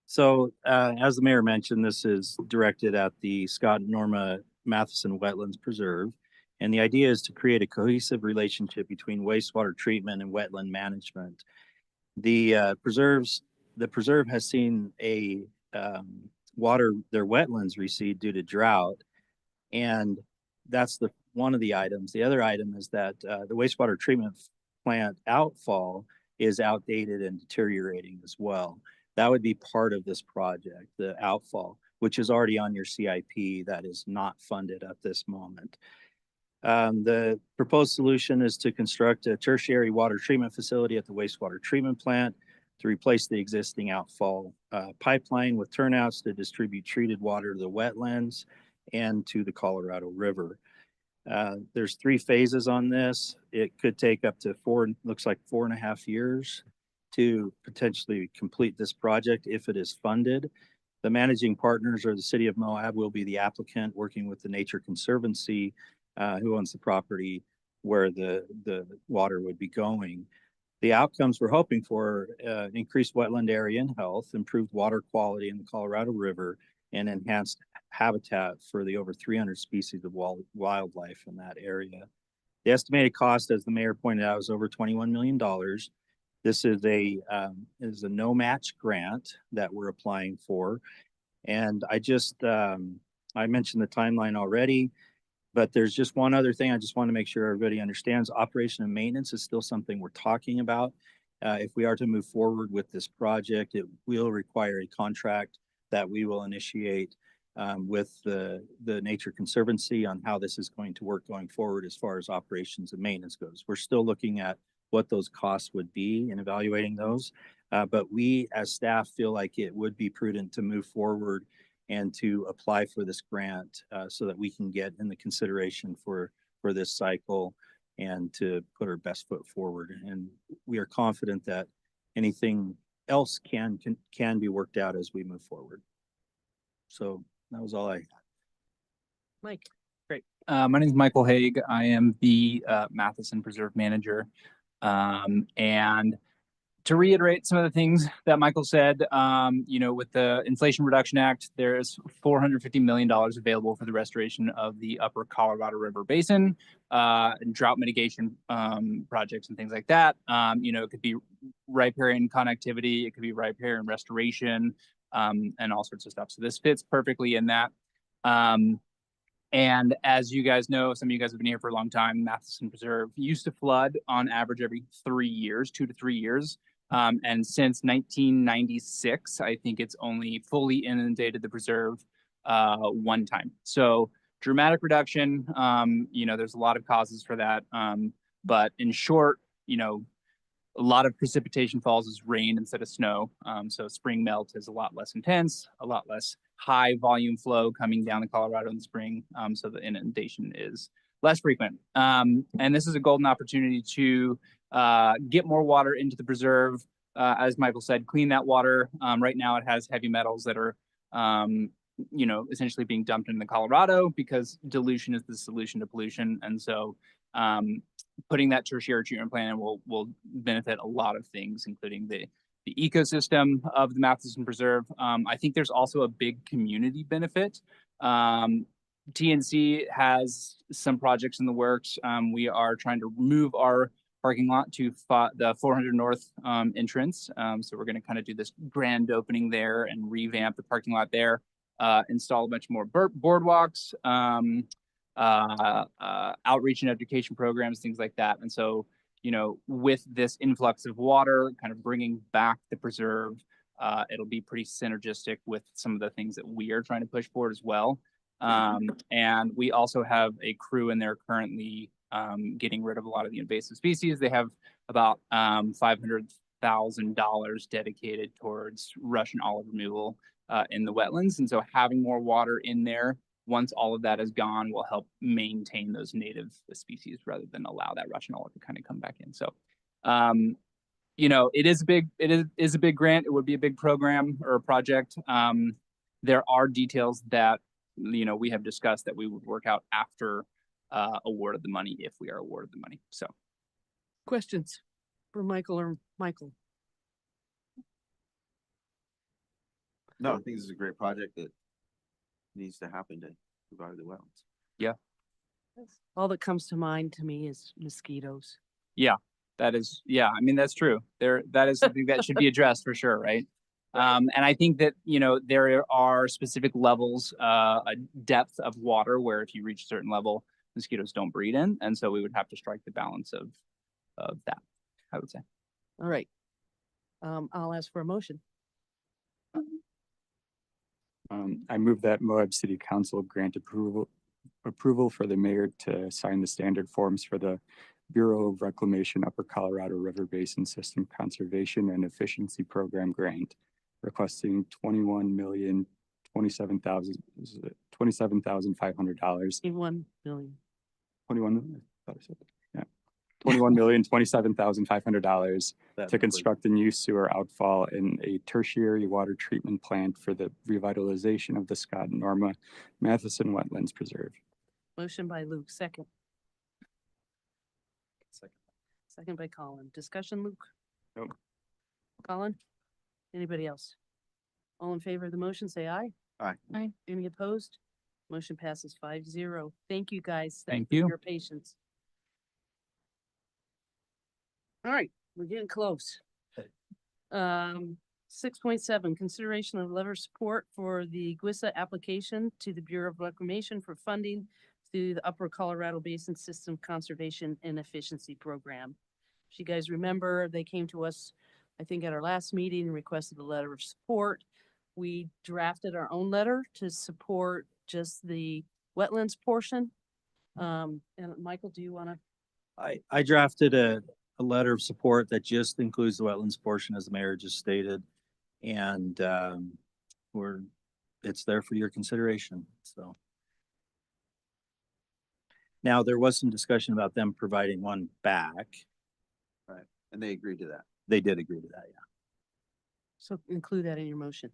So as the mayor mentioned, this is directed at the Scott and Norma Matheson Wetlands Preserve. And the idea is to create a cohesive relationship between wastewater treatment and wetland management. The preserve has seen their wetlands recede due to drought. And that's one of the items. The other item is that the wastewater treatment plant outfall is outdated and deteriorating as well. That would be part of this project, the outfall, which is already on your CIP that is not funded at this moment. The proposed solution is to construct a tertiary water treatment facility at the wastewater treatment plant to replace the existing outfall pipeline with turnouts to distribute treated water to the wetlands and to the Colorado River. There's 3 phases on this. It could take up to 4.5 years to potentially complete this project if it is funded. The managing partners or the city of Moab will be the applicant working with the Nature Conservancy who owns the property where the water would be going. The outcomes we're hoping for increased wetland area and health, improved water quality in the Colorado River, and enhanced habitat for the over 300 species of wildlife in that area. The estimated cost, as the mayor pointed out, is over $21 million. This is a no match grant that we're applying for. And I mentioned the timeline already, but there's just one other thing I just want to make sure everybody understands. Operation and maintenance is still something we're talking about. If we are to move forward with this project, it will require a contract that we will initiate with the Nature Conservancy on how this is going to work going forward as far as operations and maintenance goes. We're still looking at what those costs would be and evaluating those. But we as staff feel like it would be prudent to move forward and to apply for this grant so that we can get in the consideration for this cycle and to put our best foot forward. And we are confident that anything else can be worked out as we move forward. So that was all I had. Mike. Great. My name is Michael Haig. I am the Matheson Preserve Manager. And to reiterate some of the things that Michael said, with the Inflation Reduction Act, there's $450 million available for the restoration of the upper Colorado River Basin, and drought mitigation projects and things like that. It could be riparian connectivity, it could be riparian restoration, and all sorts of stuff. So this fits perfectly in that. And as you guys know, some of you guys have been here for a long time, Matheson Preserve used to flood on average every 3 years, 2 to 3 years. And since 1996, I think it's only fully inundated the preserve one time. So dramatic reduction. There's a lot of causes for that. But in short, a lot of precipitation falls as rain instead of snow. So spring melt is a lot less intense, a lot less high volume flow coming down the Colorado in the spring. So the inundation is less frequent. And this is a golden opportunity to get more water into the preserve. As Michael said, clean that water. Right now it has heavy metals that are, essentially being dumped into the Colorado because dilution is the solution to pollution. And so putting that tertiary treatment plant in will benefit a lot of things, including the ecosystem of the Matheson Preserve. I think there's also a big community benefit. TNC has some projects in the works. We are trying to move our parking lot to the 400 North entrance. So we're going to kind of do this grand opening there and revamp the parking lot there, install a bunch more boardwalks, outreach and education programs, things like that. And so, with this influx of water kind of bringing back the preserve, it'll be pretty synergistic with some of the things that we are trying to push forward as well. And we also have a crew in there currently getting rid of a lot of the invasive species. They have about $500,000 dedicated towards Russian olive removal in the wetlands. And so having more water in there, once all of that is gone, will help maintain those native species rather than allow that Russian olive to kind of come back in. So, it is a big grant. It would be a big program or a project. There are details that, we have discussed that we would work out after award of the money, if we are awarded the money. So, Questions for Michael or Michael? No, I think this is a great project that needs to happen to revive the wetlands. Yeah. All that comes to mind to me is mosquitoes. Yeah, that's true. That is something that should be addressed for sure, right? And I think that, there are specific levels, a depth of water where if you reach a certain level, mosquitoes don't breed in. And so we would have to strike the balance of that, I would say. All right. I'll ask for a motion. I move that Moab City Council grant approval for the mayor to sign the standard forms for the Bureau of Reclamation Upper Colorado River Basin System Conservation and Efficiency Program grant, requesting $21,027,500. $1 million. 21, I thought I said that. Yeah. $21,027,500 to construct a new sewer outfall and a tertiary water treatment plant for the revitalization of the Scott and Norma Matheson Wetlands Preserve. Motion by Luke, second. Second by Colin. Discussion, Luke? Nope. Colin? Anybody else? All in favor of the motion, say aye. Aye. Aye. Any opposed? Motion passes 5-0. Thank you, guys. Thank you you. for your patience. All right, we're getting close. 6.7, consideration of letter support for the GWISA application to the Bureau of Reclamation for funding through the Upper Colorado Basin System Conservation and Efficiency Program. If you guys remember, they came to us, I think, at our last meeting and requested a letter of support. We drafted our own letter to support just the wetlands portion. And Michael, do you want to? I drafted a letter of support that just includes the wetlands portion, as the mayor just stated. And it's there for your consideration, so. Now, there was some discussion about them providing one back. Right, and they agreed to that. They did agree to that, yeah. So include that in your motion.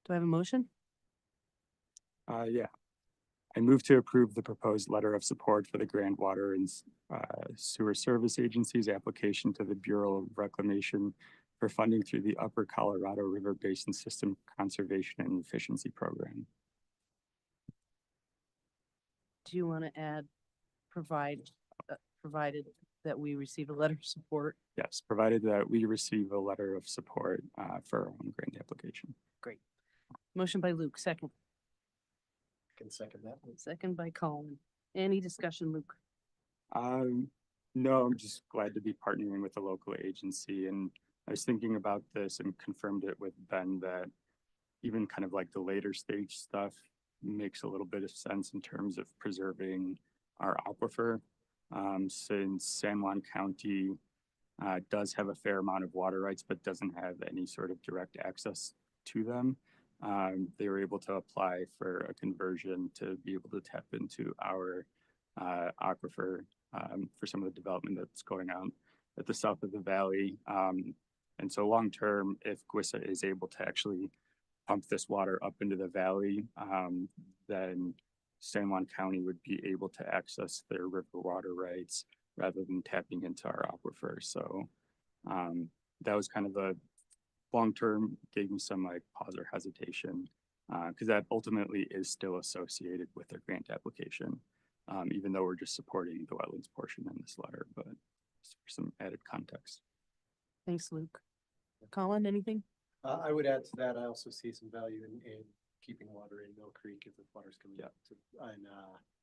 Do I have a motion? Yeah. I move to approve the proposed letter of support for the Grand Water and Sewer Service Agency's application to the Bureau of Reclamation for funding through the Upper Colorado River Basin System Conservation and Efficiency Program. Do you want to add provided that we receive a letter of support? Yes, provided that we receive a letter of support for our own grant application. Great. Motion by Luke, second. Can second that. Second by Colin. Any discussion, Luke? No, I'm just glad to be partnering with a local agency. And I was thinking about this and confirmed it with Ben that even kind of like the later stage stuff makes a little bit of sense in terms of preserving our aquifer. Since San Juan County does have a fair amount of water rights, but doesn't have any sort of direct access to them, they were able to apply for a conversion to be able to tap into our aquifer for some of the development that's going on at the south of the valley. And so long term, if GWISA is able to actually pump this water up into the valley, then San Juan County would be able to access their river water rights rather than tapping into our aquifer. So that was kind of a long term, gave me some like pause or hesitation, because that ultimately is still associated with their grant application, even though we're just supporting the wetlands portion in this letter, but just for some added context. Thanks, Luke. Colin, anything? I would add to that, I also see some value in keeping water in Mill Creek if the water's coming up to, and,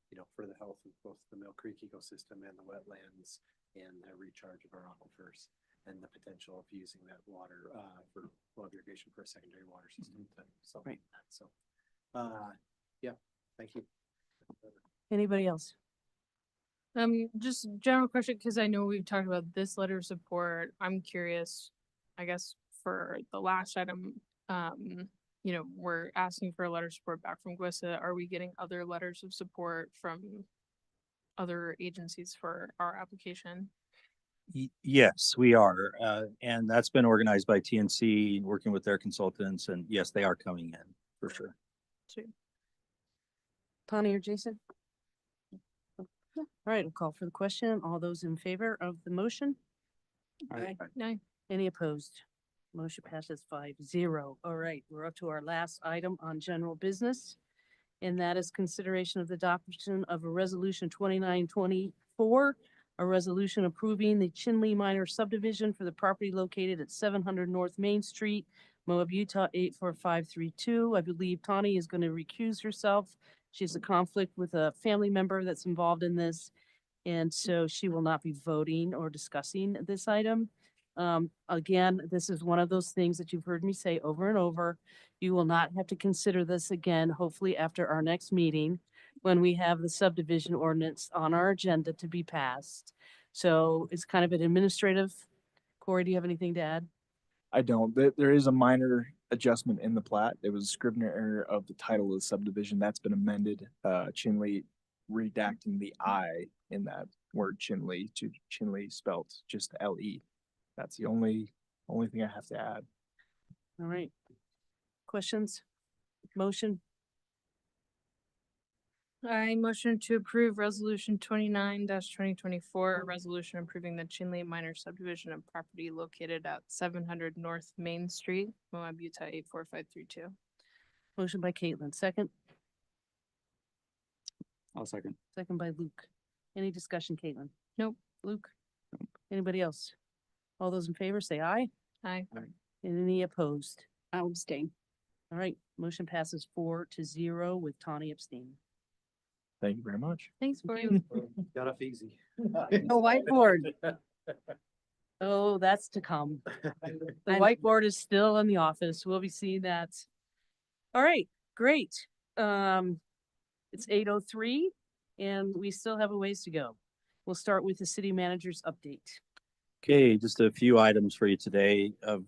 you know, for the health of both the Mill Creek ecosystem and the wetlands and the recharge of our aquifers and the potential of using that water, for well irrigation for a secondary water system to supplement that. So, yeah, thank you. Anybody else? Just general question, because I know we've talked about this letter of support. I'm curious, I guess, for the last item, you know, we're asking for a letter of support back from GWISA. Are we getting other letters of support from other agencies for our application? Yes, we are. And that's been organized by TNC, working with their consultants. And yes, they are coming in for sure. Sweet. Tani or Jason? All right, I'll call for the question. All those in favor of the motion? Aye. Aye. Any opposed? Motion passes 5-0. All right, we're up to our last item on general business. And that is consideration of the adoption of a resolution 2924, a resolution approving the Chinle Minor subdivision for the property located at 700 North Main Street, Moab, Utah 84532. I believe Tani is going to recuse herself. She has a conflict with a family member that's involved in this, and so she will not be voting or discussing this item. Again, this is one of those things that you've heard me say over and over. You will not have to consider this again, hopefully after our next meeting, when we have the subdivision ordinance on our agenda to be passed. So it's kind of an administrative. Corey, do you have anything to add? I don't. There is a minor adjustment in the plat. It was a Scrivener error of the title of the subdivision. That's been amended. Chinle redacting the I in that word Chinle to Chinle spelt just L-E. That's the only thing I have to add. All right. Questions? Motion? I motion to approve resolution 29-2024, a resolution approving the Chinle Minor subdivision of property located at 700 North Main Street, Moab, Utah 84532. Motion by Caitlin, second. I'll second. Second by Luke. Any discussion, Caitlin? Nope. Luke? Anybody else? All those in favor say aye. Aye. And any opposed? I'll abstain. All right, motion passes 4-0 with Tani abstaining. Thank you very much. Thanks, Corey. Got off easy. The whiteboard. Oh, that's to come. The whiteboard is still in the office. We'll be seeing that. All right, great. It's 8:03 and we still have a ways to go. We'll start with the city manager's update. Okay, just a few items for you today of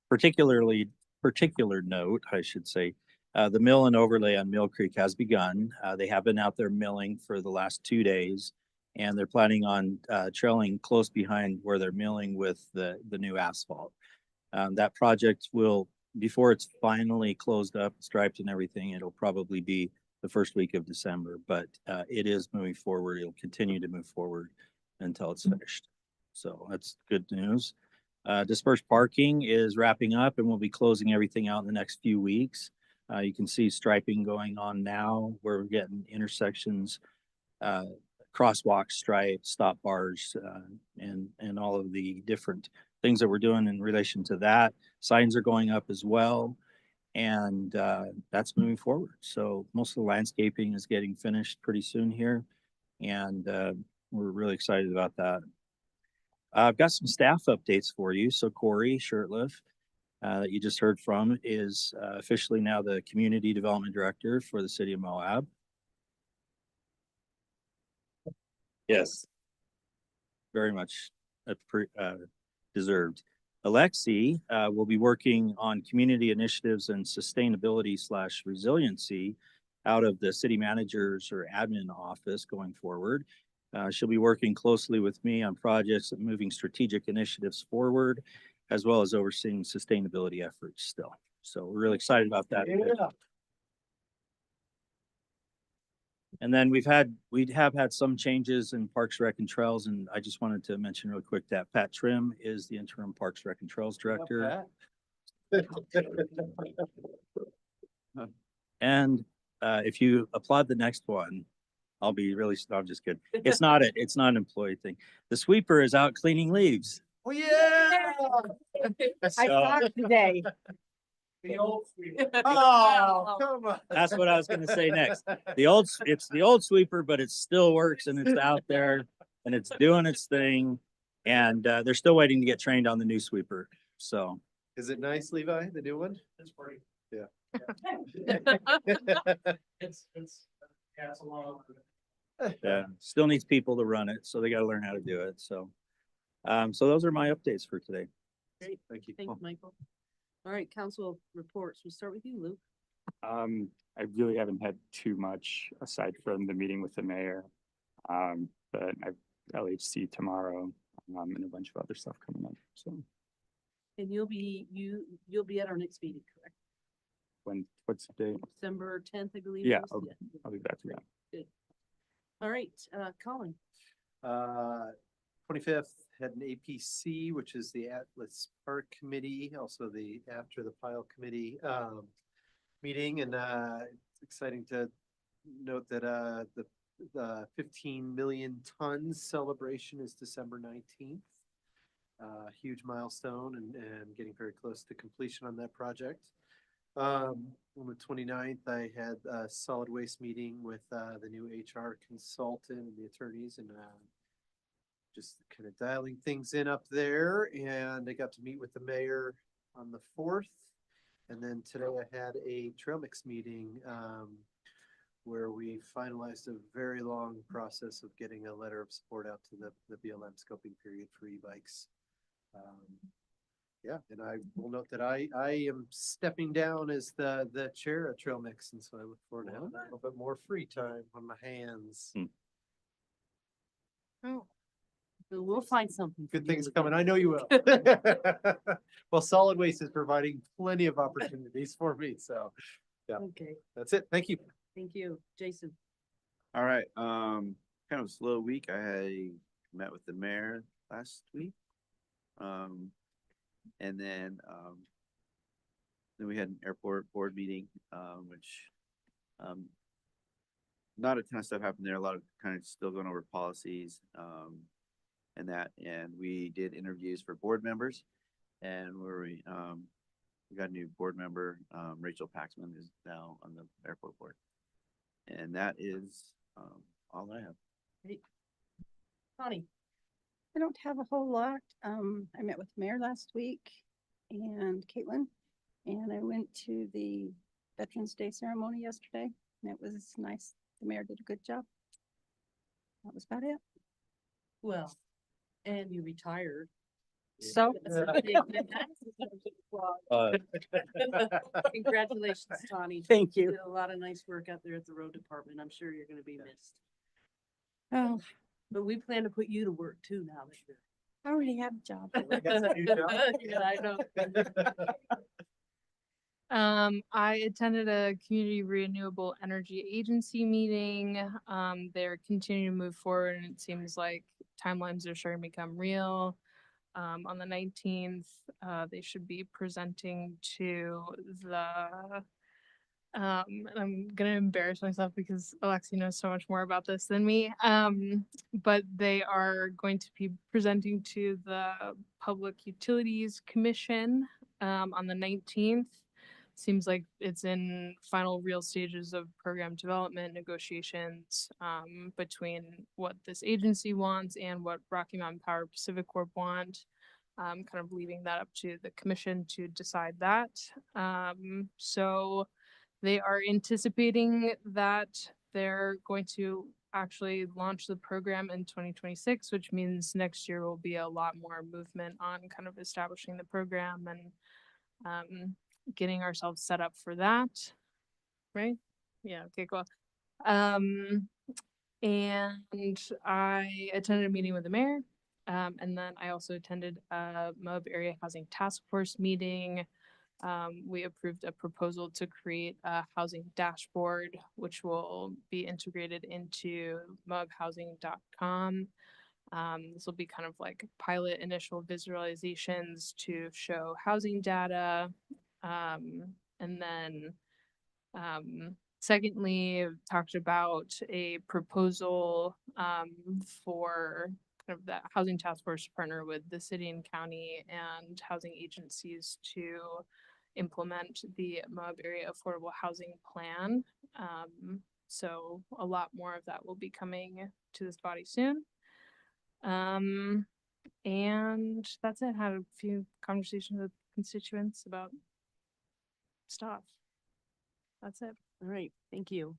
particular note, I should say. The mill and overlay on Mill Creek has begun. They have been out there milling for the last 2 days, and they're planning on trailing close behind where they're milling with the new asphalt. That project will, before it's finally closed up, striped and everything, it'll probably be the first week of December, but it is moving forward. It'll continue to move forward until it's finished. So that's good news. Dispersed parking is wrapping up and we'll be closing everything out in the next few weeks. You can see striping going on now. We're getting intersections, crosswalk stripes, stop bars, and all of the different things that we're doing in relation to that. Signs are going up as well, and that's moving forward. So most of the landscaping is getting finished pretty soon here, and we're really excited about that. I've got some staff updates for you. So Corey Shirtliff, that you just heard from is officially now the Community Development Director for the City of Moab. Yes. Very much deserved. Alexi will be working on community initiatives and sustainability / resiliency out of the city manager's or admin office going forward. She'll be working closely with me on projects and moving strategic initiatives forward, as well as overseeing sustainability efforts still. So we're really excited about that. Yeah. And then we have had some changes in Parks, Rec, and Trails, and I just wanted to mention real quick that Pat Trim is the interim Parks, Rec, and Trails Director. And if you applaud the next one, I'll be really, no, I'm just kidding. It's not an employee thing. The sweeper is out cleaning leaves. Oh, yeah. I saw it today. The old sweeper. Oh, come on. That's what I was gonna say next. It's the old sweeper, but it still works and it's out there and it's doing its thing. And they're still waiting to get trained on the new sweeper. So. Is it nice, Levi, the new one? It's pretty. Yeah. It's along. Yeah, still needs people to run it, so they gotta learn how to do it. So those are my updates for today. Great. Thank you. Thank you, Michael. All right, council reports. We'll start with you, Luke. I really haven't had too much aside from the meeting with the mayor. But I've LHC tomorrow, and a bunch of other stuff coming up. So And you'll be at our next meeting, correct? what's the date? December 10th, I believe. Yeah, it was? I'll be back to that. Good. All right, Colin. 25th had an APC, which is the Atlas Park Committee, also the After the Pile Committee meeting, and it's exciting to note that the 15 million tons celebration is December 19th. Huge milestone and getting very close to completion on that project. On the 29th, I had a solid waste meeting with the new HR consultant and the attorneys, and just kind of dialing things in up there. And I got to meet with the mayor on the 4th. And then today I had a trail mix meeting where we finalized a very long process of getting a letter of support out to the BLM scoping period for e-bikes. Yeah, and I will note that I am stepping down as the chair of Trail Mix, and so I look forward to having a little bit more free time on my hands. Oh, we'll find something. Good things coming. I know you will. Well, solid waste is providing plenty of opportunities for me, so yeah. Okay, That's it. Thank you. thank you, Jason. All right, kind of a slow week. I met with the mayor last week. And then we had an airport board meeting, which not a ton of stuff happened there. A lot of kind of still going over policies and we did interviews for board members, and we got a new board member, Rachel Paxman, is now on the airport board, and that is all I have. Great. Connie. I don't have a whole lot. I met with the mayor last week and Caitlin, and I went to the Veterans Day ceremony yesterday, and it was nice. The mayor did a good job. That was about it. Well, and you retired. So. Congratulations, Tawny. Thank you. Did a lot of nice work out there at the road department. I'm sure you're gonna be missed. Oh, But we plan to put you to work too now that you're. I already have a job. Yeah, I know. I attended a community renewable energy agency meeting. They're continuing to move forward, and it seems like timelines are starting to become real. On the 19th, they should be presenting to the I'm gonna embarrass myself because Alexi knows so much more about this than me. But they are going to be presenting to the Public Utilities Commission on the 19th. Seems like it's in final real stages of program development negotiations between what this agency wants and what Rocky Mountain Power Pacific Corp want. kind of leaving that up to the commission to decide that. So they are anticipating that they're going to actually launch the program in 2026, which means next year will be a lot more movement on kind of establishing the program and getting ourselves set up for that. Right? Yeah, okay, cool. And I attended a meeting with the mayor. And then I also attended a Moab Area Housing Task Force meeting. We approved a proposal to create a housing dashboard, which will be integrated into moabhousing.com. This will be kind of like pilot initial visualizations to show housing data. And then secondly, talked about a proposal for kind of that housing task force to partner with the city and county and housing agencies to implement the Moab Area Affordable Housing Plan. So a lot more of that will be coming to this body soon. And that's it. Had a few conversations with constituents about stuff. That's it. All right, thank you.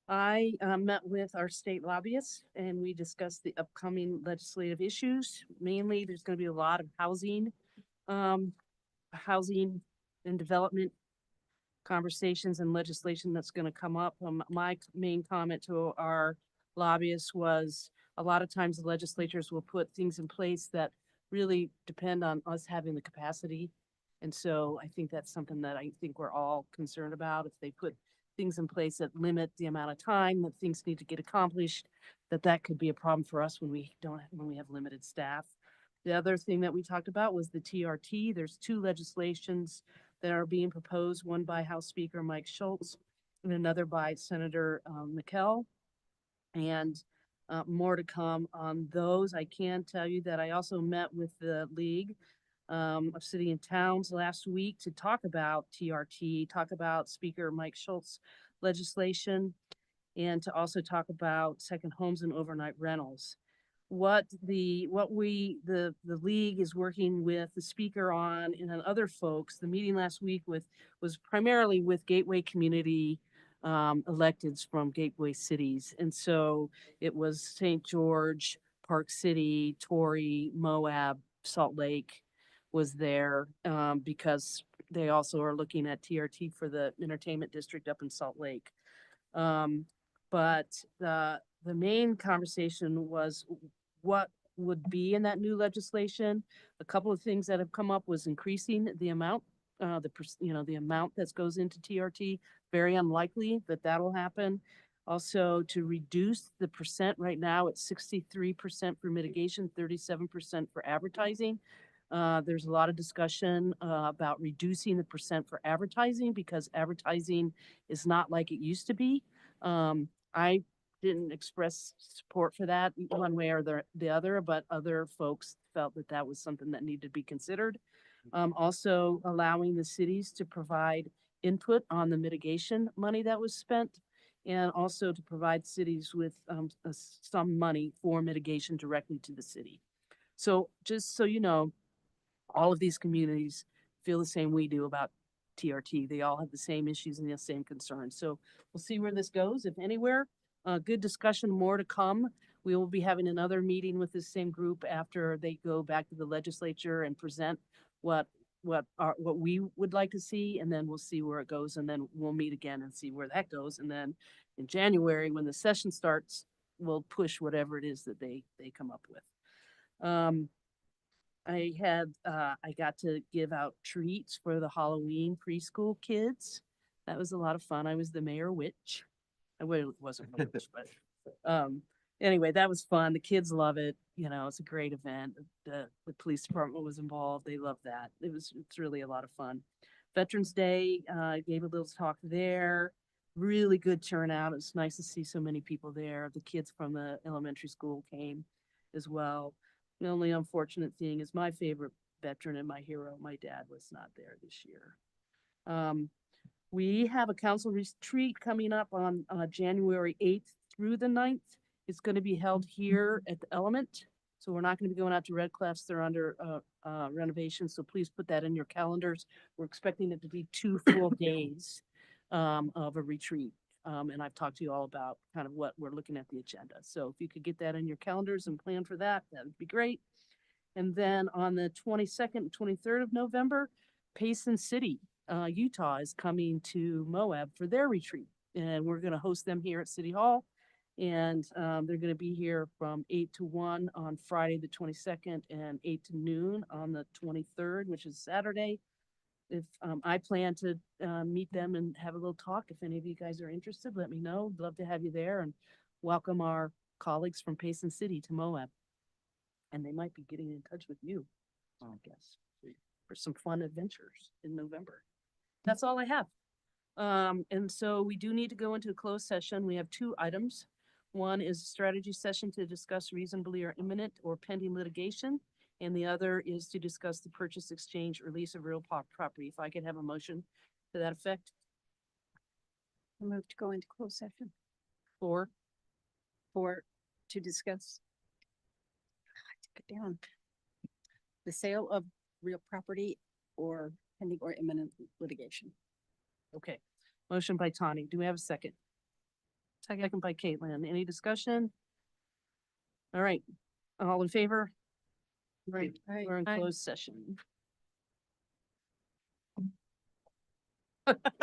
I met with our state lobbyists and we discussed the upcoming legislative issues. Mainly, there's going to be a lot of housing and development conversations and legislation that's going to come up. My main comment to our lobbyists was a lot of times the legislatures will put things in place that really depend on us having the capacity. And so I think that's something that I think we're all concerned about. If they put things in place that limit the amount of time that things need to get accomplished, that could be a problem for us when we have limited staff. The other thing that we talked about was the TRT. There's two legislations that are being proposed, one by House Speaker Mike Schultz and another by Senator McKell. And more to come on those. I can tell you that I also met with the League of City and Towns last week to talk about TRT, talk about Speaker Mike Schultz legislation, and to also talk about second homes and overnight rentals. What the league is working with the speaker on and then other folks, the meeting last week was primarily with Gateway community electeds from Gateway cities. And so it was St. George, Park City, Torrey, Moab, Salt Lake was there because they also are looking at TRT for the entertainment district up in Salt Lake. But the main conversation was what would be in that new legislation. A couple of things that have come up was increasing the amount, the amount that goes into TRT. Very unlikely that that'll happen. Also, to reduce the percent. Right now, it's 63% for mitigation, 37% for advertising. There's a lot of discussion about reducing the percent for advertising because advertising is not like it used to be. I didn't express support for that one way or the other, but other folks felt that that was something that needed to be considered. Also allowing the cities to provide input on the mitigation money that was spent and also to provide cities with some money for mitigation directly to the city. So just so you know, all of these communities feel the same we do about TRT. They all have the same issues and the same concerns. So we'll see where this goes, if anywhere. Good discussion, more to come. We will be having another meeting with this same group after they go back to the legislature and present what we would like to see, and then we'll see where it goes, and then we'll meet again and see where that goes. And then in January, when the session starts, we'll push whatever it is that they come up with. I got to give out treats for the Halloween preschool kids. That was a lot of fun. I was the mayor witch. I wasn't a witch, but anyway, that was fun. The kids love it. You know, it's a great event. The police department was involved. They love that. It's really a lot of fun. Veterans Day, gave a little talk there. Really good turnout. It's nice to see so many people there. The kids from the elementary school came as well. The only unfortunate thing is my favorite veteran and my hero, my dad, was not there this year. We have a council retreat coming up on January 8th through the 9th. It's going to be held here at the Element. So we're not going to be going out to Red Clefs. They're under renovation, so please put that in your calendars. We're expecting it to be 2 full days of a retreat. And I've talked to you all about kind of what we're looking at the agenda. So if you could get that in your calendars and plan for that, that would be great. And then on the 22nd and 23rd of November, Payson City, Utah is coming to Moab for their retreat. And we're going to host them here at City Hall. And they're going to be here from 8 to 1 on Friday, the 22nd, and 8 to noon on the 23rd, which is Saturday. If I plan to meet them and have a little talk, if any of you guys are interested, let me know. Love to have you there and welcome our colleagues from Payson City to Moab. And they might be getting in touch with you, I guess, for some fun adventures in November. That's all I have. And so we do need to go into a closed session. We have 2 items. One is a strategy session to discuss reasonably or imminent or pending litigation. And the other is to discuss the purchase, exchange, or lease of real property. If I could have a motion to that effect. I move to go into closed session For to discuss. I took it down. The sale of real property or pending or imminent litigation. Okay, motion by Tawny. Do we have a second? Second by Caitlin. Any discussion? All right, all in favor? Right, we're in Aye. closed session.